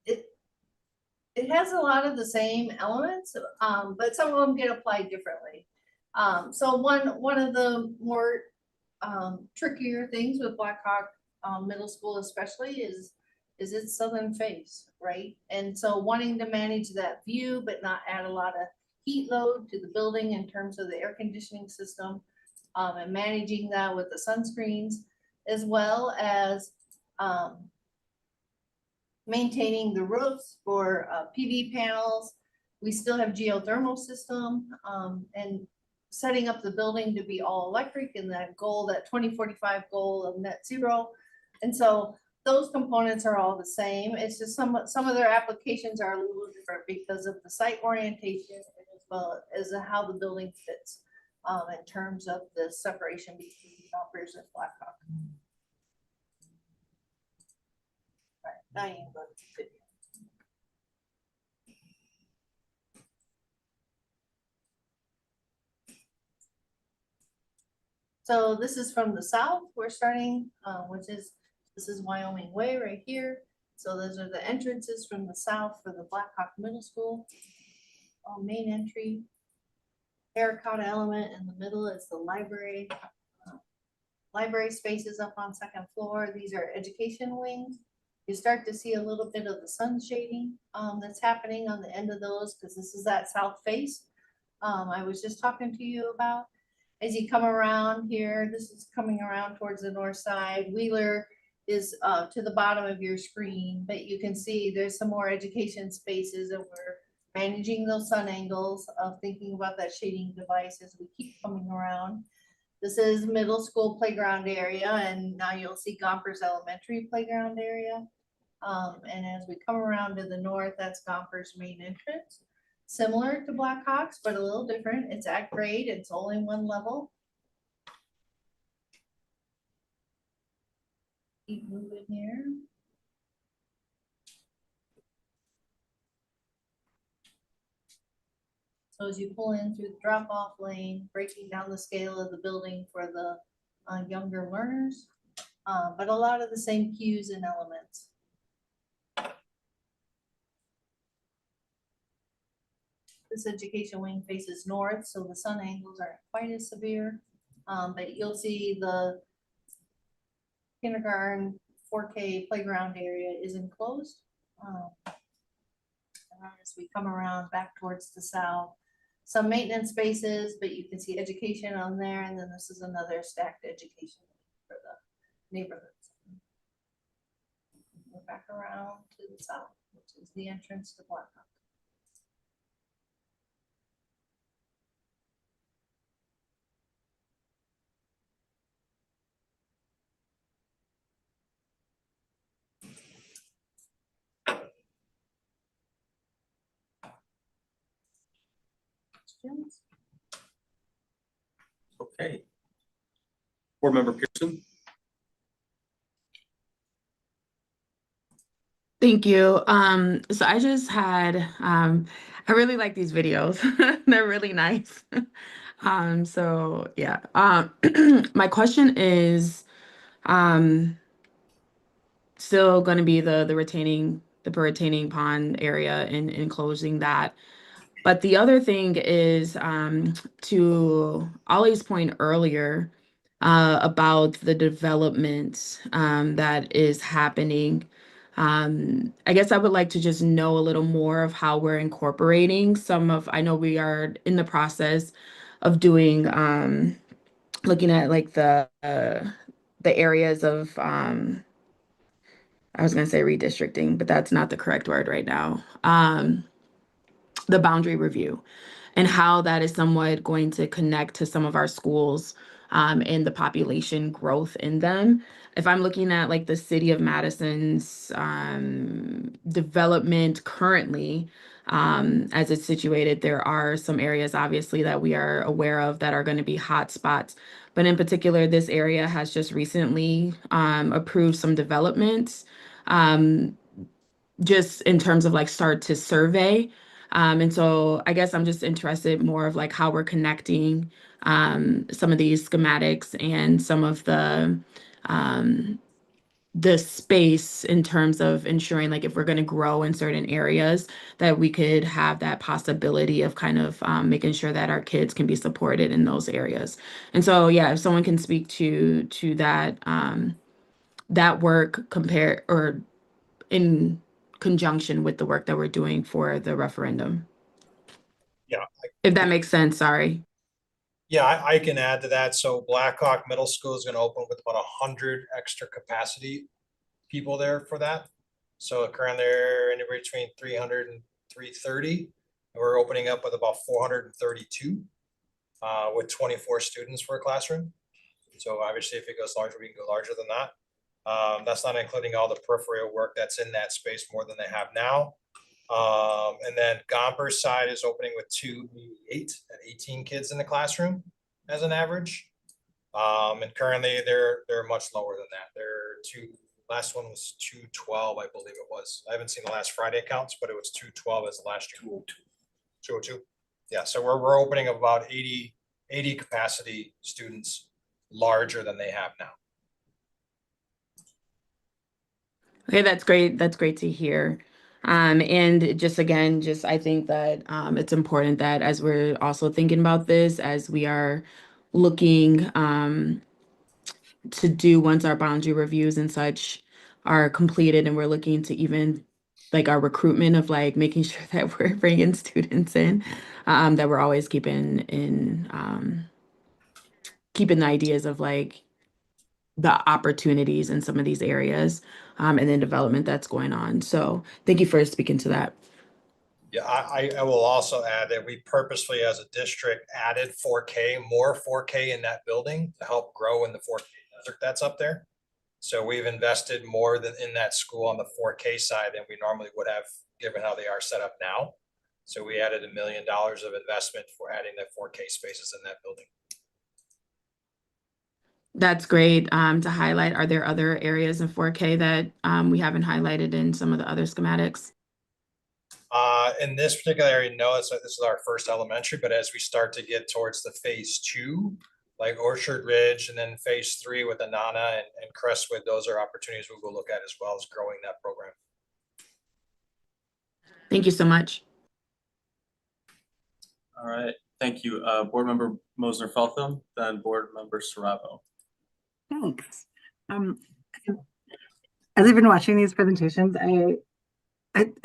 it has a lot of the same elements, but some of them get applied differently. So one of the more trickier things with Blackhawk Middle School especially is its southern face, right? And so wanting to manage that view but not add a lot of heat load to the building in terms of the air conditioning system, and managing that with the sunscreens, as well as maintaining the roofs for PV panels. We still have geothermal system and setting up the building to be all electric and that goal, that 2045 goal of net zero. And so those components are all the same. It's just some of their applications are a little different because of the site orientation as well as how the building fits in terms of the separation between Gompers and Blackhawk. Right, now you can go to video. So this is from the south, we're starting, this is Wyoming Way right here. So those are the entrances from the south for the Blackhawk Middle School. Main entry. Terracotta element in the middle is the library. Library spaces up on second floor. These are education wings. You start to see a little bit of the sun shading that's happening on the end of those because this is that south face I was just talking to you about. As you come around here, this is coming around towards the north side. Wheeler is to the bottom of your screen, but you can see there's some more education spaces and we're managing those sun angles of thinking about that shading device as we keep coming around. This is middle school playground area, and now you'll see Gompers Elementary playground area. And as we come around to the north, that's Gompers main entrance. Similar to Blackhawks, but a little different. It's at grade, it's only one level. Keep moving here. So as you pull in through the drop-off lane, breaking down the scale of the building for the younger learners, but a lot of the same cues and elements. This education wing faces north, so the sun angles aren't quite as severe, but you'll see the kindergarten 4K playground area is enclosed. As we come around back towards the south, some maintenance spaces, but you can see education on there, and then this is another stacked education for the neighborhoods. We're back around to the south, which is the entrance to Blackhawk. Questions? Okay. Board Member Pearson. Thank you. So I just had, I really like these videos. They're really nice. So yeah. My question is, still going to be the retaining pond area and enclosing that. But the other thing is, to Ollie's point earlier, about the development that is happening. I guess I would like to just know a little more of how we're incorporating I know we are in the process of doing, looking at like the areas of, I was going to say redistricting, but that's not the correct word right now. The boundary review and how that is somewhat going to connect to some of our schools and the population growth in them. If I'm looking at like the city of Madison's development currently, as it's situated, there are some areas obviously that we are aware of that are going to be hot spots. But in particular, this area has just recently approved some developments, just in terms of like start to survey. And so I guess I'm just interested more of like how we're connecting some of these schematics and some of the space in terms of ensuring like if we're going to grow in certain areas that we could have that possibility of kind of making sure that our kids can be supported in those areas. And so yeah, if someone can speak to that that work compare or in conjunction with the work that we're doing for the referendum. Yeah. If that makes sense, sorry. Yeah, I can add to that. So Blackhawk Middle School is going to open with about 100 extra capacity people there for that. So currently they're anywhere between 300 and 330. And we're opening up with about 432 with 24 students per classroom. So obviously if it goes larger, we can go larger than that. That's not including all the peripheral work that's in that space more than they have now. And then Gompers side is opening with 8 and 18 kids in the classroom as an average. And currently they're much lower than that. Last one was 212, I believe it was. I haven't seen the last Friday counts, but it was 212 as last year. 202. Yeah, so we're opening about 80 capacity students larger than they have now. Okay, that's great. That's great to hear. And just again, I think that it's important that as we're also thinking about this, as we are looking to do once our boundary reviews and such are completed, and we're looking to even like our recruitment of like making sure that we're bringing students in, that we're always keeping the ideas of like the opportunities in some of these areas, and the development that's going on. So thank you for speaking to that. Yeah, I will also add that we purposefully as a district added more 4K in that building to help grow in the 4K desert that's up there. So we've invested more than in that school on the 4K side than we normally would have, given how they are set up now. So we added $1 million of investment for adding the 4K spaces in that building. That's great to highlight. Are there other areas in 4K that we haven't highlighted in some of the other schematics? In this particular area, no, this is our first elementary, but as we start to get towards the phase 2, like Orchard Ridge, and then phase 3 with Anana and Crestwood, those are opportunities we will look at as well as growing that program. Thank you so much. All right, thank you. Board Member Mosner Feltham, then Board Member Saravo. Thanks. As I've been watching these presentations,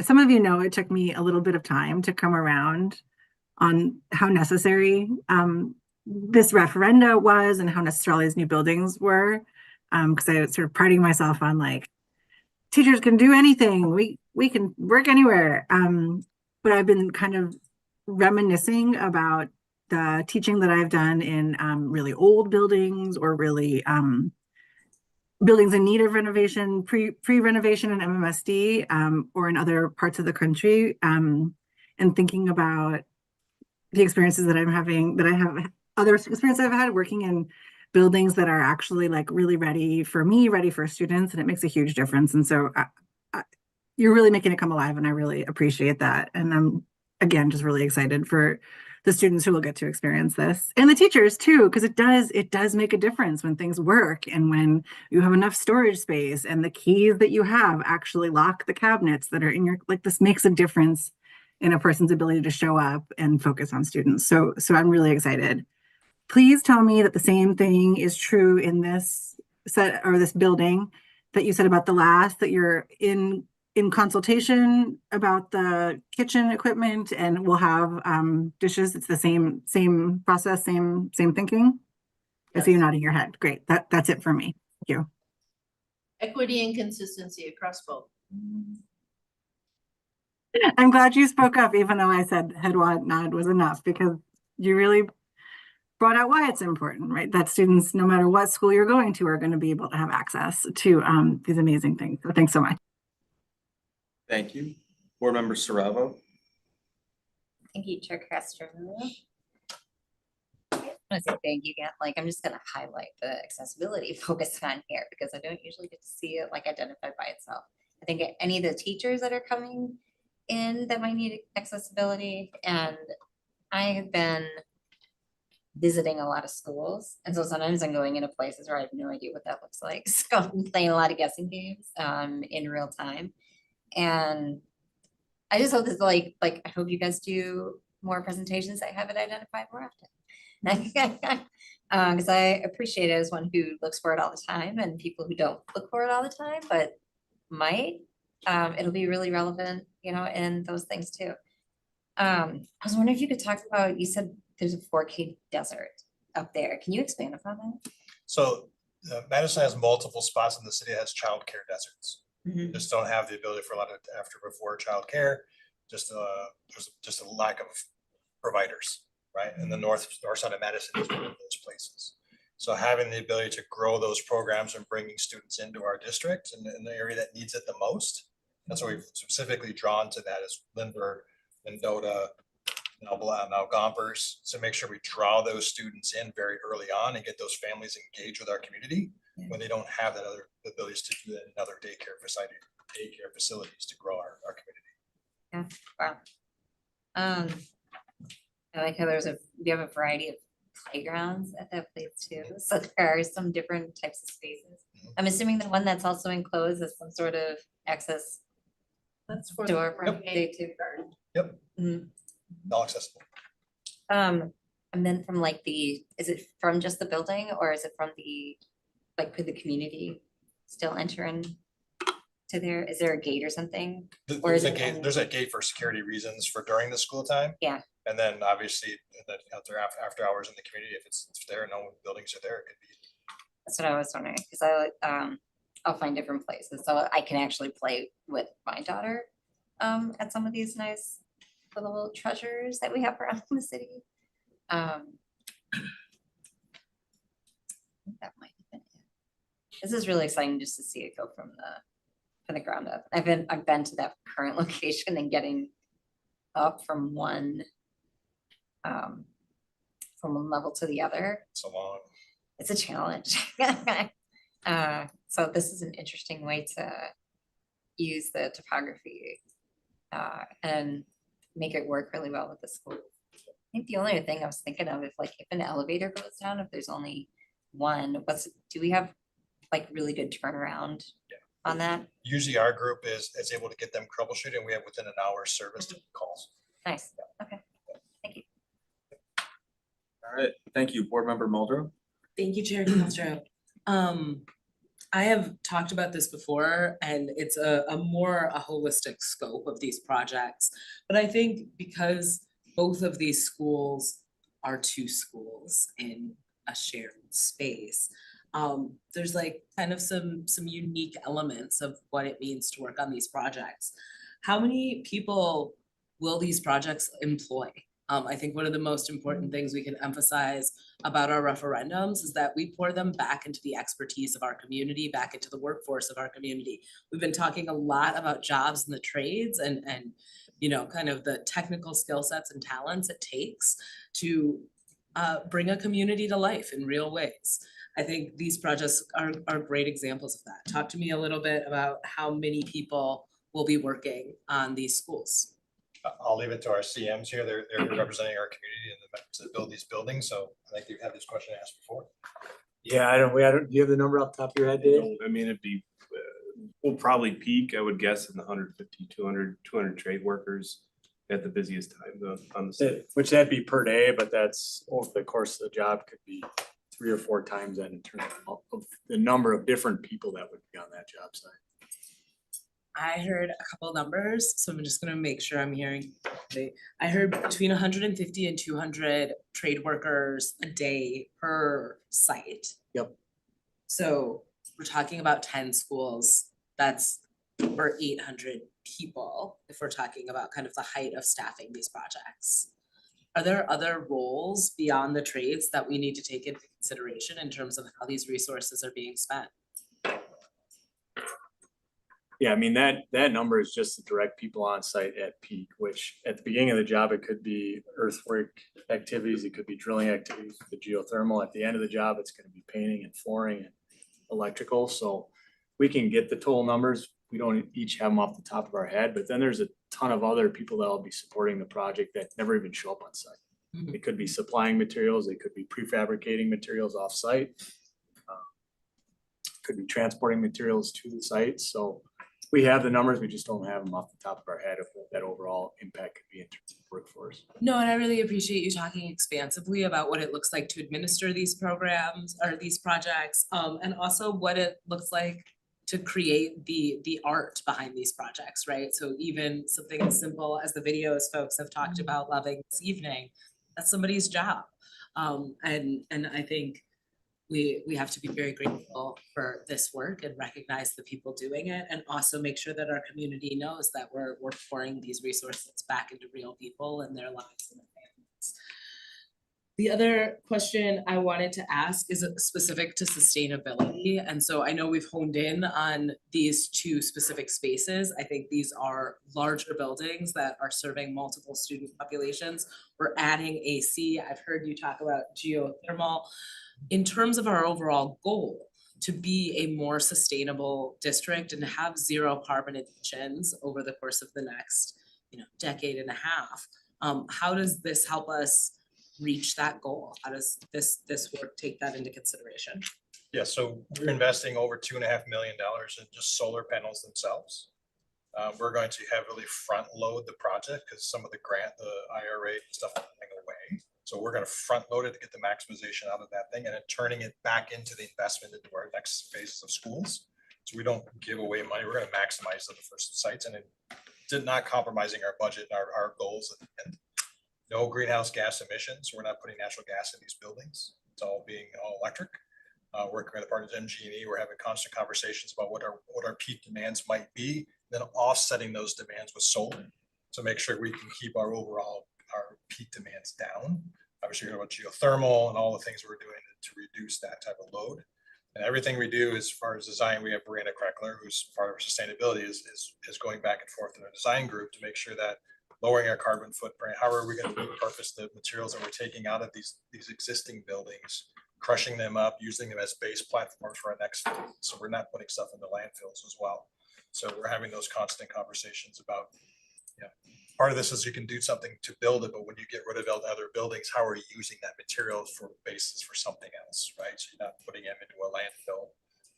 some of you know it took me a little bit of time to come around on how necessary this referenda was and how necessary all these new buildings were. Because I was sort of priding myself on like, teachers can do anything. We can work anywhere. But I've been kind of reminiscing about the teaching that I've done in really old buildings or really buildings in need of renovation, pre-renovation in MMSD or in other parts of the country, and thinking about the experiences that other experiences I've had working in buildings that are actually like really ready for me, ready for students, and it makes a huge difference. And so you're really making it come alive, and I really appreciate that. And I'm, again, just really excited for the students who will get to experience this, and the teachers too, because it does make a difference when things work and when you have enough storage space and the keys that you have actually lock the cabinets that are in your, like, this makes a difference in a person's ability to show up and focus on students. So I'm really excited. Please tell me that the same thing is true in this set or this building that you said about the last, that you're in consultation about the kitchen equipment and we'll have dishes. It's the same process, same thinking. I see you nodding your head. Great. That's it for me. Thank you. Equity and consistency across both. I'm glad you spoke up, even though I said head nod was enough, because you really brought out why it's important, right? That students, no matter what school you're going to, are going to be able to have access to these amazing things. So thanks so much. Thank you. Board Member Saravo. Thank you, Chair Castro. I want to say thank you again. Like, I'm just going to highlight the accessibility focus on here because I don't usually get to see it like identified by itself. I think any of the teachers that are coming in that might need accessibility, and I have been visiting a lot of schools, and so sometimes I'm going into places where I have no idea what that looks like. So I'm playing a lot of guessing games in real time. And I just hope this like I hope you guys do more presentations that have it identified more often. Because I appreciate it as one who looks for it all the time and people who don't look for it all the time, but might. It'll be really relevant, you know, in those things too. I was wondering if you could talk about, you said there's a 4K desert up there. Can you expand upon that? So Madison has multiple spots in the city that has childcare deserts. Mhm. Just don't have the ability for a lot of before childcare. Just there's just a lack of providers, right? And the north side of Madison is one of those places. So having the ability to grow those programs and bringing students into our district in the area that needs it the most. That's why we've specifically drawn to that as Lindbergh, Mendota, now Gompers, to make sure we draw those students in very early on and get those families engaged with our community when they don't have that other abilities to do that in other daycare facilities to grow our community. Yeah, wow. I like how we have a variety of playgrounds at that place too, so there are some different types of spaces. I'm assuming the one that's also enclosed is some sort of access That's for. door for Yep. day two garden. Yep. Mhm. All accessible. And then from like is it from just the building or is it from could the community still enter in to there? Is there a gate or something? Or is There's a it gate, only- there's a gate for security reasons for during the school time. Yeah. And then obviously out there after hours in the community, if it's there, no buildings are there, it could be. That's what I was wondering, because I'll find different places, so I can actually play with my daughter at some of these nice little treasures that we have around the city. That might have been it. This is really exciting just to see it go from the ground up. I've been to that current location and getting up from one level to the other. So long. It's a challenge. So this is an interesting way to use the topography and make it work really well with the school. I think the only other thing I was thinking of, if an elevator goes down, if there's only one, do we have like really good turnaround on that? Usually our group is able to get them troubleshooting. We have within an hour service to calls. Nice, okay, thank you. All right, thank you, Board Member Muldrow. Thank you, Chair Castro. I have talked about this before and it's a more holistic scope of these projects. But I think because both of these schools are two schools in a shared space, there's like kind of some unique elements of what it means to work on these projects. How many people will these projects employ? I think one of the most important things we can emphasize about our referendums is that we pour them back into the expertise of our community, back into the workforce of our community. We've been talking a lot about jobs in the trades and kind of the technical skill sets and talents it takes to bring a community to life in real ways. I think these projects are great examples of that. Talk to me a little bit about how many people will be working on these schools. I'll leave it to our CMs here. They're representing our community and the members that build these buildings. So I think you've had this question asked before. Yeah, do you have the number off the top of your head, Dave? I mean, it'd be, we'll probably peak, I would guess, in the 150, 200 trade workers at the busiest time on the site. Which that'd be per day, but that's over the course of the job could be 3 or 4 times that in terms of the number of different people that would be on that job site. I heard a couple numbers, so I'm just gonna make sure I'm hearing. I heard between 150 and 200 trade workers a day per site. Yep. So we're talking about 10 schools, that's for 800 people, if we're talking about kind of the height of staffing these projects. Are there other roles beyond the trades that we need to take into consideration in terms of how these resources are being spent? Yeah, I mean, that number is just the direct people on site at peak, which at the beginning of the job, it could be earthwork activities, it could be drilling activities, the geothermal. At the end of the job, it's gonna be painting and flooring and electrical. So we can get the total numbers. We don't each have them off the top of our head, but then there's a ton of other people that will be supporting the project that never even show up on site. It could be supplying materials, they could be prefabricating materials off site. Could be transporting materials to the site. So we have the numbers, we just don't have them off the top of our head of what that overall impact could be in terms of workforce. No, and I really appreciate you talking expansively about what it looks like to administer these programs or these projects, and also what it looks like to create the art behind these projects, right? So even something as simple as the videos folks have talked about loving this evening, that's somebody's job. And I think we have to be very grateful for this work and recognize the people doing it, and also make sure that our community knows that we're pouring these resources back into real people and their lives and their families. The other question I wanted to ask is specific to sustainability. And so I know we've honed in on these two specific spaces. I think these are larger buildings that are serving multiple student populations. We're adding AC. I've heard you talk about geothermal. In terms of our overall goal to be a more sustainable district and have zero carbon emissions over the course of the next, decade and a half, how does this help us reach that goal? How does this work take that into consideration? Yeah, so we're investing over $2.5 million in just solar panels themselves. We're going to heavily front load the project because some of the IRA stuff is going away. So we're going to front load it to get the maximization out of that thing and then turning it back into the investment into our next phases of schools. So we don't give away money. We're going to maximize the first sites and it did not compromising our budget, our goals at the end. No greenhouse gas emissions. We're not putting natural gas in these buildings. It's all being all electric. Working with the partners MG&E, we're having constant conversations about what our peak demands might be, then offsetting those demands with solar to make sure we can keep our peak demands down. Obviously, you know about geothermal and all the things we're doing to reduce that type of load. And everything we do as far as design, we have Brianna Kreckler, who's part of our sustainability, is going back and forth in our design group to make sure that lowering our carbon footprint, how are we going to repurpose the materials that we're taking out of these existing buildings, crushing them up, using them as base platforms for our next phase. So we're not putting stuff in the landfills as well. So we're having those constant conversations about, part of this is you can do something to build it, but when you get rid of other buildings, how are you using that material for basis for something else, right? So you're not putting them into a landfill.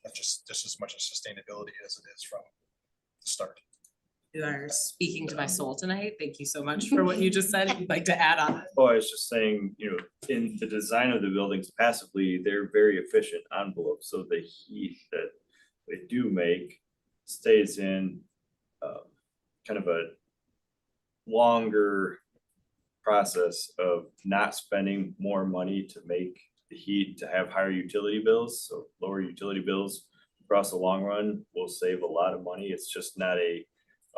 That's just as much a sustainability as it is from the start. You are speaking to my soul tonight. Thank you so much for what you just said. If you'd like to add on. Oh, I was just saying, in the design of the buildings passively, they're very efficient envelopes, so the heat that they do make stays in kind of a longer process of not spending more money to make the heat to have higher utility bills. So lower utility bills across the long run will save a lot of money. It's just not a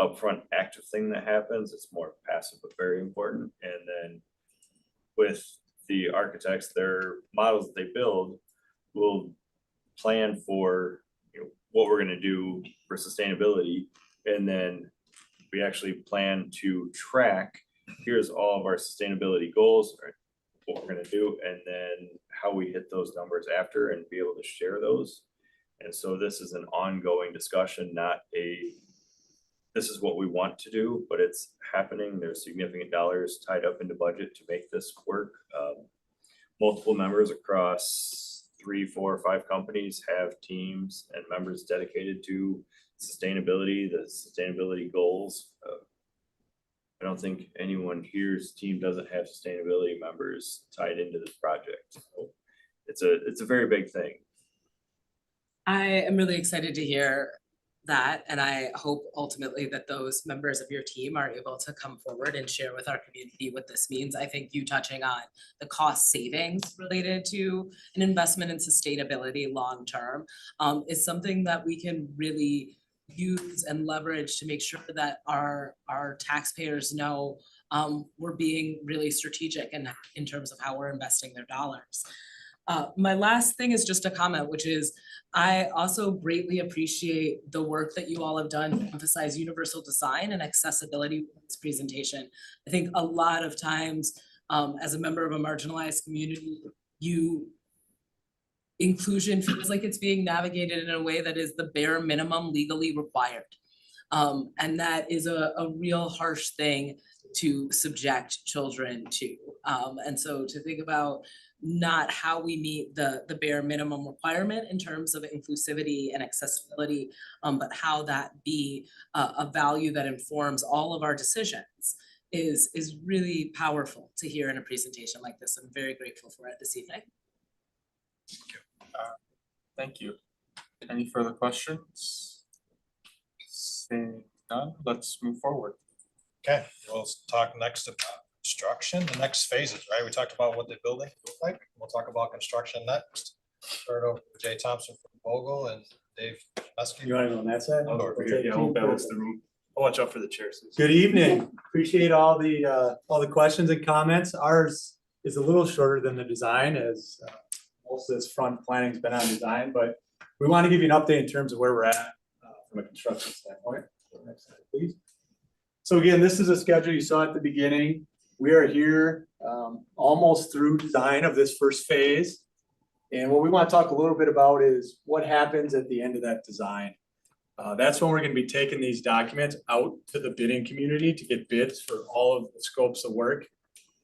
upfront active thing that happens. It's more passive, but very important. And then with the architects, their models that they build will plan for what we're going to do for sustainability, and then we actually plan to track, here's all of our sustainability goals, or what we're going to do, and then how we hit those numbers after and be able to share those. And so this is an ongoing discussion, not this is what we want to do, but it's happening. There's significant dollars tied up into budget to make this work. Multiple members across 3, 4, 5 companies have teams and members dedicated to sustainability, the sustainability goals. I don't think anyone here's team doesn't have sustainability members tied into this project. So it's a very big thing. I am really excited to hear that, and I hope ultimately that those members of your team are able to come forward and share with our community what this means. I think you touching on the cost savings related to an investment in sustainability long term is something that we can really use and leverage to make sure that our taxpayers know we're being really strategic in terms of how we're investing their dollars. My last thing is just a comment, which is I also greatly appreciate the work that you all have done to emphasize universal design and accessibility with this presentation. I think a lot of times as a member of a marginalized community, inclusion feels like it's being navigated in a way that is the bare minimum legally required. And that is a real harsh thing to subject children to. And so to think about not how we meet the bare minimum requirement in terms of inclusivity and accessibility, but how that be a value that informs all of our decisions is really powerful to hear in a presentation like this. I'm very grateful for it this evening. Thank you. Any further questions? Seeing none, let's move forward. Okay, we'll talk next about construction, the next phases, right? We talked about what the building look like. We'll talk about construction next. Turn it over to Jay Thompson from Vogel and Dave Husky. You want to go on that side? Oh, over We'll here. take Yeah, two. we'll balance the room. I'll watch out for the chairs. Good evening. Appreciate all the questions and comments. Ours is a little shorter than the design, as most of this front planning's been on design, but we want to give you an update in terms of where we're at from a construction standpoint. Next slide, please. So again, this is a schedule you saw at the beginning. We are here almost through design of this first phase. And what we want to talk a little bit about is what happens at the end of that design. That's when we're going to be taking these documents out to the bidding community to get bids for all of the scopes of work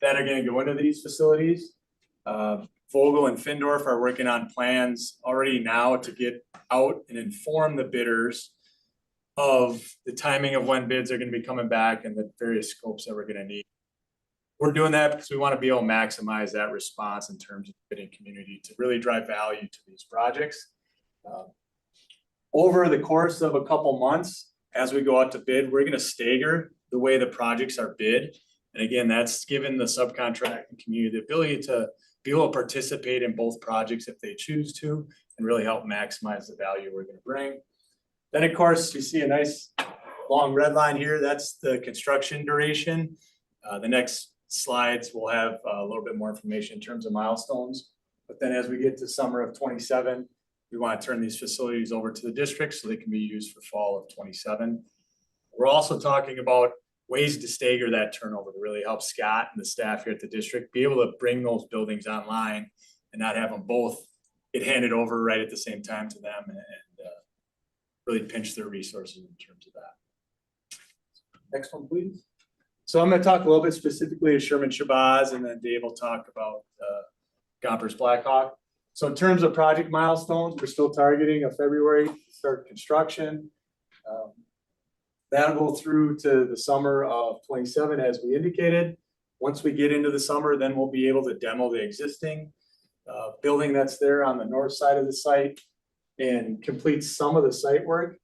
that are going to go into these facilities. Vogel and Findorf are working on plans already now to get out and inform the bidders of the timing of when bids are going to be coming back and the various scopes that we're going to need. We're doing that because we want to be able to maximize that response in terms of the bidding community to really drive value to these projects. Over the course of a couple months, as we go out to bid, we're going to stagger the way the projects are bid. And again, that's given the subcontracting community the ability to be able to participate in both projects if they choose to, and really help maximize the value we're going to bring. Then, of course, you see a nice long red line here. That's the construction duration. The next slides will have a little bit more information in terms of milestones. But then as we get to summer of 27, we want to turn these facilities over to the district so they can be used for fall of 27. We're also talking about ways to stagger that turnover to really help Scott and the staff here at the district be able to bring those buildings online and not have them both get handed over right at the same time to them and really pinch their resources in terms of that. Next one, please. So I'm going to talk a little bit specifically to Sherman Shabazz, and then Dave will talk about Gompers Blackhawk. So in terms of project milestones, we're still targeting a February start construction. That'll go through to the summer of 27, as we indicated. Once we get into the summer, then we'll be able to demo the existing building that's there on the north side of the site and complete some of the site work.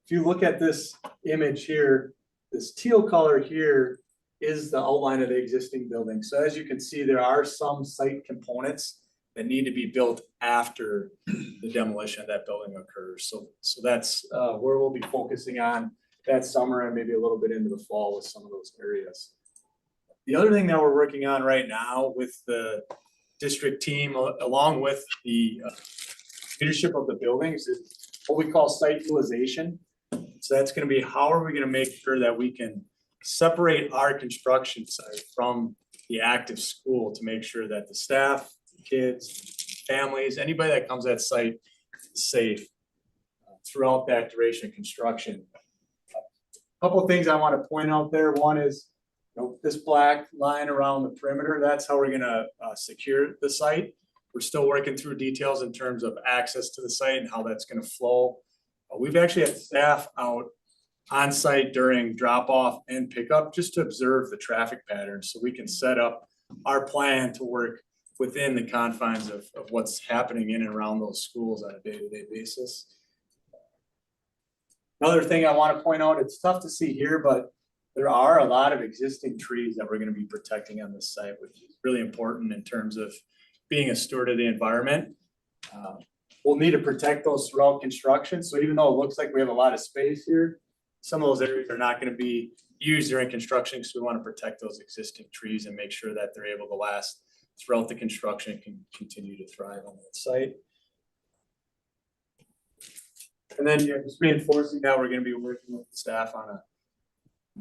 If you look at this image here, this teal color here is the outline of the existing building. So as you can see, there are some site components that need to be built after the demolition of that building occurs. So that's where we'll be focusing on that summer and maybe a little bit into the fall with some of those areas. The other thing that we're working on right now with the district team, along with the leadership of the buildings, is what we call site utilization. So that's going to be how are we going to make sure that we can separate our construction site from the active school to make sure that the staff, kids, families, anybody that comes at site is safe throughout that duration of construction. A couple of things I want to point out there. One is, this black line around the perimeter, that's how we're going to secure the site. We're still working through details in terms of access to the site and how that's going to flow. We've actually had staff out on site during drop off and pickup just to observe the traffic patterns so we can set up our plan to work within the confines of what's happening in and around those schools on a day-to-day basis. Another thing I want to point out, it's tough to see here, but there are a lot of existing trees that we're going to be protecting on this site, which is really important in terms of being a steward of the environment. We'll need to protect those throughout construction. So even though it looks like we have a lot of space here, some of those areas are not going to be used during construction. So we want to protect those existing trees and make sure that they're able to last throughout the construction and can continue to thrive on that site. And then just reinforcing that we're going to be working with the staff on a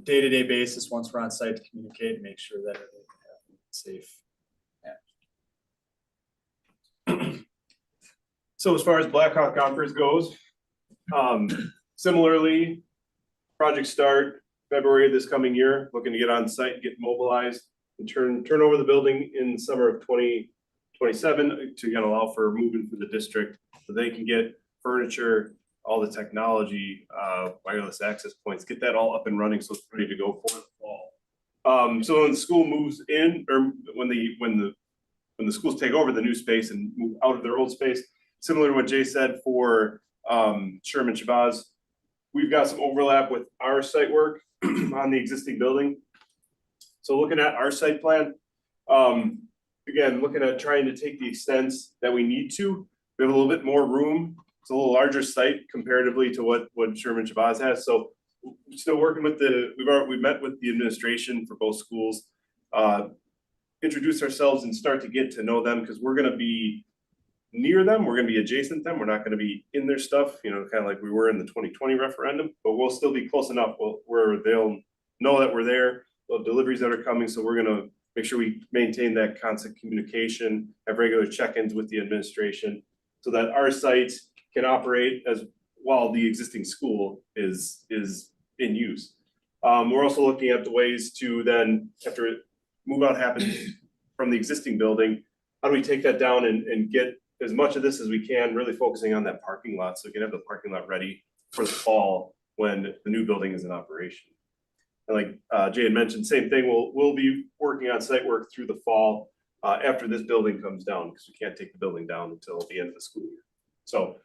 day-to-day basis once we're on site to communicate and make sure that everything's safe. So as far as Blackhawk Gompers goes, similarly, project start February of this coming year, looking to get on site, get mobilized, and turn over the building in the summer of 2027 to allow for moving for the district so they can get furniture, all the technology, wireless access points, get that all up and running so it's ready to go for the fall. So when the school moves in, or when the schools take over the new space and move out of their old space, similar to what Jay said for Sherman Shabazz, we've got some overlap with our site work on the existing building. So looking at our site plan, again, looking at trying to take the extents that we need to. We have a little bit more room. It's a little larger site comparatively to what Sherman Shabazz has. So still working with we've met with the administration for both schools. introduce ourselves and start to get to know them, because we're gonna be near them, we're gonna be adjacent to them, we're not gonna be in their stuff, you know, kind of like we were in the 2020 referendum, but we'll still be close enough where they'll know that we're there, the deliveries that are coming, so we're gonna make sure we maintain that constant communication, have regular check-ins with the administration, so that our site can operate as while the existing school is in use. We're also looking at the ways to then, after move out happens from the existing building, how do we take that down and get as much of this as we can, really focusing on that parking lot, so we can have the parking lot ready for the fall when the new building is in operation. And like Jay had mentioned, same thing, we'll be working on site work through the fall after this building comes down, because we can't take the building down until the end of the school year. So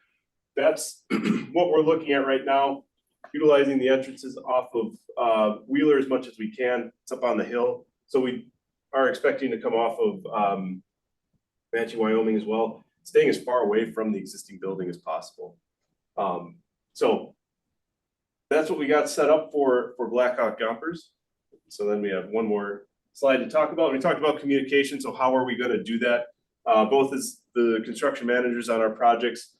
that's what we're looking at right now, utilizing the entrances off of Wheeler as much as we can. It's up on the hill, so we are expecting to come off of Comanche, Wyoming as well, staying as far away from the existing building as possible. So that's what we got set up for Blackhawk Gompers. So then we have one more slide to talk about. We talked about communication, so how are we going to do that? Both as the construction managers on our projects,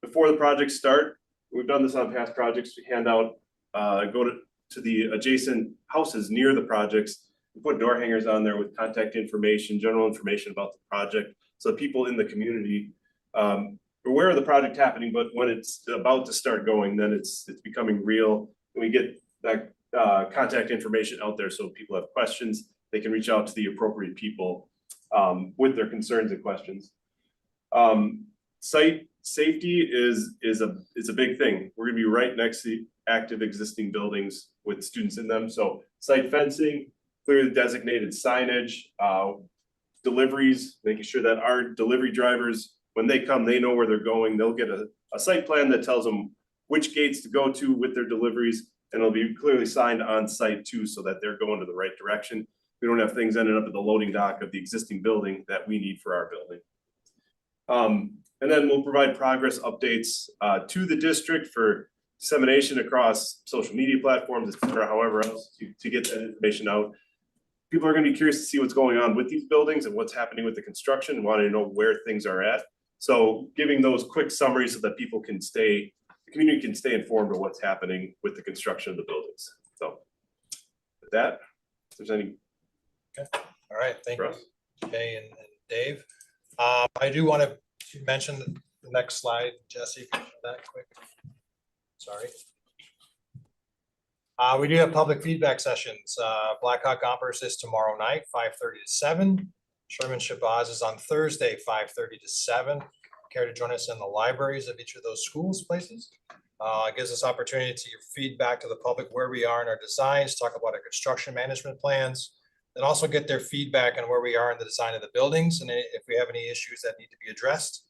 before the projects start, we've done this on past projects, we hand out, go to the adjacent houses near the projects, we put door hangers on there with contact information, general information about the project, so people in the community are aware of the project happening, but when it's about to start going, then it's becoming real. And we get that contact information out there, so people have questions, they can reach out to the appropriate people with their concerns and questions. Site safety is a big thing. We're gonna be right next to active existing buildings with students in them, so site fencing, clearly designated signage, deliveries, making sure that our delivery drivers, when they come, they know where they're going. They'll get a site plan that tells them which gates to go to with their deliveries, and it'll be clearly signed on site too, so that they're going to the right direction. We don't have things ending up at the loading dock of the existing building that we need for our building. And then we'll provide progress updates to the district for dissemination across social media platforms, et cetera, however else to get that information out. People are going to be curious to see what's going on with these buildings and what's happening with the construction and wanting to know where things are at. So giving those quick summaries so that people can the community can stay informed of what's happening with the construction of the buildings. So with that, if there's any. Okay. All right, thank you, Jay and Dave. I do want to mention the next slide, Jesse, can you show that quick? Sorry. We do have public feedback sessions. Blackhawk Gompers is tomorrow night, 5:30 to 7. Sherman Shabazz is on Thursday, 5:30 to 7. Care to join us in the libraries of each of those schools places? It gives us opportunity to give feedback to the public where we are in our designs, talk about our construction management plans, and also get their feedback on where we are in the design of the buildings, and if we have any issues that need to be addressed.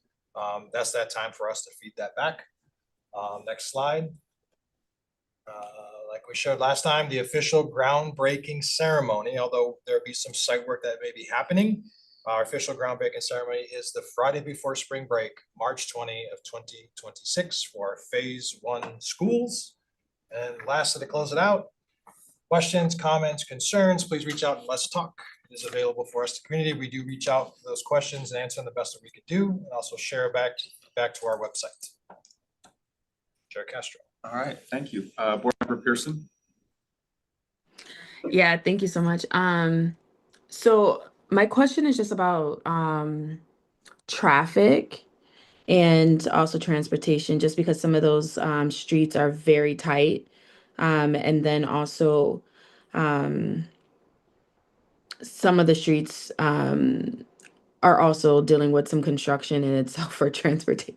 That's that time for us to feed that back. Next slide. Like we showed last time, the official groundbreaking ceremony, although there'll be some site work that may be happening. Our official groundbreaking ceremony is the Friday before spring break, March 20 of 2026 for Phase 1 schools. And lastly, to close it out, questions, comments, concerns, please reach out and let's talk. It is available for us, the community. We do reach out to those questions and answer them the best that we could do, and also share back to our website. Chair Castro. All right, thank you. Board Member Pearson. Yeah, thank you so much. So my question is just about traffic and also transportation, just because some of those streets are very tight. And then also some of the streets are also dealing with some construction in itself for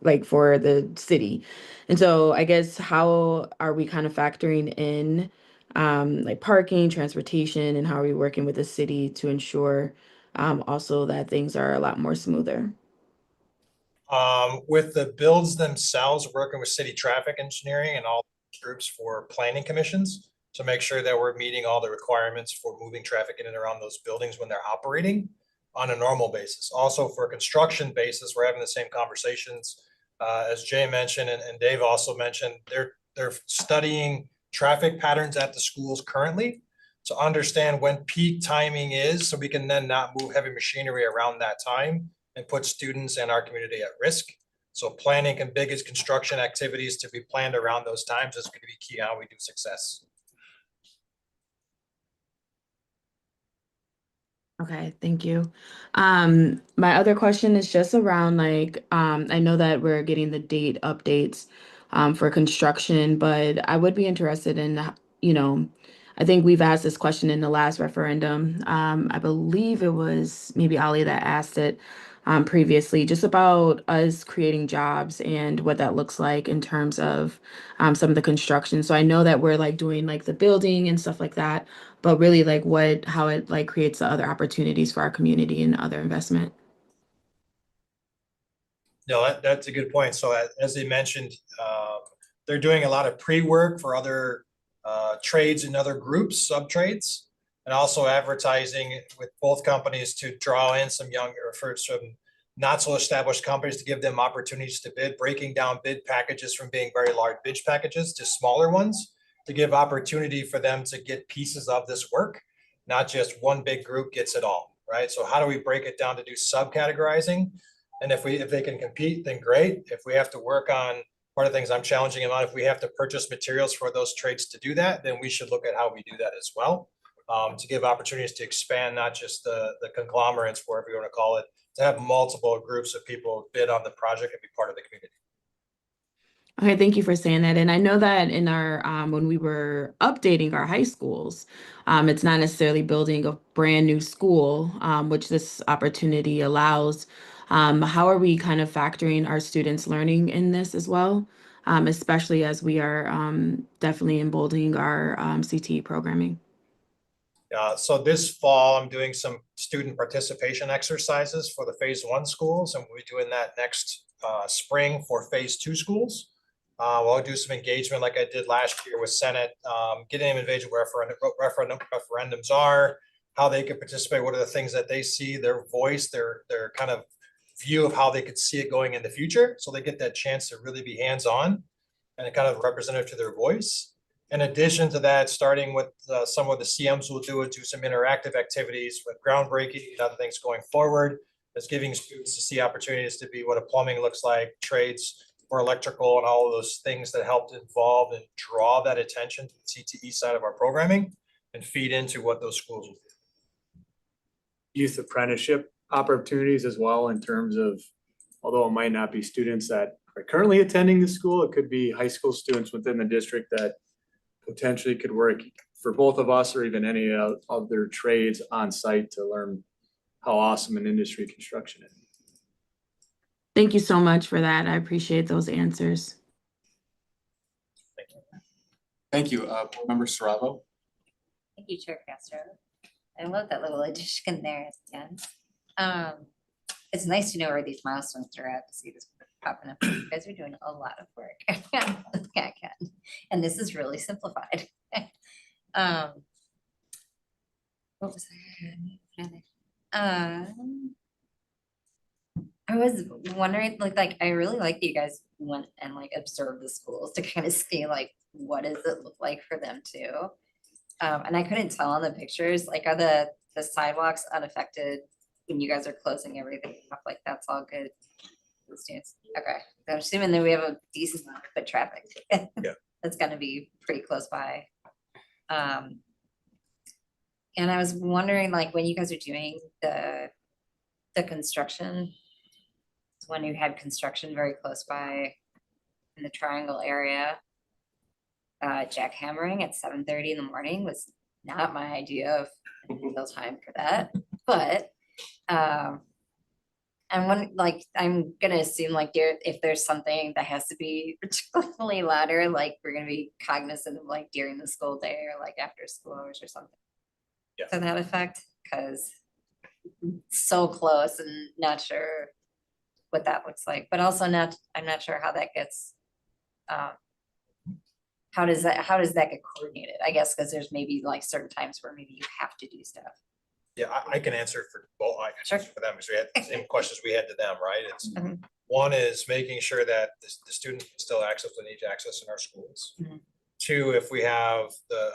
like for the city. And so I guess how are we kind of factoring in like parking, transportation, and how are we working with the city to ensure also that things are a lot more smoother? With the builds themselves, working with city traffic engineering and all groups for planning commissions to make sure that we're meeting all the requirements for moving traffic in and around those buildings when they're operating on a normal basis. Also for construction basis, we're having the same conversations as Jay mentioned and Dave also mentioned. They're studying traffic patterns at the schools currently to understand when peak timing is, so we can then not move heavy machinery around that time and put students and our community at risk. So planning and biggest construction activities to be planned around those times is going to be key on how we do success. Okay, thank you. My other question is just around like, I know that we're getting the date updates for construction, but I would be interested in, you know, I think we've asked this question in the last referendum. I believe it was maybe Ali that asked it previously, just about us creating jobs and what that looks like in terms of some of the construction. So I know that we're like doing like the building and stuff like that, but really like how it like creates the other opportunities for our community and other investment. No, that's a good point. So as they mentioned, they're doing a lot of pre-work for other trades and other groups, sub-trades, and also advertising with both companies to draw in some younger, for some not so established companies to give them opportunities to bid, breaking down bid packages from being very large bid packages to smaller ones, to give opportunity for them to get pieces of this work, not just one big group gets it all, right? So how do we break it down to do subcategorizing? And if they can compete, then great. If we have to work on, part of the things I'm challenging them on, if we have to purchase materials for those trades to do that, then we should look at how we do that as well. To give opportunities to expand, not just the conglomerates, whatever you want to call it, to have multiple groups of people bid on the project and be part of the community. Okay, thank you for saying that. And I know that in our when we were updating our high schools, it's not necessarily building a brand new school, which this opportunity allows. How are we kind of factoring our students' learning in this as well, especially as we are definitely emboldening our CTE programming? So this fall, I'm doing some student participation exercises for the phase 1 schools, and we'll be doing that next spring for phase 2 schools. We'll do some engagement like I did last year with Senate, getting them engaged with what referendums are, how they can participate, what are the things that they see, their voice, their kind of view of how they could see it going in the future. So they get that chance to really be hands-on and kind of representative to their voice. In addition to that, starting with some of the CMs will do some interactive activities with groundbreaking and other things going forward. It's giving students to see opportunities to be what a plumbing looks like, trades or electrical, and all of those things that helped involve and draw that attention to the CTE side of our programming and feed into what those schools will do. Youth apprenticeship opportunities as well, in terms of, although it might not be students that are currently attending the school, it could be high school students within the district that potentially could work for both of us or even any of their trades on site to learn how awesome an industry construction is. Thank you so much for that. I appreciate those answers. Thank you. Board Member Saravo. Thank you, Chair Castro. I love that little addition there at the end. It's nice to know where these milestones are at, to see this popping up. You guys are doing a lot of work. And this is really simplified. What was I was wondering, like I really like that you guys went and like observed the schools to kind of see like what does it look like for them too. And I couldn't tell on the pictures, like are the sidewalks unaffected when you guys are closing everything up? Like that's all good. The students. Okay, I'm assuming that we have a decent amount of foot traffic. Yeah. That's gonna be pretty close by. And I was wondering, like, when you guys are doing the construction, when you had construction very close by in the triangle area, jackhammering at 7:30 in the morning was not my idea of ideal time for that, but I'm gonna assume like if there's something that has to be particularly louder, like we're gonna be cognizant of like during the school day or like after school hours or something. Yeah. To that effect, because so close and not sure what that looks like, but also I'm not sure how that gets, how does that get coordinated? I guess because there's maybe like certain times where maybe you have to do stuff. Yeah, I can answer for both. I can answer for them because we had the same questions we had to them, right? It's one is making sure that the students can still access what they need to access in our schools. Two, if we have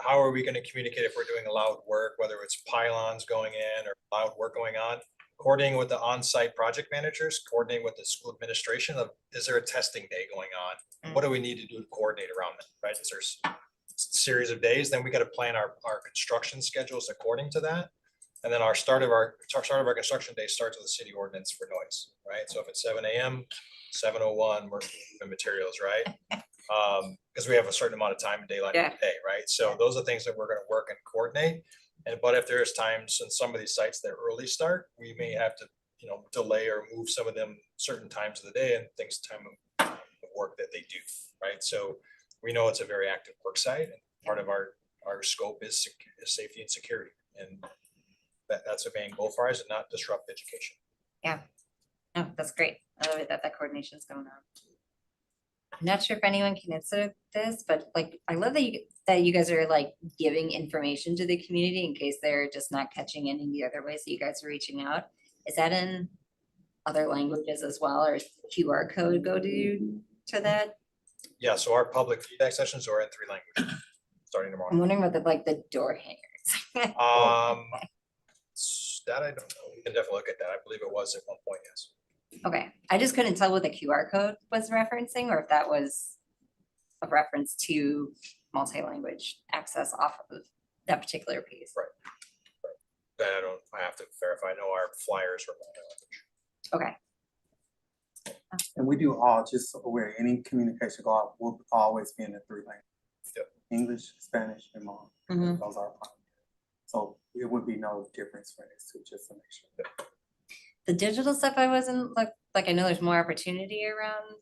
how are we gonna communicate if we're doing loud work, whether it's pylons going in or loud work going on? Coordinating with the on-site project managers, coordinating with the school administration of, is there a testing day going on? What do we need to do to coordinate around that, right? Is there a series of days? Then we gotta plan our construction schedules according to that. And then our start of our construction day starts with the city ordinance for noise, right? So if it's 7 AM, 7:01, we're moving materials, right? Because we have a certain amount of time in daylight in the day, right? So those are things that we're gonna work and coordinate. But if there's times in some of these sites that early start, we may have to, delay or move some of them certain times of the day and time of work that they do, right? So we know it's a very active work site, and part of our scope is safety and security. And that's a main goal for us, and not disrupt education. Yeah, no, that's great. I love it that coordination is going on. I'm not sure if anyone can answer this, but like, I love that you guys are like giving information to the community in case they're just not catching any of the other ways that you guys are reaching out. Is that in other languages as well, or is the QR code go to that? Yeah, so our public feedback sessions are in 3 languages, starting tomorrow. I'm wondering what like the door hangers. That I don't know. We can definitely look at that. I believe it was at one point, yes. Okay, I just couldn't tell what the QR code was referencing, or if that was a reference to multi-language access off of that particular piece. Right. That I have to verify. I know our flyers were multi-language. Okay. And we do all, just so aware, any communication go out will always be in the 3 languages. Yep. English, Spanish, and Hmong. Mhm. Those are primary. So it would be no difference for this, just to make sure. The digital stuff, I wasn't like I know there's more opportunity around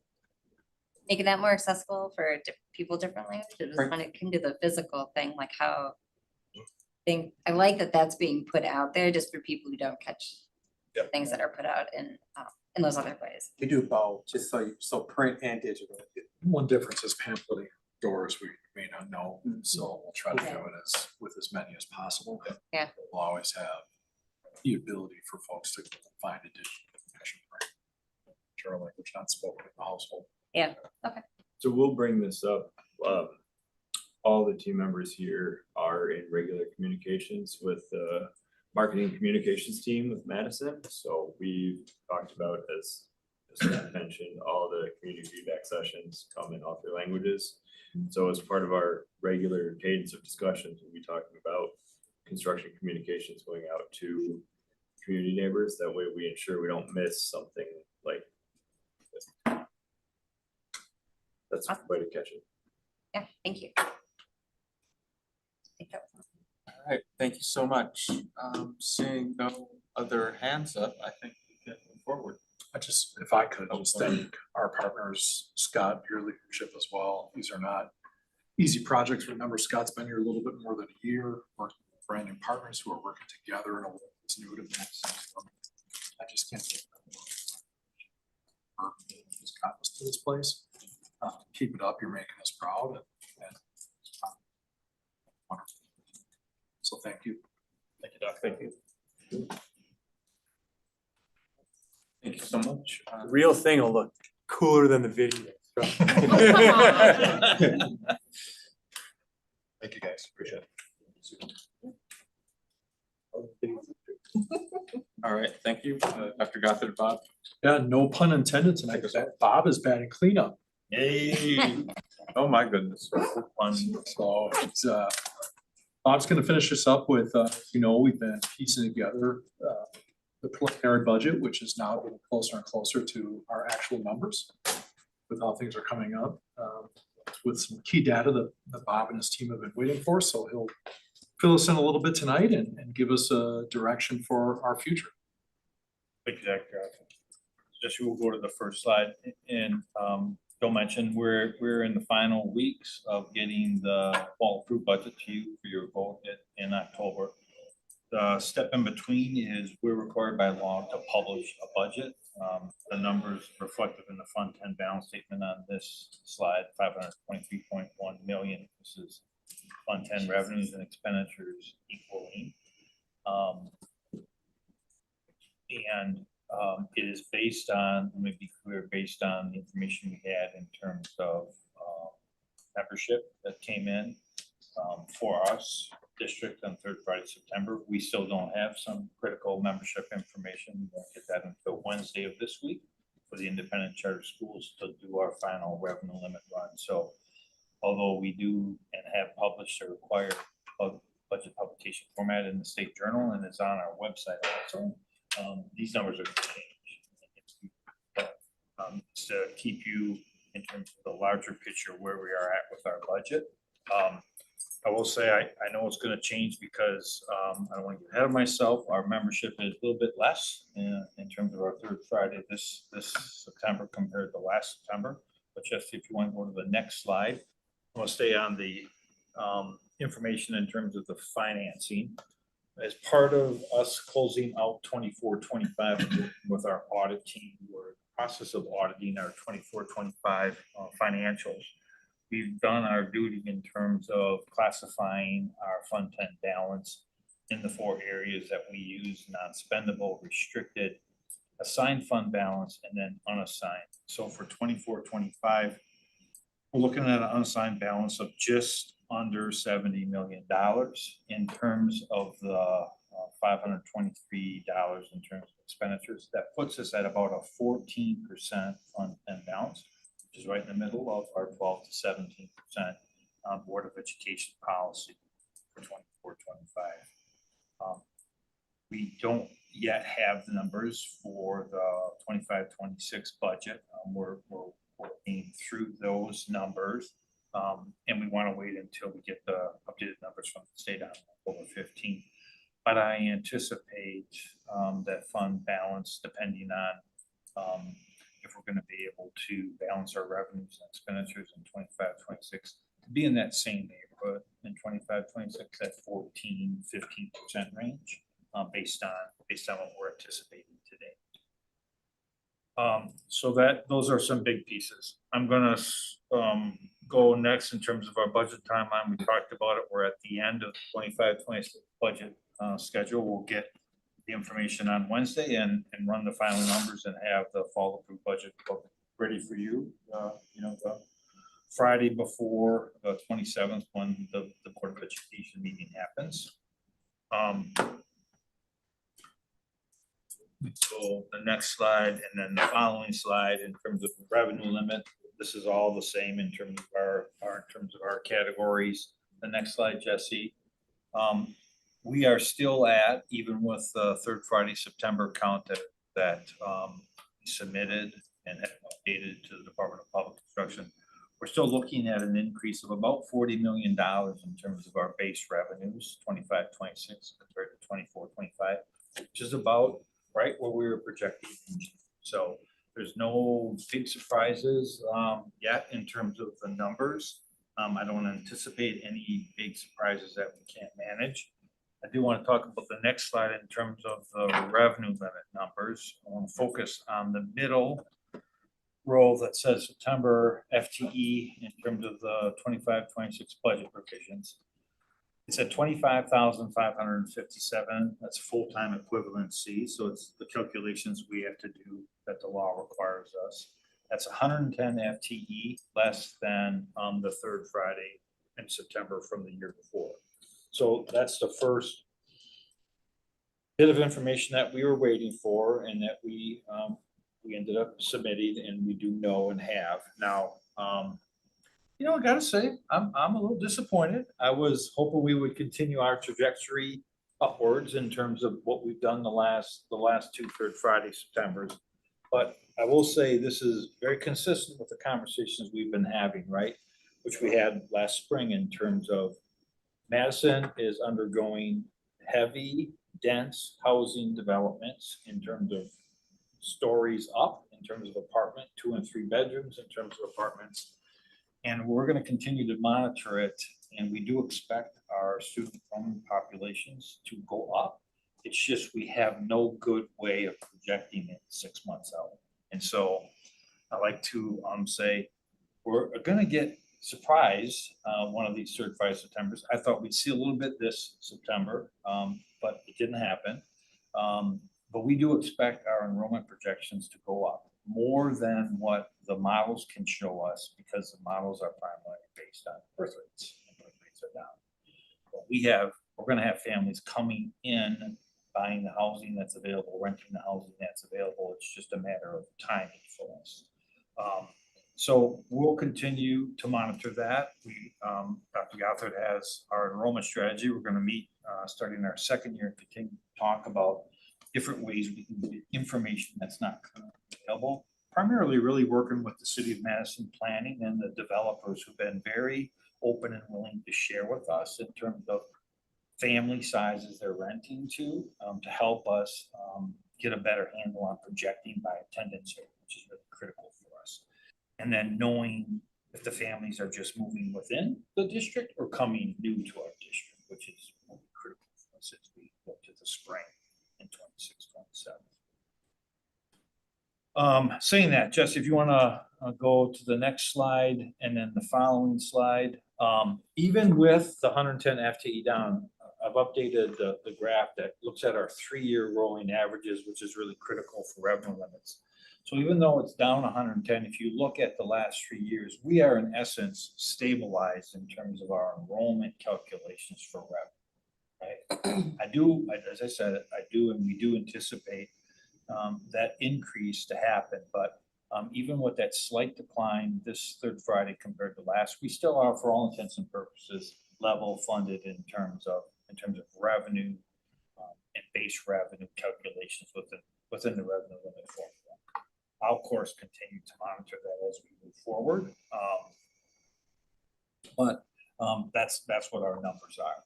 making that more accessible for people different languages. Right. When it came to the physical thing, like how I like that that's being put out there just for people who don't catch Yep. things that are put out in those other ways. We do both, just so print and digital. One difference is pamphleting doors we may not know, so we'll try to do it with as many as possible. Yeah. We'll always have the ability for folks to find additional information. General language not spoken in the household. Yeah, okay. So we'll bring this up. All the team members here are in regular communications with the marketing communications team with Madison. So we've talked about, as Scott mentioned, all the community feedback sessions come in all 3 languages. So as part of our regular cadence of discussions, we'll be talking about construction communications going out to community neighbors. That way we ensure we don't miss something like this. That's a way to catch it. Yeah, thank you. All right, thank you so much. Seeing no other hands up, I think we can move forward. If I could, just thank our partners, Scott, your leadership as well. These are not easy projects. Remember, Scott's been here a little bit more than a year, working with brand new partners who are working together in a way that's new to me. I just can't get just got us to this place. Keep it up. You're making us proud. And wonderful. So thank you. Thank you, Doc. Thank you. Thank you so much. The real thing will look cooler than the video. Thank you, guys. Appreciate it. All right, thank you, Dr. Gothard, Bob. Yeah, no pun intended tonight, because Bob is batting cleanup. Yay. Oh, my goodness. Fun. So it's, Bob's gonna finish us up with, we've been piecing together the preliminary budget, which is now getting closer and closer to our actual numbers with how things are coming up, with some key data that Bob and his team have been waiting for. So he'll fill us in a little bit tonight and give us a direction for our future. Thank you, Dr. Just we'll go to the first slide, and Bill mentioned we're in the final weeks of getting the fall approved budget to you for your vote in October. The step in between is we're required by law to publish a budget. The numbers reflected in the Fund 10 balance statement on this slide, 523.1 million. This is Fund 10 revenues and expenditures equally. It is based on, let me be clear, based on the information we had in terms of membership that came in for us, district on third Friday, September. We still don't have some critical membership information. We won't get that until Wednesday of this week for the independent charter schools to do our final revenue limit run. So although we do and have published a required budget publication format in the state journal and it's on our website also, these numbers are going to change. But just to keep you in terms of the larger picture where we are at with our budget. I will say, I know it's gonna change because I don't want to get ahead of myself. Our membership is a little bit less in terms of our third Friday this September compared to last September. But just if you want to go to the next slide, I want to stay on the information in terms of the financing. As part of us closing out 24-25 with our audit team, we're in the process of auditing our 24-25 financials. We've done our duty in terms of classifying our Fund 10 balance in the 4 areas that we use: non-spendable, restricted, assigned fund balance, and then unassigned. So for 24-25, we're looking at an unassigned balance of just under $70 million in terms of the $523 in terms of expenditures. That puts us at about a 14% Fund 10 balance, which is right in the middle of our 12 to 17% Board of Education policy for 24-25. We don't yet have the numbers for the 25-26 budget. We're working through those numbers, and we want to wait until we get the updated numbers from the state on October 15th. But I anticipate that fund balance, depending on if we're going to be able to balance our revenues and expenditures in 25-26, to be in that same neighborhood in 25-26, that 14-15% range, based on what we're anticipating today. So those are some big pieces. I'm gonna go next in terms of our budget timeline. We talked about it. We're at the end of the 25-26 budget schedule. We'll get the information on Wednesday and run the final numbers and have the fall approved budget ready for you. The Friday before the 27th, when the Board of Education meeting happens. So the next slide and then the following slide in terms of revenue limit, this is all the same in terms of our categories. The next slide, Jesse. We are still at, even with the third Friday September count that we submitted and have updated to the Department of Public Instruction, we're still looking at an increase of about $40 million in terms of our base revenues, 25-26 compared to 24-25, which is about right where we were projecting. So there's no big surprises yet in terms of the numbers. I don't anticipate any big surprises that we can't manage. I do want to talk about the next slide in terms of the revenue limit numbers. I want to focus on the middle row that says September FTE in terms of the 25-26 budget provisions. It's at 25,557. That's full-time equivalency. So it's the calculations we have to do that the law requires us. That's 110 FTE less than the third Friday in September from the year before. So that's the first bit of information that we were waiting for and that we ended up submitting, and we do know and have. Now, I gotta say, I'm a little disappointed. I was hoping we would continue our trajectory upwards in terms of what we've done the last 2 third Friday Septembers. But I will say this is very consistent with the conversations we've been having, right? Which we had last spring in terms of Madison is undergoing heavy, dense housing developments in terms of stories up, in terms of apartment, 2 and 3 bedrooms, in terms of apartments. And we're going to continue to monitor it. And we do expect our student enrollment populations to go up. It's just we have no good way of projecting it 6 months out. And so I like to say we're going to get surprised one of these third Friday Septembers. I thought we'd see a little bit this September, but it didn't happen. But we do expect our enrollment projections to go up. more than what the models can show us, because the models are primarily based on birth rates, and birth rates are down. But we're gonna have families coming in, buying the housing that's available, renting the housing that's available. It's just a matter of timing for us. So we'll continue to monitor that. Dr. Gothard has our enrollment strategy. We're gonna meet, starting our second year, continue to talk about different ways we can get information that's not currently available. Primarily really working with the City of Madison Planning and the developers who've been very open and willing to share with us in terms of family sizes they're renting to help us get a better handle on projecting by attendance rate, which is really critical for us. And then knowing if the families are just moving within the district or coming new to our district, which is really critical for us as we look to the spring in 26, 27. Saying that, Jesse, if you want to go to the next slide and then the following slide, even with the 110 FTE down, I've updated the graph that looks at our 3-year rolling averages, which is really critical for revenue limits. So even though it's down 110, if you look at the last 3 years, we are in essence stabilized in terms of our enrollment calculations for revenue. Right? As I said, and we do anticipate that increase to happen, but even with that slight decline this third Friday compared to last, we still are, for all intents and purposes, level funded in terms of revenue and base revenue calculations within the revenue limit formula. I'll of course continue to monitor that as we move forward, but that's what our numbers are.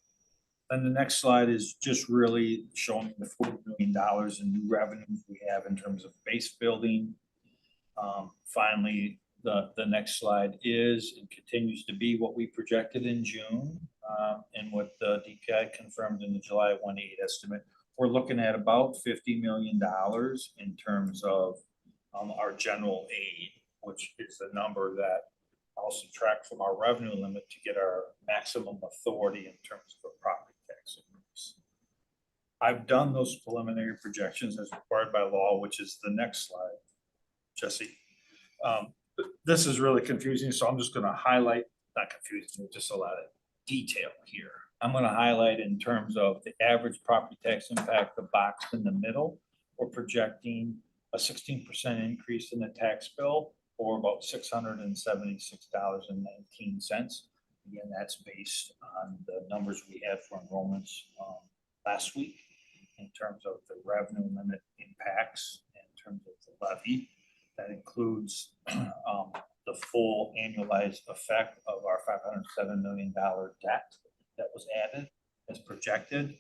Then the next slide is just really showing the $40 million in new revenues we have in terms of base building. Finally, the next slide is and continues to be what we projected in June, and what the DPI confirmed in the July 1/8 estimate. We're looking at about $50 million in terms of our general aid, which is the number that I'll subtract from our revenue limit to get our maximum authority in terms of a property tax increase. I've done those preliminary projections as required by law, which is the next slide, Jesse. This is really confusing, so I'm just going to highlight, not confusing, just a lot of detail here. I'm going to highlight in terms of the average property tax impact, the box in the middle. We're projecting a 16% increase in the tax bill, or about $676.19. Again, that's based on the numbers we had for enrollments last week in terms of the revenue limit impacts, in terms of the levy. That includes the full annualized effect of our $507 million debt that was added as projected.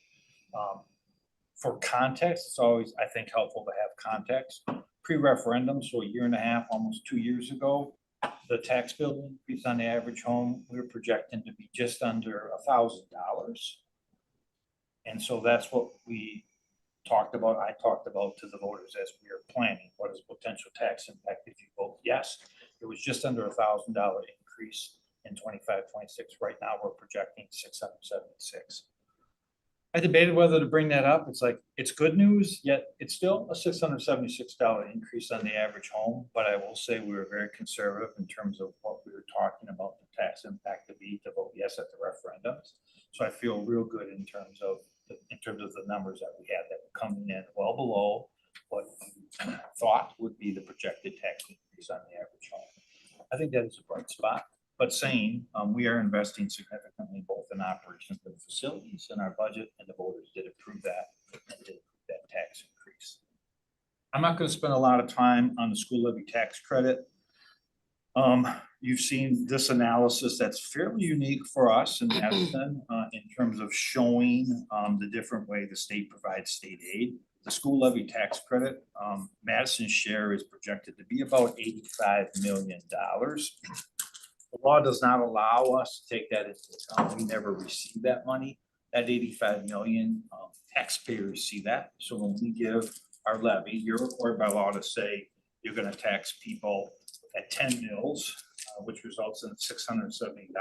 For context, it's always, I think, helpful to have context. Pre-referendum, so a year and a half, almost 2 years ago, the tax bill increase on the average home, we were projecting to be just under $1,000. And so that's what we talked about. I talked about to the voters as we were planning, what is potential tax impact if you vote yes. It was just under $1,000 increase in 25, 26. Right now, we're projecting 676. I debated whether to bring that up. It's like, it's good news, yet it's still a $676 increase on the average home. But I will say we were very conservative in terms of what we were talking about the tax impact to be to vote yes at the referendums. So I feel real good in terms of the numbers that we had that were coming in well below what we thought would be the projected tax increase on the average home. I think that is a bright spot. But saying we are investing significantly both in operations and facilities in our budget, and the voters did approve that and did approve that tax increase. I'm not going to spend a lot of time on the school levy tax credit. You've seen this analysis that's fairly unique for us in Madison in terms of showing the different way the state provides state aid. The school levy tax credit, Madison's share is projected to be about $85 million. The law does not allow us to take that into account. We never receive that money. That $85 million, taxpayers see that. So when we give our levy, you're required by law to say you're going to tax people at 10 mils, which results in a $670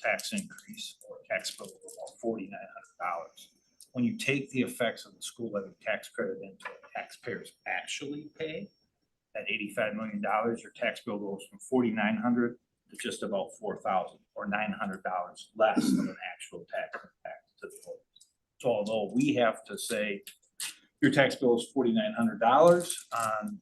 tax increase or tax bill of about $4,900. When you take the effects of the school levy tax credit into what taxpayers actually pay, at $85 million, your tax bill goes from 4,900 to just about 4,000 or $900 less of an actual tax impact to the voters. So although we have to say your tax bill is $4,900 on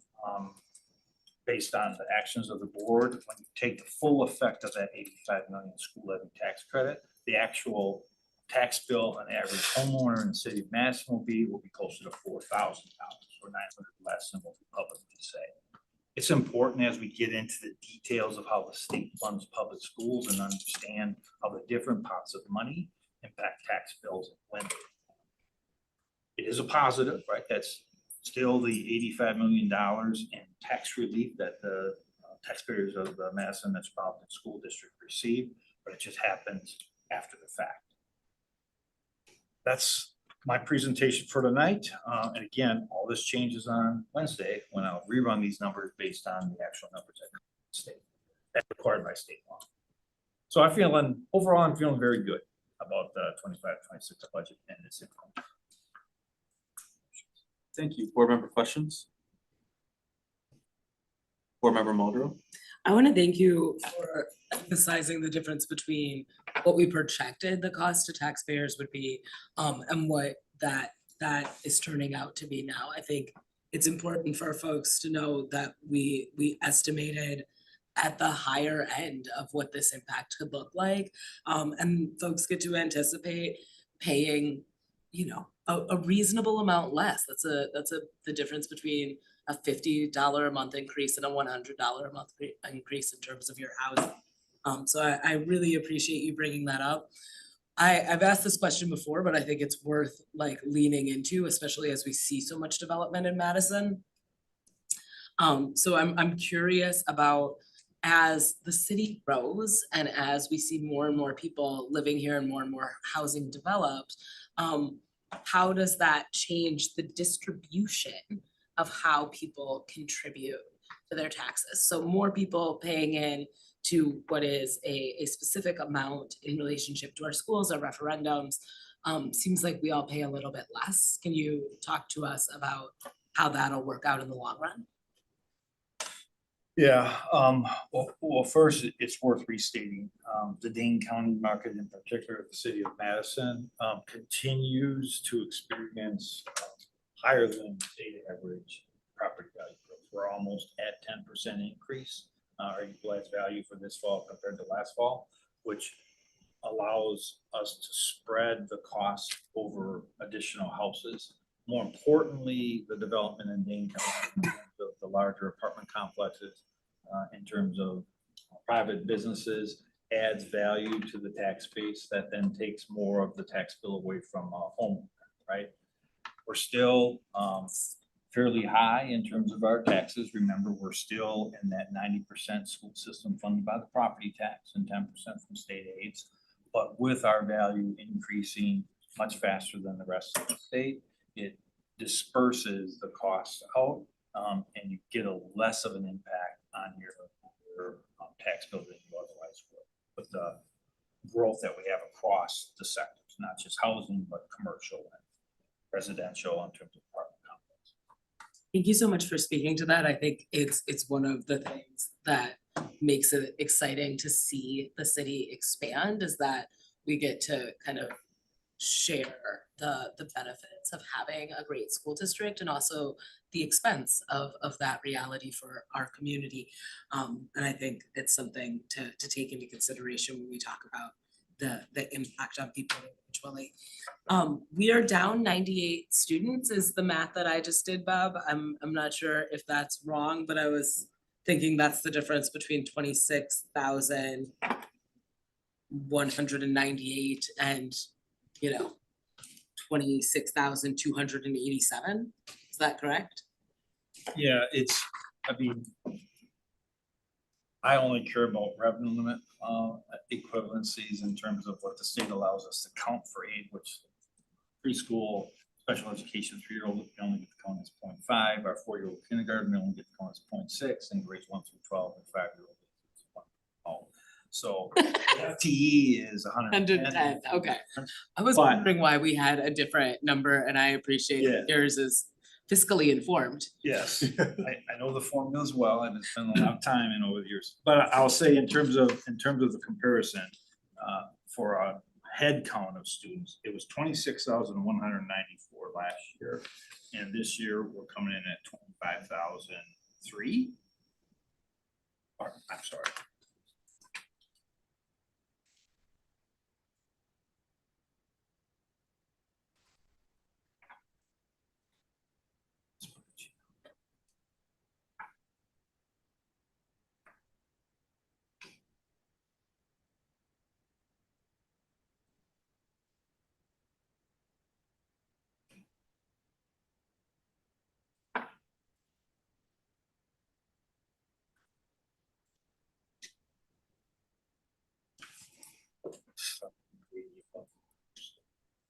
based on the actions of the board, when you take the full effect of that 85 million school levy tax credit, the actual tax bill on average homeowner in the city of Madison will be closer to $4,000 or $900 less than what we publicly say. It's important as we get into the details of how the state funds public schools and understand how the different pots of money impact tax bills and when. It is a positive, right? That's still the $85 million in tax relief that the taxpayers of the Madison Metropolitan School District receive, but it just happens after the fact. That's my presentation for tonight. And again, all this changes on Wednesday when I'll rerun these numbers based on the actual numbers that state, that's required by state law. So overall, I'm feeling very good about the 25-26 budget and its impact. Thank you. Board member questions? Board member Muldrow? I want to thank you for emphasizing the difference between what we projected the cost to taxpayers would be and what that is turning out to be now. I think it's important for folks to know that we estimated at the higher end of what this impact could look like. And folks get to anticipate paying, you know, a reasonable amount less. That's the difference between a $50 a month increase and a $100 a month increase in terms of your housing. So I really appreciate you bringing that up. I've asked this question before, but I think it's worth like leaning into, especially as we see so much development in Madison. So I'm curious about, as the city grows and as we see more and more people living here and more housing developed, how does that change the distribution of how people contribute to their taxes? So more people paying in to what is a specific amount in relationship to our schools, our referendums, seems like we all pay a little bit less. Can you talk to us about how that'll work out in the long run? Yeah, well, first, it's worth restating, the Dane County market in particular, the city of Madison, continues to experience higher than state average property value growth. We're almost at 10% increase, our equalized value for this fall compared to last fall, which allows us to spread the cost over additional houses. More importantly, the development in Dane County, the larger apartment complexes, in terms of private businesses, adds value to the tax base that then takes more of the tax bill away from home, right? We're still fairly high in terms of our taxes. Remember, we're still in that 90% school system funded by the property tax and 10% from state aids. But with our value increasing much faster than the rest of the state, it disperses the cost out and you get a less of an impact on your tax bill than you otherwise would, with the growth that we have across the sectors, not just housing, but commercial and residential in terms of apartment complexes. Thank you so much for speaking to that. I think it's one of the things that makes it exciting to see the city expand, is that we get to kind of share the benefits of having a great school district and also the expense of that reality for our community. And I think it's something to take into consideration when we talk about the impact on people individually. We are down 98 students is the math that I just did, Bob. I'm not sure if that's wrong, but I was thinking that's the difference between 26,198 and, you know, 26,287. Is that correct? Yeah, I only care about revenue limit equivalencies in terms of what the state allows us to count for aid, which preschool, special education 3-year-old, we only get to count as 0.5, our 4-year-old kindergarten, we only get to count as 0.6, and grades 1 through 12 and 5-year-old. So FTE is 110. Okay. I was wondering why we had a different number, and I appreciate that yours is fiscally informed. Yes, I know the formulas well, and it's been a lot of time in over the years. But I'll say in terms of the comparison, for a head count of students, it was 26,194 last year. And this year, we're coming in at 25,003. I'm sorry.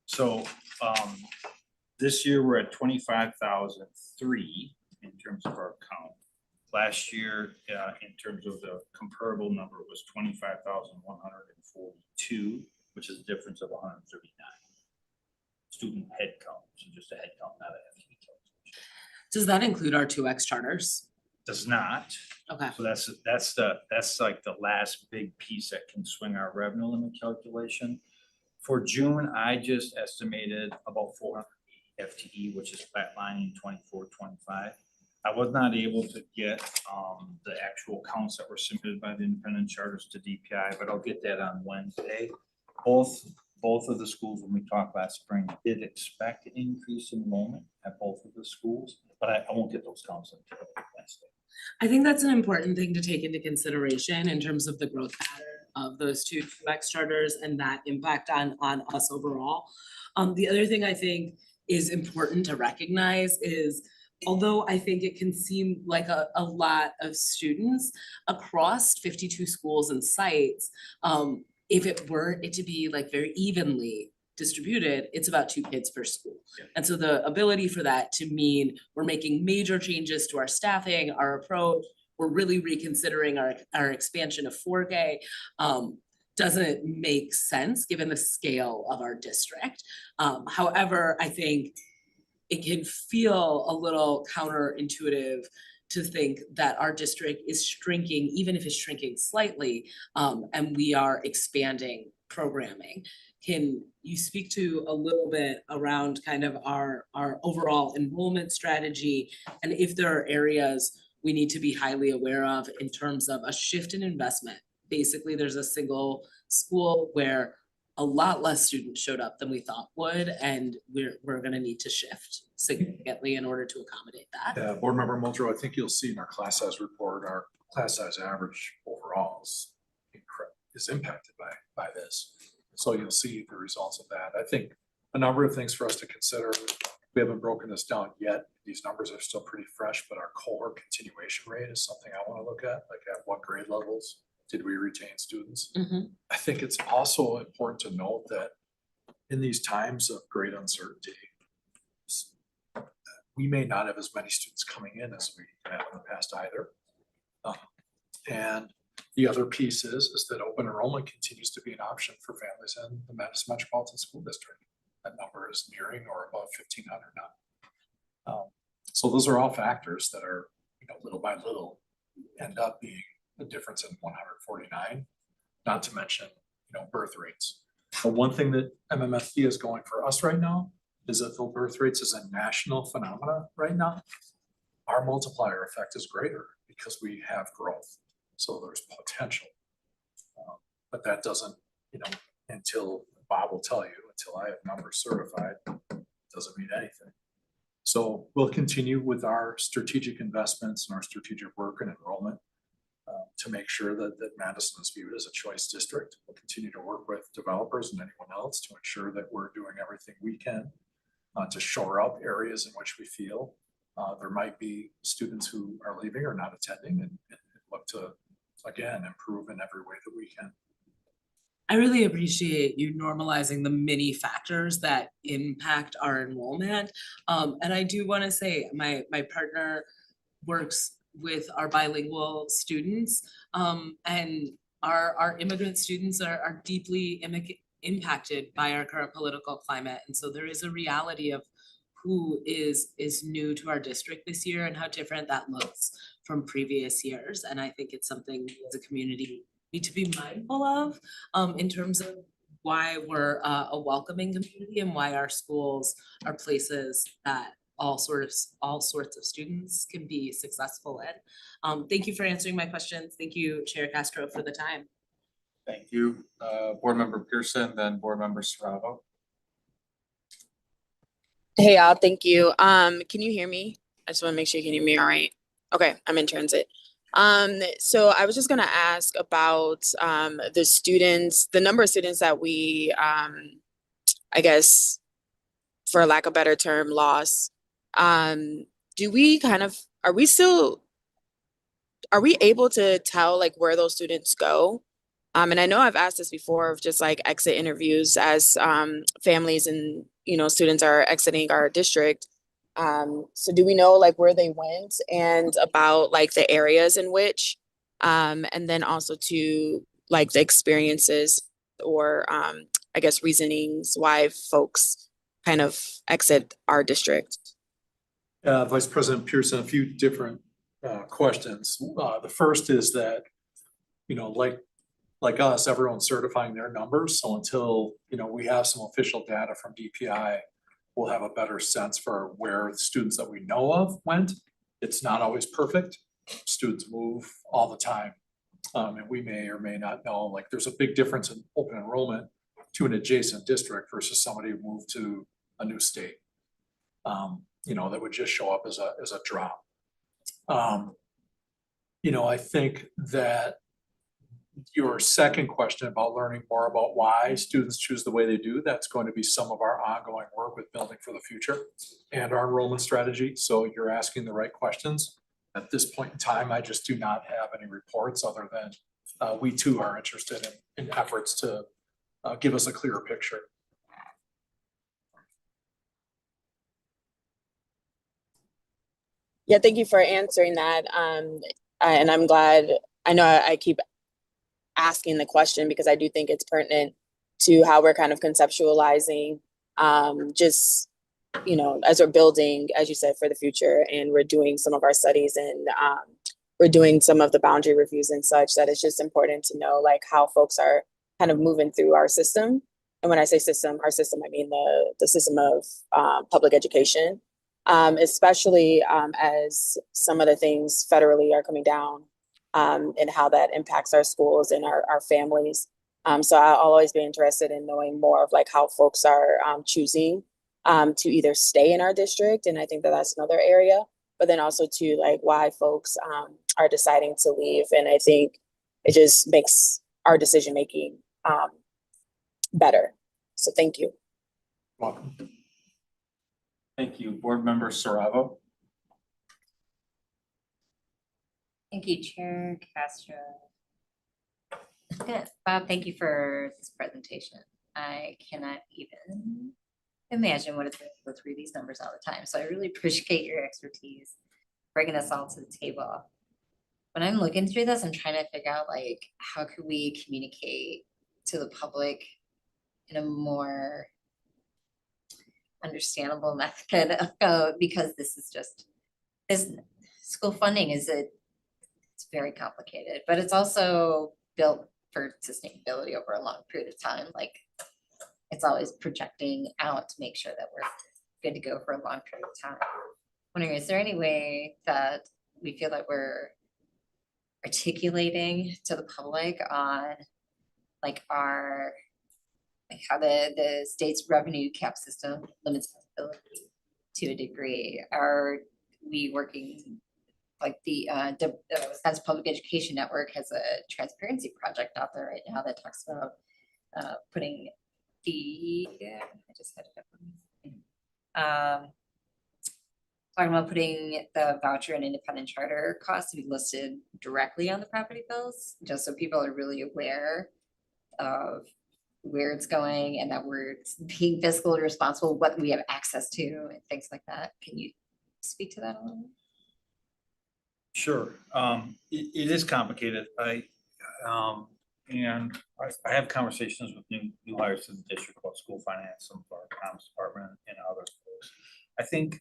So, this year we're at 25,003 in terms of our count. Last year, in terms of the comparable number, was 25,142, which is a difference of 139. Student head count, so just a head count, not a FTE count. Does that include our 2X charters? Does not. Okay. So that's like the last big piece that can swing our revenue limit calculation. For June, I just estimated about 400 FTE, which is flatlining 24-25. I was not able to get the actual counts that were submitted by the independent charters to DPI, but I'll get that on Wednesday. Both of the schools, when we talked last spring, did expect an increase in enrollment at both of the schools, but I won't get those counts until Wednesday. I think that's an important thing to take into consideration in terms of the growth pattern of those 2X charters and that impact on us overall. The other thing I think is important to recognize is, although I think it can seem like a lot of students across 52 schools and sites, if it were it to be like very evenly distributed, it's about 2 kids per school. And so the ability for that to mean we're making major changes to our staffing, our approach, we're really reconsidering our expansion of 4K, doesn't make sense given the scale of our district. However, I think it can feel a little counterintuitive to think that our district is shrinking, even if it's shrinking slightly, and we are expanding programming. Can you speak to a little bit around kind of our overall enrollment strategy, and if there are areas we need to be highly aware of in terms of a shift in investment? Basically, there's a single school where a lot less students showed up than we thought would, and we're gonna need to shift significantly in order to accommodate that. Board Member Muldrow, I think you'll see in our class size report, our class size average overall is impacted by this. So you'll see the results of that. I think a number of things for us to consider. We haven't broken this down yet. These numbers are still pretty fresh, but our cohort continuation rate is something I want to look at, like at what grade levels did we retain students? I think it's also important to note that in these times of great uncertainty, we may not have as many students coming in as we have in the past either. And the other piece is that open enrollment continues to be an option for families in the Madison Metropolitan School District. That number is nearing or above 1,500 now. So those are all factors that are, little by little end up being the difference in 149, not to mention, birth rates. But one thing that MMSD is going for us right now is that the birth rates is a national phenomena right now. Our multiplier effect is greater because we have growth. So there's potential. But that doesn't, until Bob will tell you, until I have numbers certified, doesn't mean anything. So we'll continue with our strategic investments and our strategic work and enrollment to make sure that Madison is viewed as a choice district. We'll continue to work with developers and anyone else to ensure that we're doing everything we can to shore up areas in which we feel there might be students who are leaving or not attending, and look to, again, improve in every way that we can. I really appreciate you normalizing the many factors that impact our enrollment. And I do want to say my partner works with our bilingual students, and our immigrant students are deeply impacted by our current political climate. And so there is a reality of who is new to our district this year and how different that looks from previous years. And I think it's something we as a community need to be mindful of in terms of why we're a welcoming community and why our schools are places that all sorts of students can be successful in. Thank you for answering my questions. Thank you, Chair Castro, for the time. Thank you, Board Member Pearson, then Board Member Serravo. Hey, y'all, thank you. Can you hear me? I just want to make sure you can hear me all right. Okay, I'm in transit. So I was just gonna ask about the students, the number of students that we I guess, for lack of a better term, lost. Do we kind of, are we able to tell like where those students go? And I know I've asked this before of just like exit interviews as families and students are exiting our district. So do we know like where they went and about like the areas in which, and then also to like the experiences or I guess reasonings why folks kind of exit our district? Vice President Pearson, a few different questions. The first is that, like us, everyone's certifying their numbers. So until, we have some official data from DPI, we'll have a better sense for where the students that we know of went. It's not always perfect. Students move all the time. And we may or may not know, like there's a big difference in open enrollment to an adjacent district versus somebody who moved to a new state. That would just show up as a drop. I think that your second question about learning more about why students choose the way they do, that's going to be some of our ongoing work with Building for the Future and our enrollment strategy. So you're asking the right questions. At this point in time, I just do not have any reports other than we too are interested in efforts to give us a clearer picture. Yeah, thank you for answering that. And I'm glad, I know I keep asking the question because I do think it's pertinent to how we're kind of conceptualizing just, as we're building, as you said, for the future, and we're doing some of our studies and we're doing some of the boundary reviews and such, that it's just important to know like how folks are kind of moving through our system. And when I say system, our system, I mean the system of public education, especially as some of the things federally are coming down and how that impacts our schools and our families. So I'll always be interested in knowing more of like how folks are choosing to either stay in our district. And I think that that's another area, but then also to like why folks are deciding to leave. And I think it just makes our decision-making better. So thank you. Welcome. Thank you. Board Member Serravo. Thank you, Chair Castro. Bob, thank you for this presentation. I cannot even imagine what it's like to go through these numbers all the time. So I really appreciate your expertise, bringing us all to the table. When I'm looking through this, I'm trying to figure out like, how could we communicate to the public in a more understandable method because this is just, this school funding it's very complicated, but it's also built for sustainability over a long period of time. Like it's always projecting out to make sure that we're good to go for a long period of time. Wondering, is there any way that we feel that we're articulating to the public on like our, like how the state's revenue cap system limits ability to a degree? Are we working like the Wisconsin Public Education Network has a transparency project out there right now that talks about putting the, I just had it up. Talking about putting the voucher and independent charter costs to be listed directly on the property bills, just so people are really aware of where it's going and that we're being fiscally responsible, what we have access to and things like that. Can you speak to that a little bit? Sure. It is complicated. I have conversations with new hires to the district about school finance, some of our comms department and other folks. I think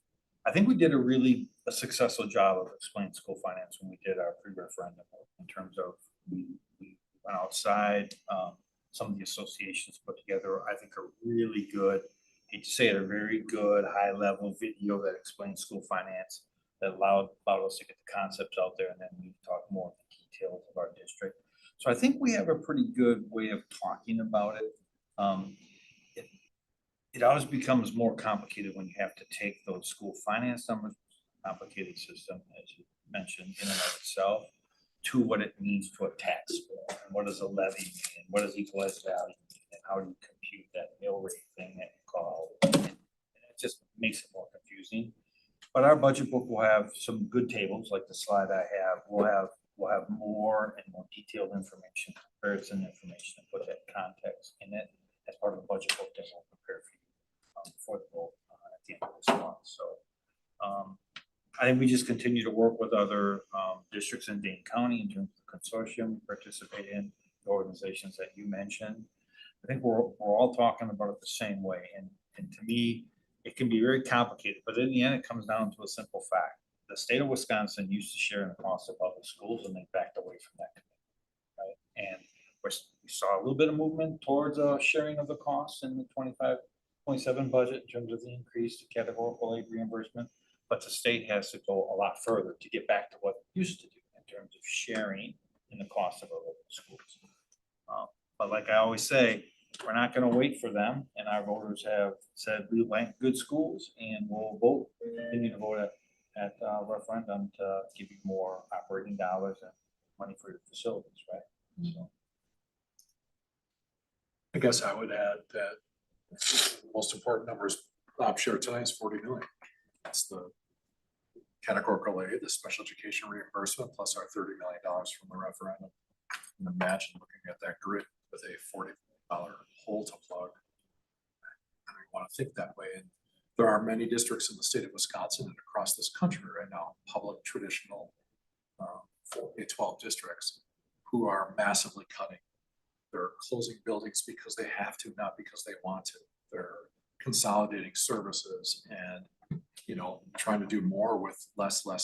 we did a successful job of explaining school finance when we did our pre-referendum in terms of we went outside, some of the associations put together, I think, a really good, hate to say it, a very good high-level video that explains school finance that allowed us to get the concepts out there, and then we talk more of the details of our district. So I think we have a pretty good way of talking about it. It always becomes more complicated when you have to take those school finance numbers, complicated system, as you mentioned, in and of itself, to what it means to a tax bill, and what does a levy mean, and what does equalized value mean, and how do you compute that mill rate thing that you call. And it just makes it more confusing. But our budget book will have some good tables, like the slide I have. We'll have more and more detailed information, comparison information, and put that context in it as part of the budget book that we'll prepare for you for the vote at the end of this month. So I think we just continue to work with other districts in Dane County in terms of the consortium we participate in, the organizations that you mentioned. I think we're all talking about it the same way. And to me, it can be very complicated, but in the end, it comes down to a simple fact. The state of Wisconsin used to share in the cost of public schools, and they backed away from that commitment, right? And we saw a little bit of movement towards sharing of the costs in the 25-27 budget in terms of the increased categorical aid reimbursement, but the state has to go a lot further to get back to what it used to do in terms of sharing in the cost of our local schools. But like I always say, we're not going to wait for them, and our voters have said we like good schools, and we'll vote, continue to vote at referendum to give you more operating dollars and money for your facilities, right? So. I guess I would add that the most important numbers Bob shared tonight is 40 million. That's the categorical aid, the special education reimbursement, plus our $30 million from the referendum. And imagine looking at that grid with a $40 million hole to plug. I don't want to think that way. And there are many districts in the state of Wisconsin and across this country right now, public traditional K-12 districts, who are massively cutting. They're closing buildings because they have to, not because they want to. They're consolidating services and, you know, trying to do more with less. So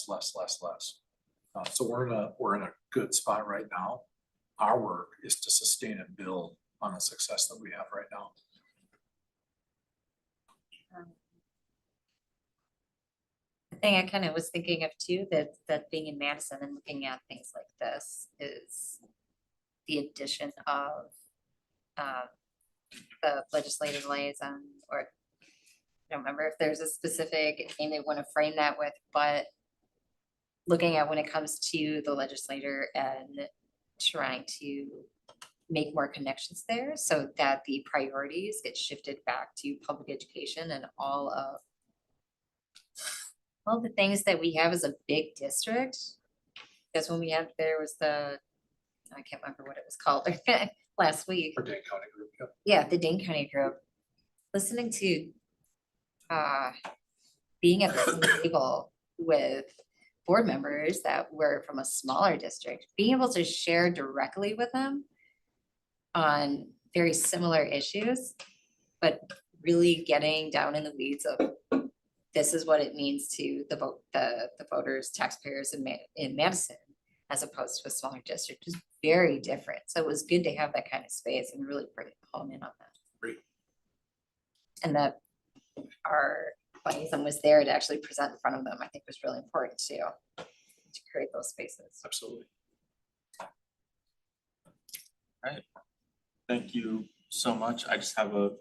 we're in a good spot right now. Our work is to sustain and build on the success that we have right now. The thing I kind of was thinking of too, that being in Madison and looking at things like this is the addition of the legislative liaison, or I don't remember if there's a specific name they want to frame that with, but looking at when it comes to the legislator and trying to make more connections there so that the priorities get shifted back to public education and all the things that we have as a big district. Because when we had, there was I can't remember what it was called last week. Or Dane County Group, yep. Yeah, the Dane County Group. Listening to being at the same table with board members that were from a smaller district, being able to share directly with them on very similar issues, but really getting down in the weeds of this is what it means to the voters, taxpayers in Madison, as opposed to a smaller district, is very different. So it was good to have that kind of space and really hone in on that. Great. And that our liaison was there to actually present in front of them, I think was really important too, to create those spaces. Absolutely. All right. Thank you so much. I just have a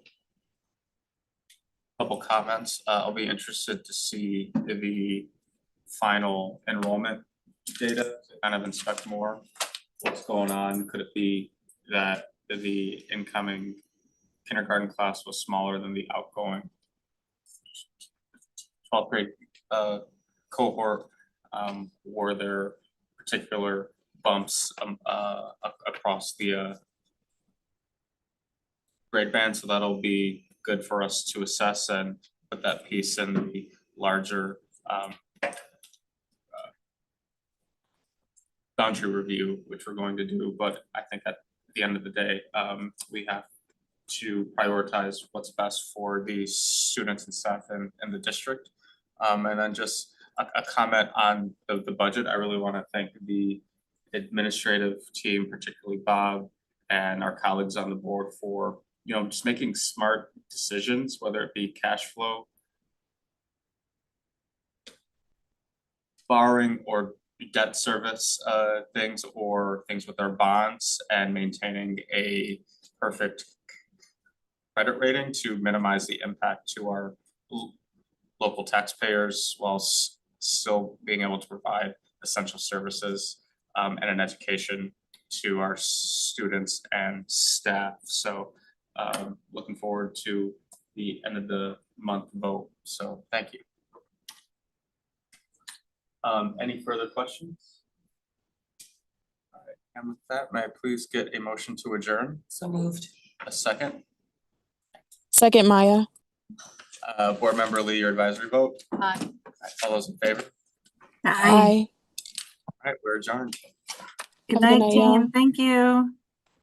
couple comments. I'll be interested to see the final enrollment data to kind of inspect more what's going on. Could it be that the incoming kindergarten class was smaller than the outgoing 12th grade cohort? Were there particular bumps across the grade band? So that'll be good for us to assess and put that piece in the larger boundary review, which we're going to do. But I think at the end of the day, we have to prioritize what's best for the students and staff in the district. And then just a comment on the budget. I really want to thank the administrative team, particularly Bob and our colleagues on the board for, just making smart decisions, whether it be cash flow, borrowing or debt service things, or things with our bonds, and maintaining a perfect credit rating to minimize the impact to our local taxpayers while still being able to provide essential services and an education to our students and staff. So looking forward to the end of the month vote. So thank you. Any further questions? All right, and with that, may I please get a motion to adjourn? So moved. A second? Second, Maya. Board Member Lee, your advisory vote? Aye. All right, all those in favor? Aye. All right, we're adjourned. Good Have a good night, night, y'all. team. Thank you.